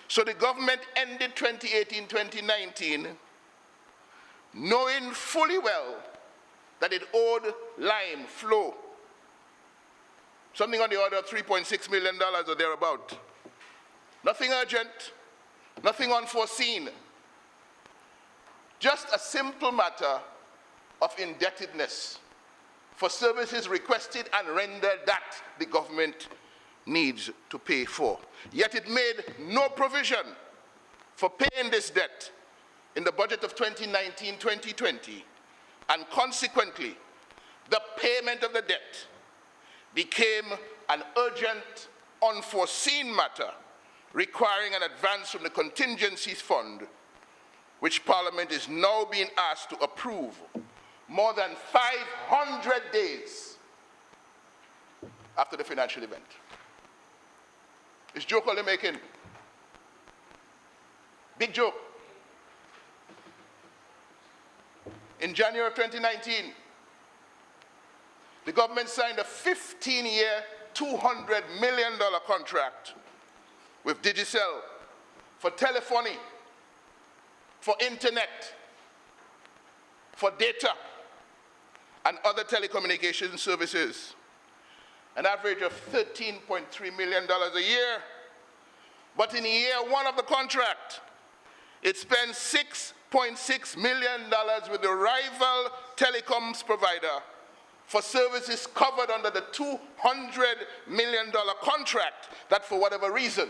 So the government ended 2018-2019 knowing fully well that it owed Lime Flow something on the order of $3.6 million or thereabout. Nothing urgent, nothing unforeseen. Just a simple matter of indebtedness for services requested and rendered that the government needs to pay for. Yet it made no provision for paying this debt in the budget of 2019-2020, and consequently, the payment of the debt became an urgent, unforeseen matter requiring an advance from the contingencies fund, which Parliament is now being asked to approve more than 500 days after the financial event. It's joke only making. Big joke. In January of 2019, the government signed a 15-year, $200 million contract with Digicel for telephony, for internet, for data, and other telecommunication services, an average of $13.3 million a year. But in year one of the contract, it spent $6.6 million with the rival telecoms provider for services covered under the $200 million contract that, for whatever reason,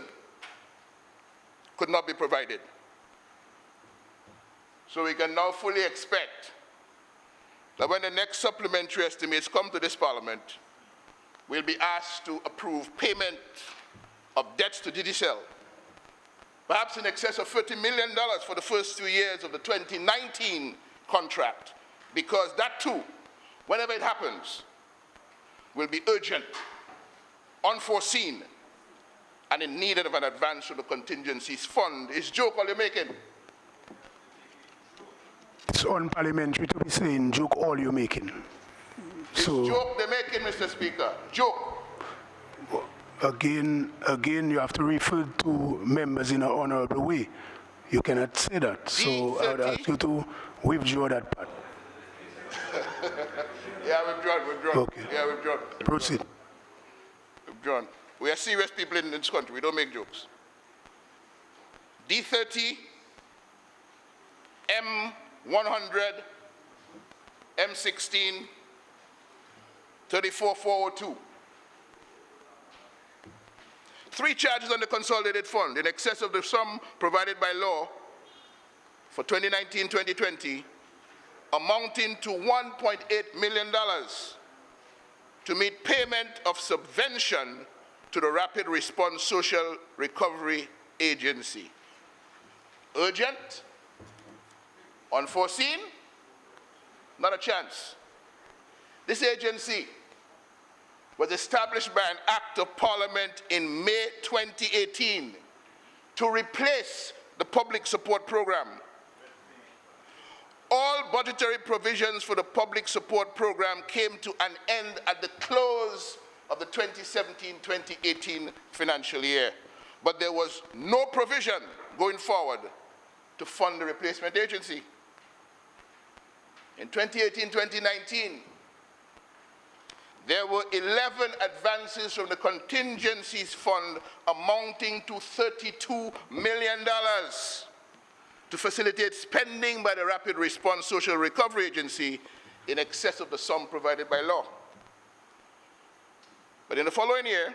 could not be provided. So we can now fully expect that when the next supplementary estimates come to this Parliament, we'll be asked to approve payment of debts to Digicel, perhaps in excess of $30 million for the first 2 years of the 2019 contract, because that too, whenever it happens, will be urgent, unforeseen, and in need of an advance from the contingencies fund. Is joke all you're making? It's unparliamentary to be saying joke all you're making. It's joke they're making, Mr. Speaker. Joke. Again, you have to refer to members in an honorable way. You cannot say that. So I would ask you to withdraw that part. Yeah, withdrawn. Okay. Yeah, withdrawn. Proceed. Withdrawn. We are serious people in this country. We don't make jokes. D30, M100, M16, 34402. 3 charges on the consolidated fund in excess of the sum provided by law for 2019-2020, amounting to $1.8 million to meet payment of subvention to the Rapid Response Social Recovery Agency. Urgent, unforeseen, not a chance. This agency was established by an act of Parliament in May 2018 to replace the public support program. All budgetary provisions for the public support program came to an end at the close of the 2017-2018 financial year, but there was no provision going forward to fund the replacement agency. In 2018-2019, there were 11 advances from the contingencies fund amounting to $32 million to facilitate spending by the Rapid Response Social Recovery Agency in excess of the sum provided by law. But in the following year,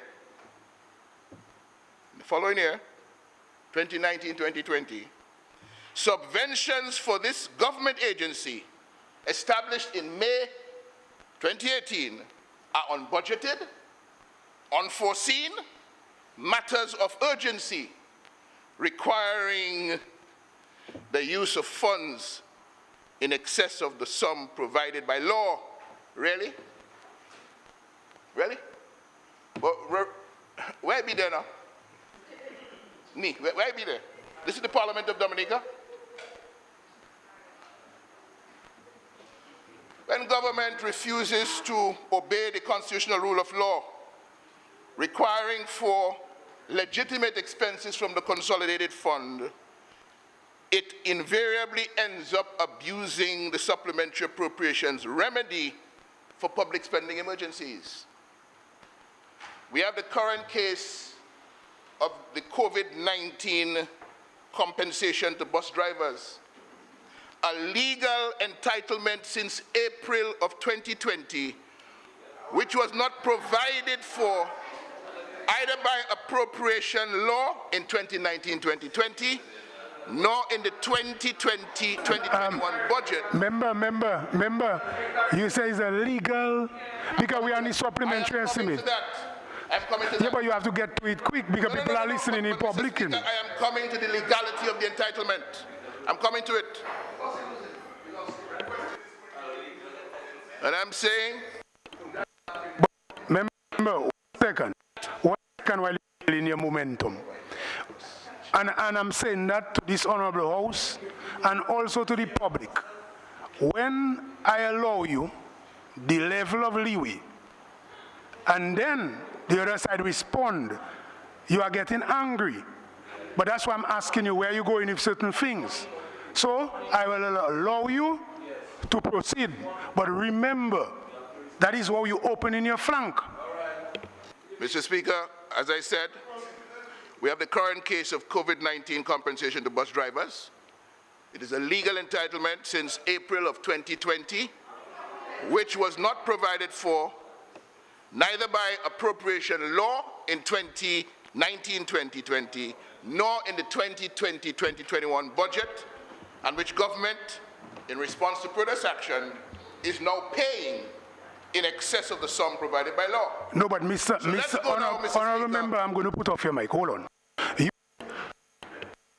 2019-2020, subventions for this government agency established in May 2018 are unbudgeted, unforeseen, matters of urgency requiring the use of funds in excess of the sum provided by law. Really? Really? Well, where be there now? Me, where be there? This is the Parliament of Dominica. When government refuses to obey the constitutional rule of law, requiring for legitimate expenses from the consolidated fund, it invariably ends up abusing the supplementary appropriations remedy for public spending emergencies. We have the current case of the COVID-19 compensation to bus drivers, a legal entitlement since April of 2020, which was not provided for either by appropriation law in 2019-2020, nor in the 2020-2021 budget. Member, you say it's a legal, because we are on the supplementary estimate. I'm coming to Yeah, that. but you have to get to it quick because people are listening in public. Mr. Speaker, I am coming to the legality of the entitlement. I'm coming to it. And I'm saying... Member, 1 second while you're in your momentum. And I'm saying that to this honorable house and also to the public. When I allow you the level of leeway, and then the other side respond, you are getting angry. But that's why I'm asking you where you're going with certain things. So I will allow you to proceed. But remember, that is what you open in your flank. Mr. Speaker, as I said, we have the current case of COVID-19 compensation to bus drivers. It is a legal entitlement since April of 2020, which was not provided for neither by appropriation law in 2019-2020, nor in the 2020-2021 budget, and which government, in response to protest action, is now paying in excess of the sum provided by law. No, but Mr. Honorable Member, I'm going to put off your mic. Hold on.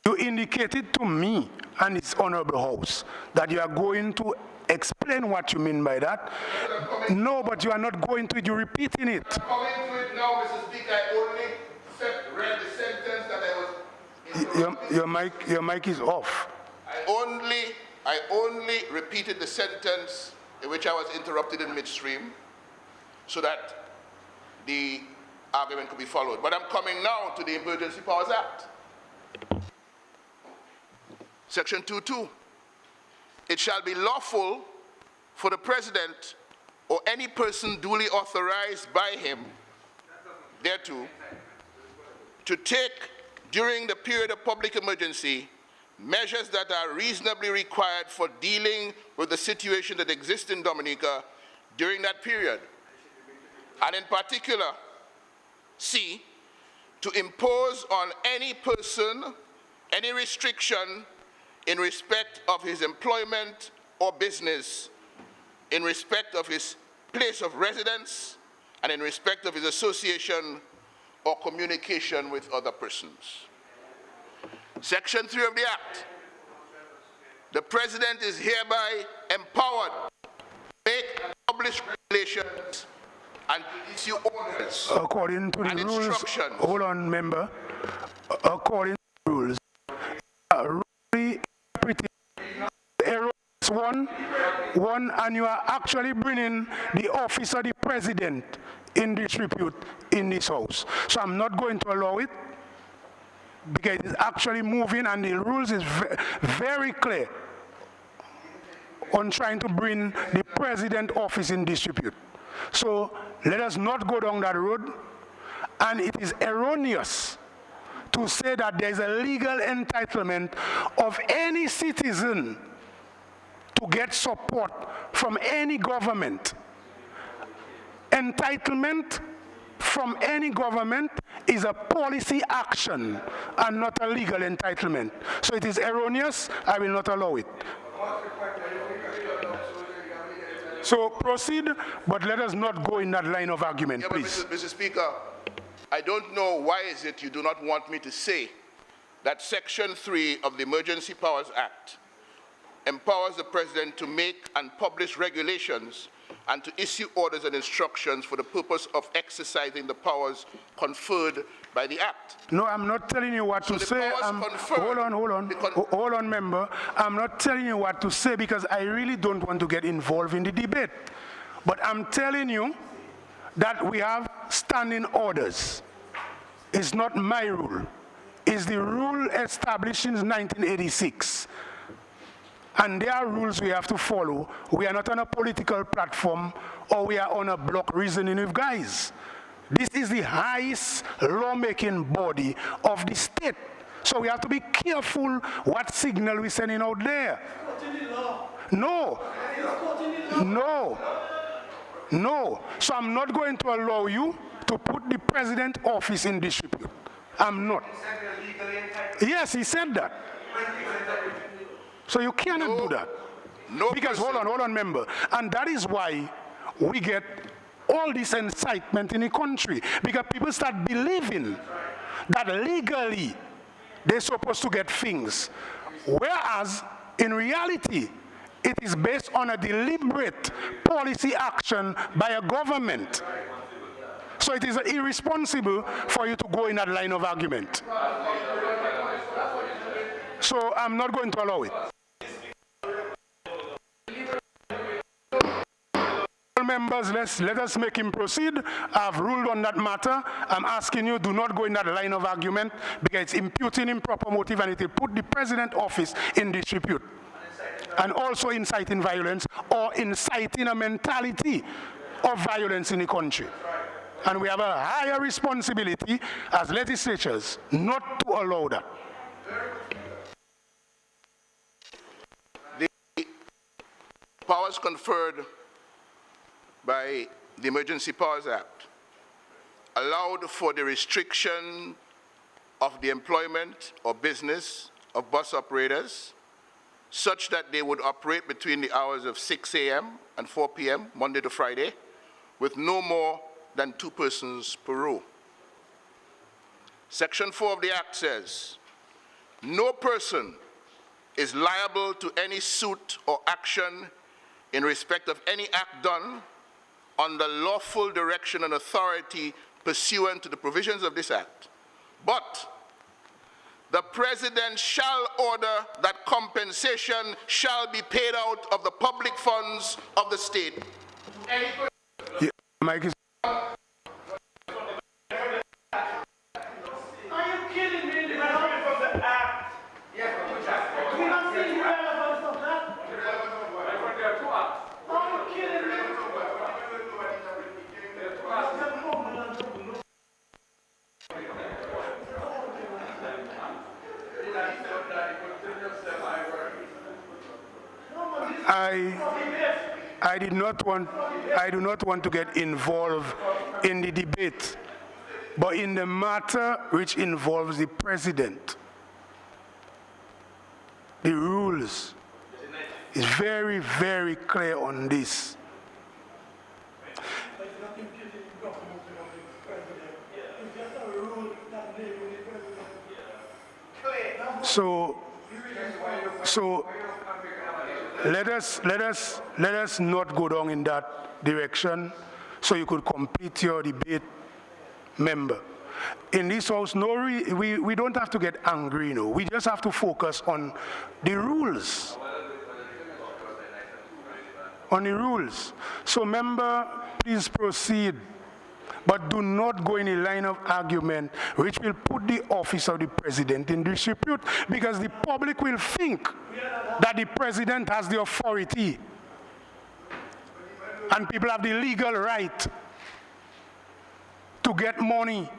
You indicated to me and its honorable house that you are going to explain what you mean by that. No, but you are not going to it. You're repeating it. I'm coming to it now, Mr. Speaker. I only read the sentence that I was... Your mic is off. I only repeated the sentence in which I was interrupted in midstream so that the argument could be followed. But I'm coming now to the Emergency Powers Act. Section 2.2. It shall be lawful for the President or any person duly authorized by him thereto to take during the period of public emergency measures that are reasonably required for dealing with the situation that exists in Dominica during that period. And in particular, C, to impose on any person any restriction in respect of his employment or business, in respect of his place of residence, and in respect of his association or communication with other persons. Section 3 of the Act. The President is hereby empowered to make and publish regulations and to issue orders. According to the rules, hold on, member. According to the rules, really pretty errors one, and you are actually bringing the office of the President in disrepute in this house. So I'm not going to allow it, because it's actually moving, and the rules is very clear on trying to bring the President office in disrepute. So let us not go down that road, and it is erroneous to say that there is a legal entitlement of any citizen to get support from any government. Entitlement from any government is a policy action and not a legal entitlement. So it is erroneous. I will not allow it. So proceed, but let us not go in that line of argument, please. Mr. Speaker, I don't know why is it you do not want me to say that Section 3 of the Emergency Powers Act empowers the President to make and publish regulations and to issue orders and instructions for the purpose of exercising the powers conferred by the Act. No, I'm not telling you what to say. Hold on, member. I'm not telling you what to say because I really don't want to get involved in the debate. But I'm telling you that we have standing orders. It's not my rule. It's the rule established in 1986. And there are rules we have to follow. We are not on a political platform or we are on a block reasoning with guys. This is the highest lawmaking body of the state. So we have to be careful what signal we're sending out there. No. So I'm not going to allow you to put the President's office in disrepute. I'm not. Yes, he said that. So you cannot do that. Because hold on, member. And that is why we get all this incitement in the country. Because people start believing that legally they're supposed to get things. Whereas in reality, it is based on a deliberate policy action by a government. So it is irresponsible for you to go in that line of argument. So I'm not going to allow it. Members, let us make him proceed. I've ruled on that matter. I'm asking you, do not go in that line of argument because it's imputing improper motive and it will put the President office in disrepute. And also inciting violence or inciting a mentality of violence in the country. And we have a higher responsibility as legislatures not to allow that. The powers conferred by the Emergency Powers Act allowed for the restriction of the employment or business of bus operators such that they would operate between the hours of 6 a.m. and 4 p.m. Monday to Friday with no more than 2 persons per row. Section 4 of the Act says, no person is liable to any suit or action in respect of any act done under lawful direction and authority pursuant to the provisions of this Act. But the President shall order that compensation shall be paid out of the public funds of the state. Mike is I do not want to get involved in the debate, but in the matter which involves the president, the rules is very, very clear on this. So let us not go down in that direction, so you could complete your debate, member. In this house, we don't have to get angry, you know. We just have to focus on the rules. On the rules. So, member, please proceed. But do not go in a line of argument which will put the office of the president in disrepute, because the public will think that the president has the authority and people have the legal right to get money.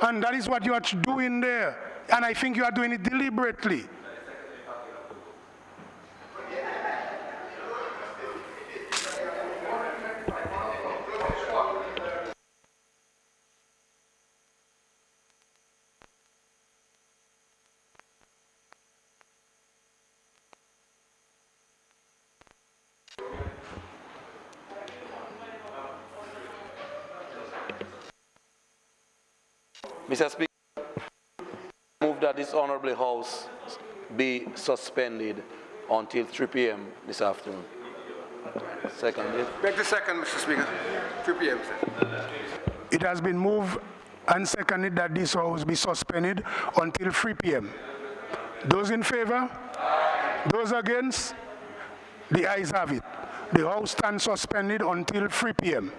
And that is what you are doing there. And I think you are doing it deliberately. Mr. Speaker, I move that this honorable House be suspended until 3 p.m. this afternoon. Seconded. Beg to second, Mr. Speaker. 3 p.m. It has been moved and seconded that this House be suspended until 3 p.m. Those in favor? Those against? The ayes have it. The House stands suspended until 3 p.m.